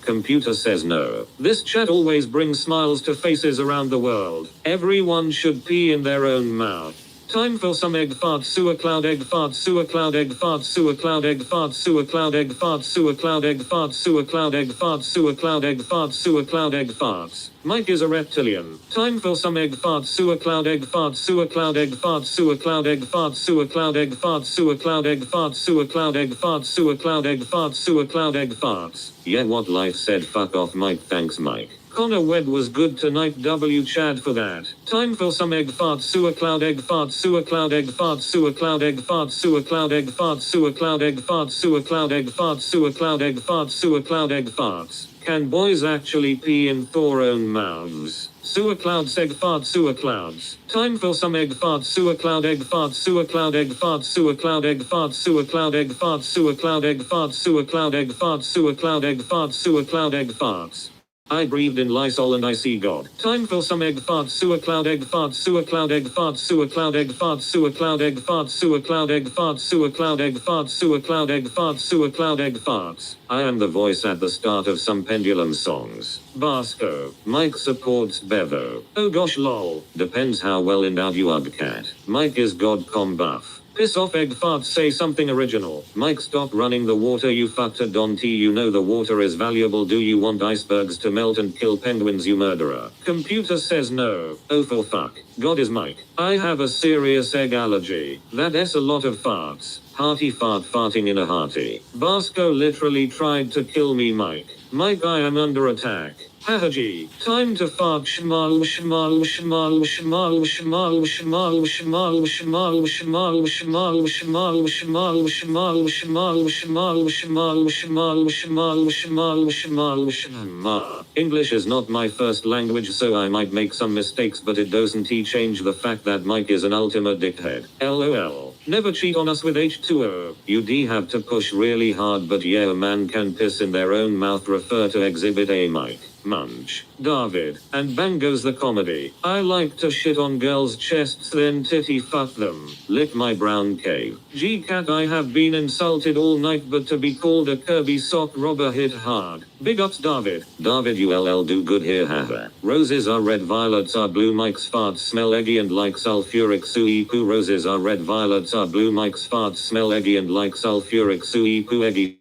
Computer says no. This chat always brings smiles to faces around the world. Everyone should pee in their own mouth. Time for some egg fart, sewer cloud, egg fart, sewer cloud, egg fart, sewer cloud, egg fart, sewer cloud, egg fart, sewer cloud, egg fart, sewer cloud, egg fart, sewer cloud, egg fart, sewer cloud, egg farts. Mike is a reptilian. Time for some egg fart, sewer cloud, egg fart, sewer cloud, egg fart, sewer cloud, egg fart, sewer cloud, egg fart, sewer cloud, egg fart, sewer cloud, egg fart, sewer cloud, egg fart, sewer cloud, egg farts. Yeah, what life said, fuck off Mike, thanks Mike. Connor Webb was good tonight, W Chad for that. Time for some egg fart, sewer cloud, egg fart, sewer cloud, egg fart, sewer cloud, egg fart, sewer cloud, egg fart, sewer cloud, egg fart, sewer cloud, egg fart, sewer cloud, egg fart, sewer cloud, egg farts. Can boys actually pee in their own mouths? Sewer clouds, egg fart, sewer clouds. Time for some egg fart, sewer cloud, egg fart, sewer cloud, egg fart, sewer cloud, egg fart, sewer cloud, egg fart, sewer cloud, egg fart, sewer cloud, egg fart, sewer cloud, egg fart, sewer cloud, egg farts. I breathed in Lysol and I see God. Time for some egg fart, sewer cloud, egg fart, sewer cloud, egg fart, sewer cloud, egg fart, sewer cloud, egg fart, sewer cloud, egg fart, sewer cloud, egg fart, sewer cloud, egg fart, sewer cloud, egg farts. I am the voice at the start of some pendulum songs. Basco. Mike supports Bevo. Oh gosh lol. Depends how well endowed you are, cat. Mike is God buff. Piss off egg farts, say something original. Mike, stop running the water, you fucked Don T. You know the water is valuable. Do you want icebergs to melt and kill penguins, you murderer? Computer says no. Oh for fuck. God is Mike. I have a serious egg allergy. That is a lot of farts. Hearty fart, farting in a hearty. Basco literally tried to kill me Mike. Mike, I am under attack. Haha G. Time to fart. Shmal shmal shmal shmal shmal shmal shmal shmal shmal shmal shmal shmal shmal shmal shmal shmal shmal shmal shmal shmal. English is not my first language, so I might make some mistakes, but it doesn't change the fact that Mike is an ultimate dickhead. LOL. Never cheat on us with H2O. You D have to push really hard, but yeah, a man can piss in their own mouth. Refer to Exhibit A. Mike. Munch. David. And bang goes the comedy. I like to shit on girls' chests then titty fuck them. Lick my brown cave. G cat, I have been insulted all night, but to be called a Kirby sock robber hit hard. Big ups David. David ULL do good here haha. Roses are red, violets are blue. Mike's farts smell eggy and like sulfuric sui poo. Roses are red, violets are blue. Mike's farts smell eggy and like sulfuric sui poo. Eggy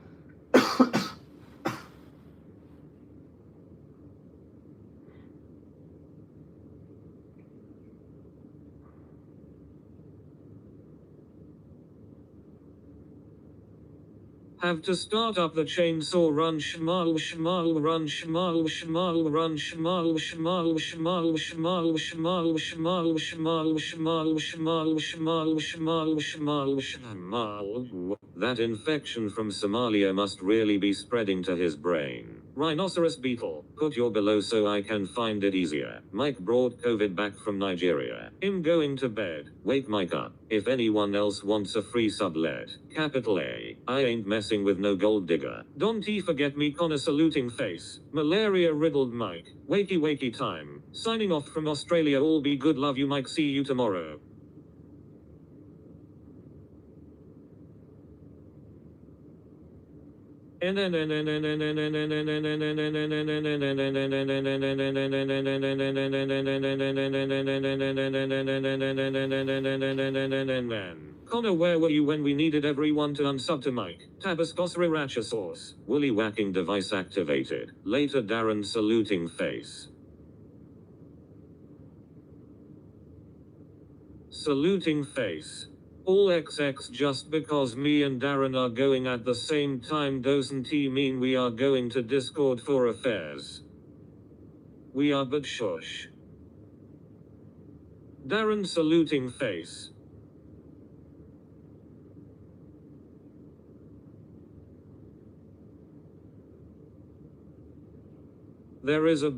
Have to start up the chainsaw run shmal shmal run shmal shmal run shmal shmal shmal shmal shmal shmal shmal shmal shmal shmal shmal shmal. That infection from Somalia must really be spreading to his brain. Rhinoceros beetle, put your below so I can find it easier. Mike brought COVID back from Nigeria. Him going to bed. Wake Mike up. If anyone else wants a free sublet. Capital A. I ain't messing with no gold digger. Don't forget me Connor saluting face. Malaria riddled Mike. Wakey time. Signing off from Australia. All be good, love you Mike, see you tomorrow. Connor, where were you when we needed everyone to unsub to Mike? Tabasco sriracha sauce. Woolly whacking device activated. Later Darren saluting face. Saluting face. All XX just because me and Darren are going at the same time doesn't mean we are going to Discord for affairs. We are but shush. Darren saluting face. There is a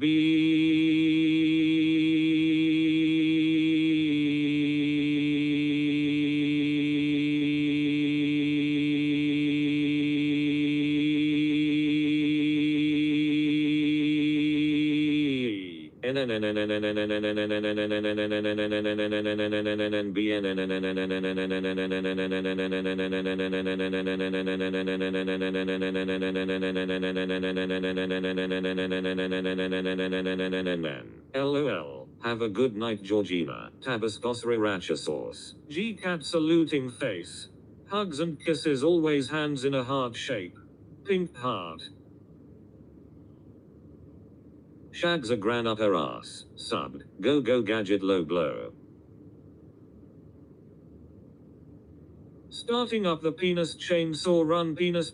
LOL. Have a good night, Georgina. Tabasco sriracha sauce. G-cat saluting face. Hugs and kisses, always hands in a heart shape. Pink heart. Shags a gran up her ass. Subbed. Go gadget low blow. Starting up the penis chainsaw run penis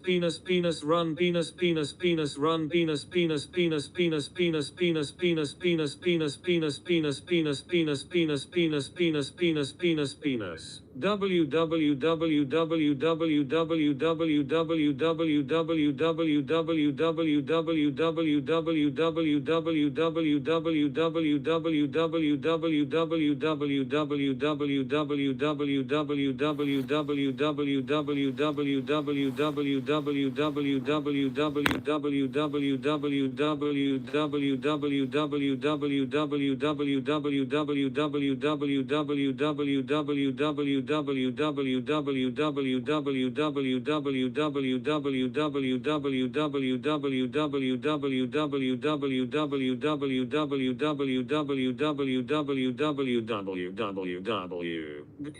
run penis run penis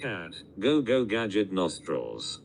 Cat. Go gadget nostrils.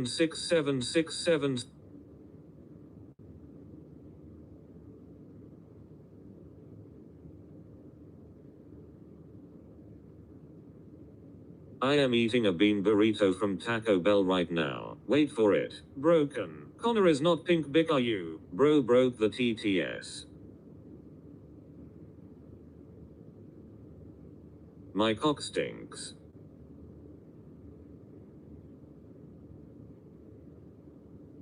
6767676767676767676767676767676767676767676767676767676767676767676767676767676767676767676767676767676767676767676767676767676767676767676767676767676767676767676767676767676767676767676767676767676767676767676767676767676767676767676767676 'I am eating a bean burrito from Taco Bell right now. Wait for it. Broken. Connor is not pink bick, are you? Bro broke the TTS. My cock stinks.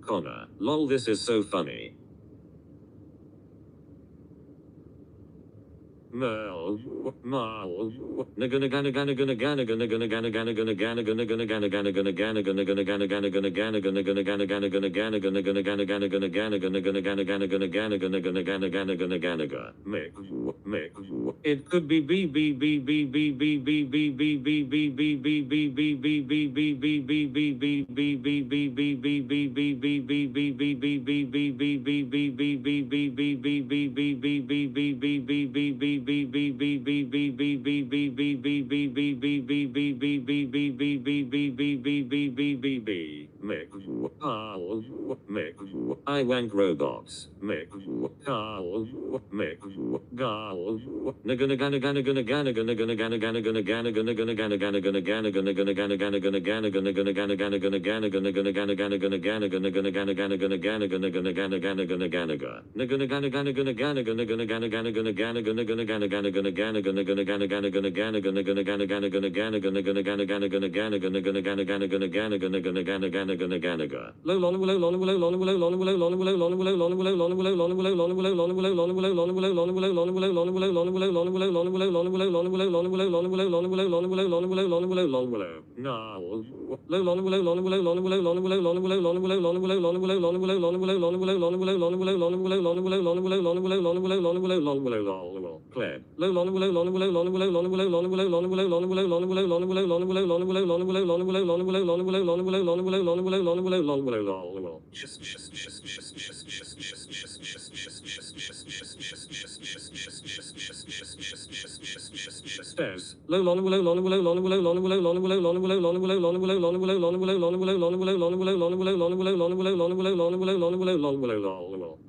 Connor. Lol, this is so funny. Merl, Marl, it could be I wank robots. Carl. Gal.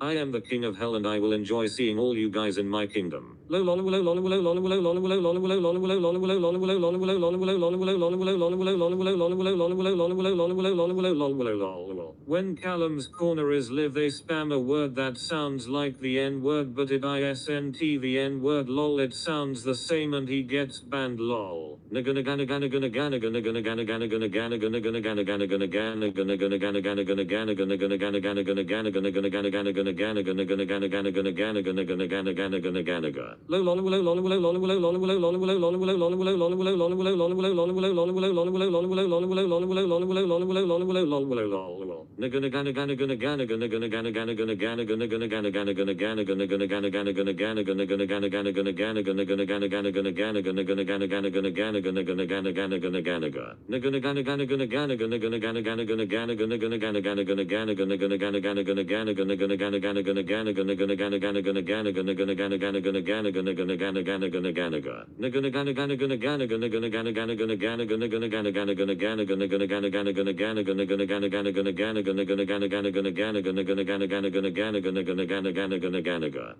I am the king of hell and I will enjoy seeing all you guys in my kingdom. When Callum's cornerers live they spam a word that sounds like the N-word but it isn't the N-word lol, it sounds the same and he gets banned lol.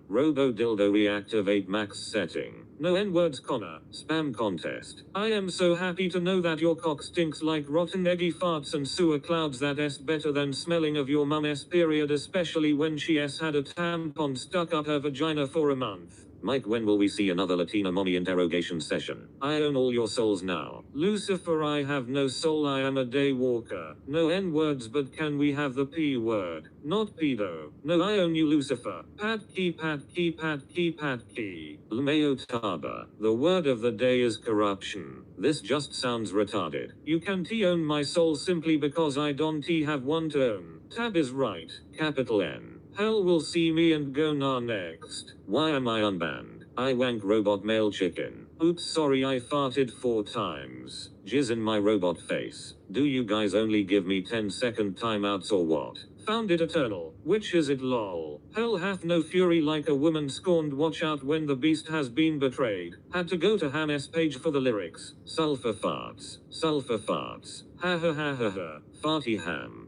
Robo dildo reactivate max setting. No N-words, Connor. Spam contest. I am so happy to know that your cock stinks like rotten eggy farts and sewer clouds. That is better than smelling of your mum's period, especially when she has had a tampon stuck up her vagina for a month. Mike, when will we see another Latina mommy interrogation session? I own all your souls now. Lucifer, I have no soul, I am a day walker. No N-words, but can we have the P word? Not pedo. No, I own you, Lucifer. Pat key. Lumeo Taba. The word of the day is corruption. This just sounds retarded. You can T-own my soul simply because I don't have one to own. Tab is right. Capital N. Hell will see me and go nah next. Why am I unbanned? I wank robot male chicken. Oops, sorry, I farted 4 times. Jizz in my robot face. Do you guys only give me 10-second timeouts or what? Found it eternal. Which is it lol? Hell hath no fury like a woman scorned. Watch out when the beast has been betrayed. Had to go to Ham's page for the lyrics. Sulfur farts. Sulfur farts. Ha ha ha ha ha. Farty ham.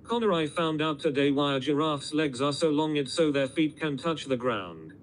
Connor, I found out today why a giraffe's legs are so long, it's so their feet can touch the ground.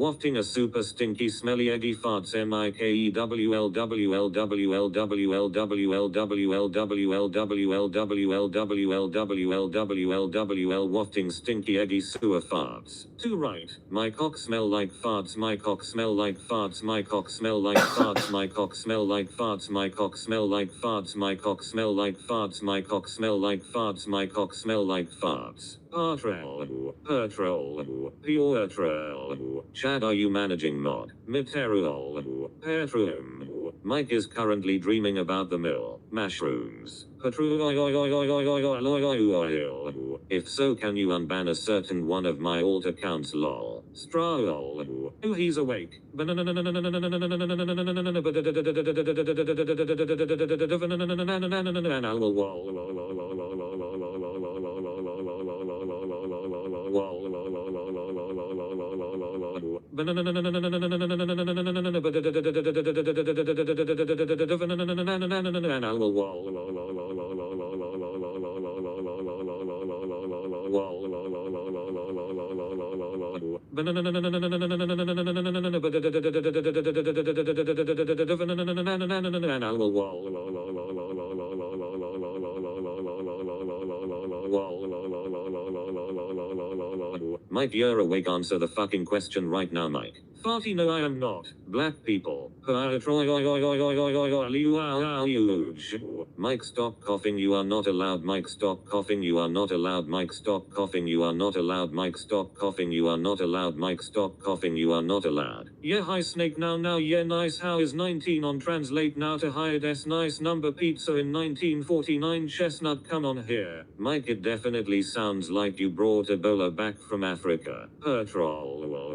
Wafting a super stinky smelly eggy farts MIKEWLWLWLWLWLWLWLWLWLWLWLWLWLWL wafting stinky eggy sewer farts. 2 right. My cock smell like farts. My cock smell like farts. My cock smell like farts. My cock smell like farts. My cock smell like farts. My cock smell like farts. My cock smell like farts. My cock smell like farts. Patrol, Piotrel, Chad, are you managing mod? Miterol, Petrum. Mike is currently dreaming about the mill, mushrooms. If so, can you unban a certain one of my alt accounts? Lol. Strol. Oh, he's awake. Mike, you're awake. Answer the fucking question right now, Mike. Farty, no, I am not. Black people. Mike, stop coughing. You are not allowed. Mike, stop coughing. You are not allowed. Mike, stop coughing. You are not allowed. Mike, stop coughing. You are not allowed. Mike, stop coughing. You are not allowed. Yeah, hi Snake. Now, yeah, nice. How is 19 on translate now to hired S nice number pizza in 1949 chestnut, come on here. Mike, it definitely sounds like you brought Ebola back from Africa. Petrol.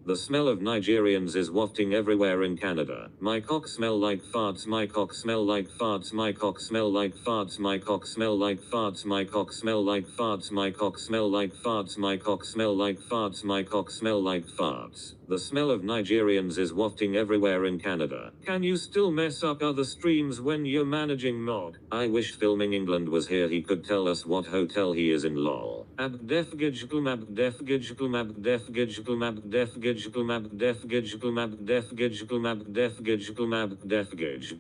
The smell of Nigerians is wafting everywhere in Canada. My cock smell like farts. My cock smell like farts. My cock smell like farts. My cock smell like farts. My cock smell like farts. My cock smell like farts. My cock smell like farts. My cock smell like farts. The smell of Nigerians is wafting everywhere in Canada. Can you still mess up other streams when you're managing mod? I wish Filming England was here. He could tell us what hotel he is in. Lol. Abdefgijgl mabdefgijgl mabdefgijgl mabdefgijgl mabdefgijgl mabdefgijgl mabdefgijgl mabdefgijgl.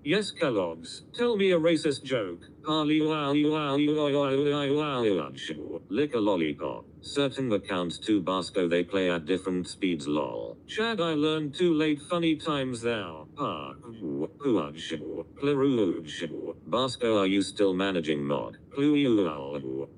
Yes, Kellogg's. Tell me a racist joke. Lick a lollipop. Certain accounts to Basco, they play at different speeds. Lol. Chad, I learned too late. Funny times thou. Basco, are you still managing mod?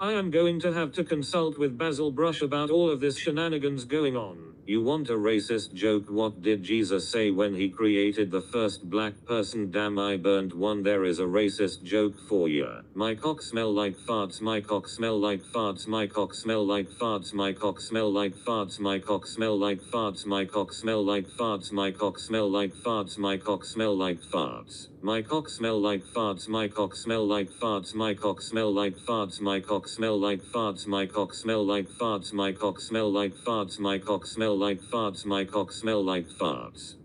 I am going to have to consult with Basil Brush about all of this shenanigans going on. You want a racist joke? What did Jesus say when he created the first black person? Damn, I burnt one. There is a racist joke for ya. My cock smell like farts. My cock smell like farts. My cock smell like farts. My cock smell like farts. My cock smell like farts. My cock smell like farts. My cock smell like farts. My cock smell like farts. My cock smell like farts. My cock smell like farts. My cock smell like farts. My cock smell like farts. My cock smell like farts. My cock smell like farts. My cock smell like farts. My cock smell like farts.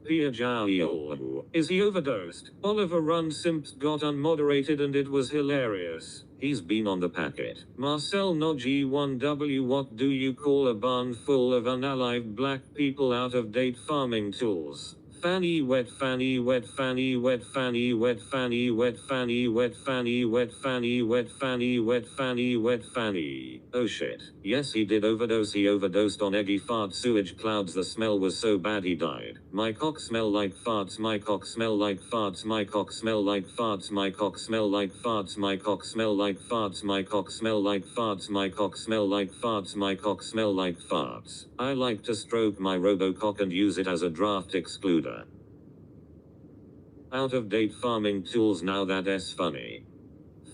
Is he overdosed? Oliver Run Simps got unmoderated and it was hilarious. He's been on the packet. Marcel Nodgy 1W, what do you call a barn full of unalived black people out of date farming tools? Fanny wet fanny wet fanny wet fanny wet fanny wet fanny wet fanny wet fanny wet fanny wet fanny wet fanny. Oh shit. Yes, he did overdose. He overdosed on eggy fart sewage clouds. The smell was so bad he died. My cock smell like farts. My cock smell like farts. My cock smell like farts. My cock smell like farts. My cock smell like farts. My cock smell like farts. My cock smell like farts. My cock smell like farts. I like to stroke my robocock and use it as a draft excluder. Out of date farming tools, now that's funny.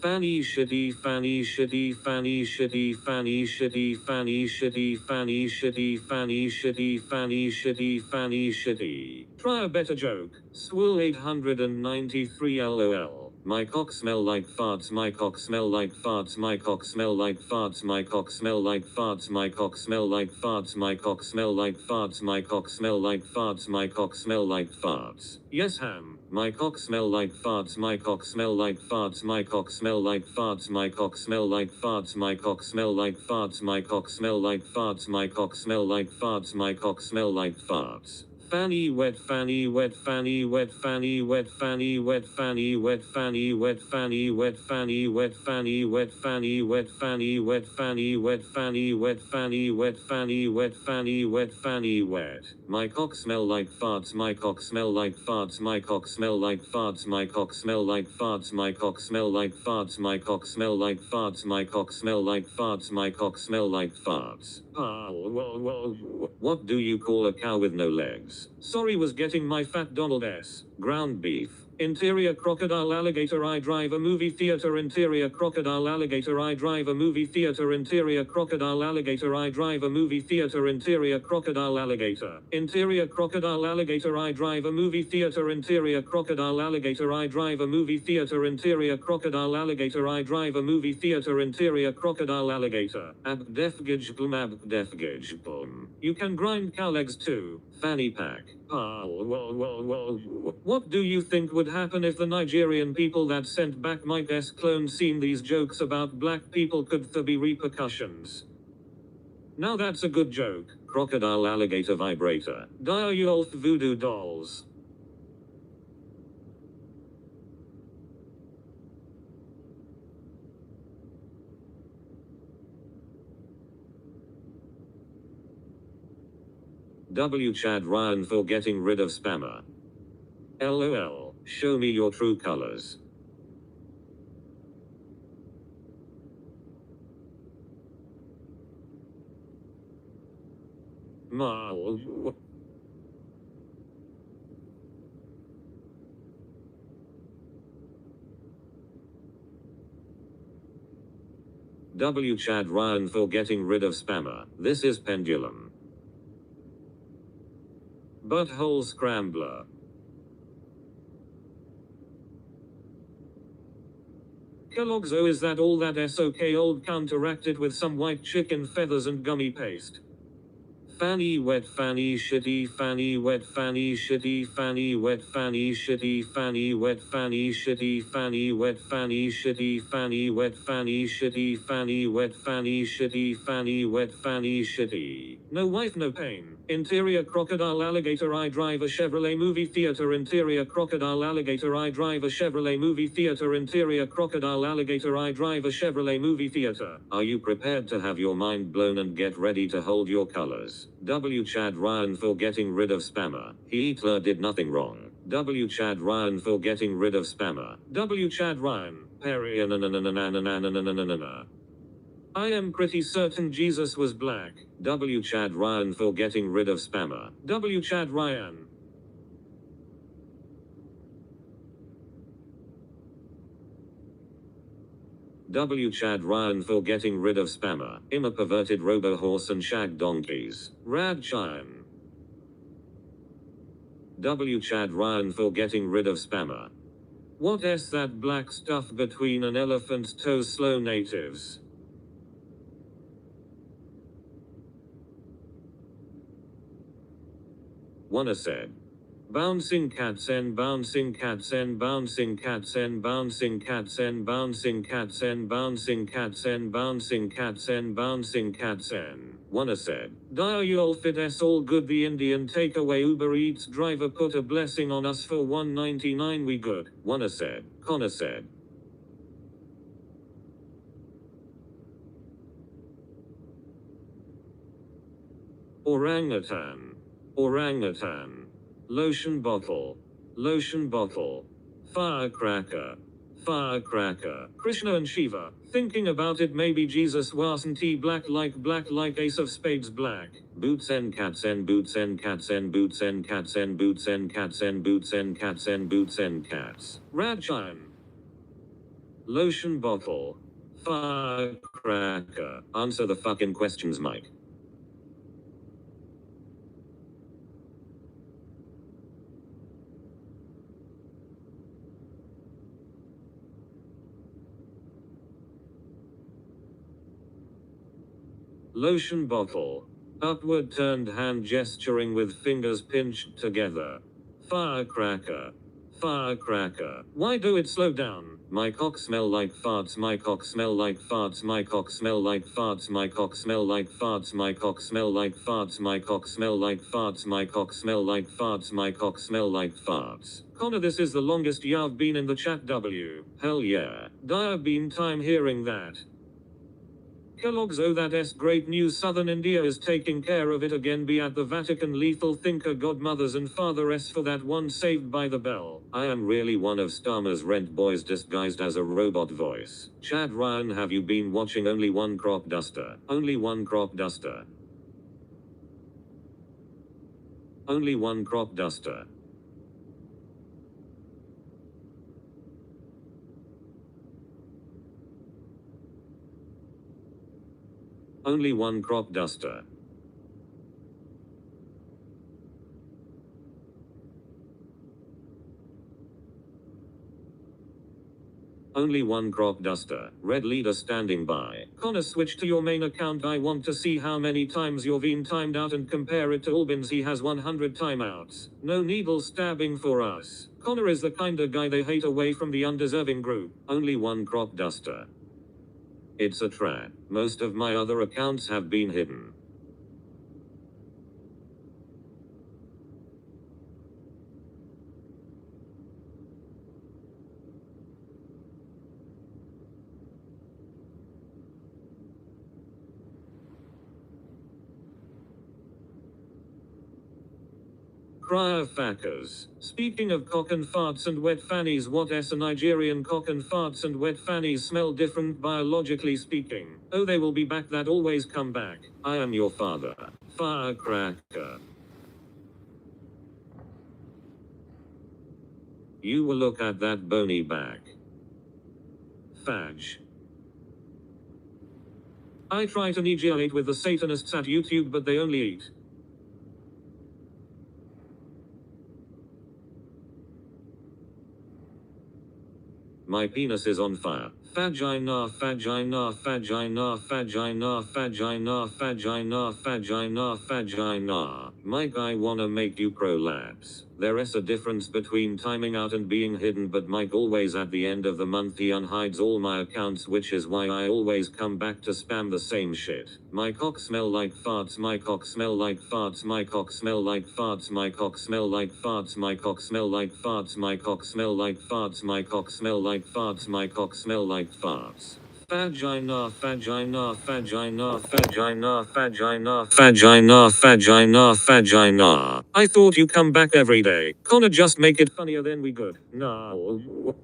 Fanny shitty, fanny shitty, fanny shitty, fanny shitty, fanny shitty, fanny shitty, fanny shitty, fanny shitty, fanny shitty. Try a better joke. Swirl 893 LOL. My cock smell like farts, my cock smell like farts, my cock smell like farts, my cock smell like farts, my cock smell like farts, my cock smell like farts, my cock smell like farts, my cock smell like farts. Yes ham. My cock smell like farts, my cock smell like farts, my cock smell like farts, my cock smell like farts, my cock smell like farts, my cock smell like farts, my cock smell like farts, my cock smell like farts. Fanny wet, fanny wet, fanny wet, fanny wet, fanny wet, fanny wet, fanny wet, fanny wet, fanny wet, fanny wet, fanny wet, fanny wet, fanny wet, fanny wet, fanny wet, fanny wet, fanny wet, fanny wet. My cock smell like farts, my cock smell like farts, my cock smell like farts, my cock smell like farts, my cock smell like farts, my cock smell like farts, my cock smell like farts, my cock smell like farts. What do you call a cow with no legs? Sorry, was getting my fat Donald S. Ground beef. Interior crocodile alligator. I drive a movie theater. Interior crocodile alligator. I drive a movie theater. Interior crocodile alligator. I drive a movie theater. Interior crocodile alligator. Interior crocodile alligator. I drive a movie theater. Interior crocodile alligator. I drive a movie theater. Interior crocodile alligator. I drive a movie theater. Interior crocodile alligator. Abdefgage blum abdefgage blum. You can grind cow legs too. Fanny pack. What do you think would happen if the Nigerian people that sent back Mike S. clone seen these jokes about black people? Could there be repercussions? Now that's a good joke. Crocodile alligator vibrator. Diolf voodoo dolls. W. Chad Ryan for getting rid of spammer. LOL. Show me your true colors. W. Chad Ryan for getting rid of spammer. This is pendulum. Butthole scrambler. Kellogg's. Oh, is that all that SOK old? Counteract it with some white chicken feathers and gummy paste. Fanny wet, fanny shitty, fanny wet, fanny shitty, fanny wet, fanny shitty, fanny wet, fanny shitty, fanny wet, fanny shitty, fanny wet, fanny shitty, fanny wet, fanny shitty, fanny wet, fanny shitty. No wife, no pain. Interior crocodile alligator. I drive a Chevrolet movie theater. Interior crocodile alligator. I drive a Chevrolet movie theater. Interior crocodile alligator. I drive a Chevrolet movie theater. Are you prepared to have your mind blown and get ready to hold your colors? W. Chad Ryan for getting rid of spammer. Hitler did nothing wrong. W. Chad Ryan for getting rid of spammer. W. Chad Ryan. I am pretty certain Jesus was black. W. Chad Ryan for getting rid of spammer. W. Chad Ryan. W. Chad Ryan for getting rid of spammer. I'm a perverted robo-horse and shag donkeys. Rad Chime. W. Chad Ryan for getting rid of spammer. What is that black stuff between an elephant's toes? Slow natives. Wanna said. Bouncing cats and bouncing cats and bouncing cats and bouncing cats and bouncing cats and bouncing cats and bouncing cats and bouncing cats and. Wanna said. Dial fit s all good. The Indian takeaway Uber Eats driver put a blessing on us for $1.99. We good. Wanna said. Connor said. Orangutan. Orangutan. Lotion bottle. Lotion bottle. Firecracker. Firecracker. Krishna and Shiva. Thinking about it, maybe Jesus wasn't black like ace of spades black. Boots and cats and boots and cats and boots and cats and boots and cats and boots and cats and boots and cats. Rad chime. Lotion bottle. Firecracker. Answer the fucking questions, Mike. Lotion bottle. Upward turned hand gesturing with fingers pinched together. Firecracker. Firecracker. Why do it slow down? My cock smell like farts, my cock smell like farts, my cock smell like farts, my cock smell like farts, my cock smell like farts, my cock smell like farts, my cock smell like farts, my cock smell like farts. Connor, this is the longest you've been in the chat, W. Hell yeah. Dire been time hearing that. Kellogg's, oh that's great news, Southern India is taking care of it again, be at the Vatican, lethal thinker, godmothers and father S for that one, Saved by the Bell. I am really one of Starmer's rent boys disguised as a robot voice. Chad Ryan, have you been watching Only One Crop Duster? Only One Crop Duster. Only One Crop Duster. Only One Crop Duster. Only One Crop Duster. Red leader standing by. Connor, switch to your main account. I want to see how many times you've been timed out and compare it to Albin's. He has 100 timeouts. No needle stabbing for us. Connor is the kinda guy they hate away from the undeserving group. Only One Crop Duster. It's a trap. Most of my other accounts have been hidden. Crier Fackers. Speaking of cock and farts and wet fannies, what a Nigerian cock and farts and wet fannies smell different biologically speaking. Oh, they will be back, that always come back. I am your father. Firecracker. You will look at that bony back. Fudge. I try to negotiate with the Satanists at YouTube, but they only eat. My penis is on fire. Vagina, vagina, vagina, vagina, vagina, vagina, vagina, vagina. Mike, I wanna make you prolapse. There is a difference between timing out and being hidden, but Mike always at the end of the month he unhides all my accounts, which is why I always come back to spam the same shit. My cock smell like farts, my cock smell like farts, my cock smell like farts, my cock smell like farts, my cock smell like farts, my cock smell like farts, my cock smell like farts, my cock smell like farts. Vagina, vagina, vagina, vagina, vagina, vagina, vagina, vagina. I thought you come back every day. Connor, just make it funnier, then we good. No.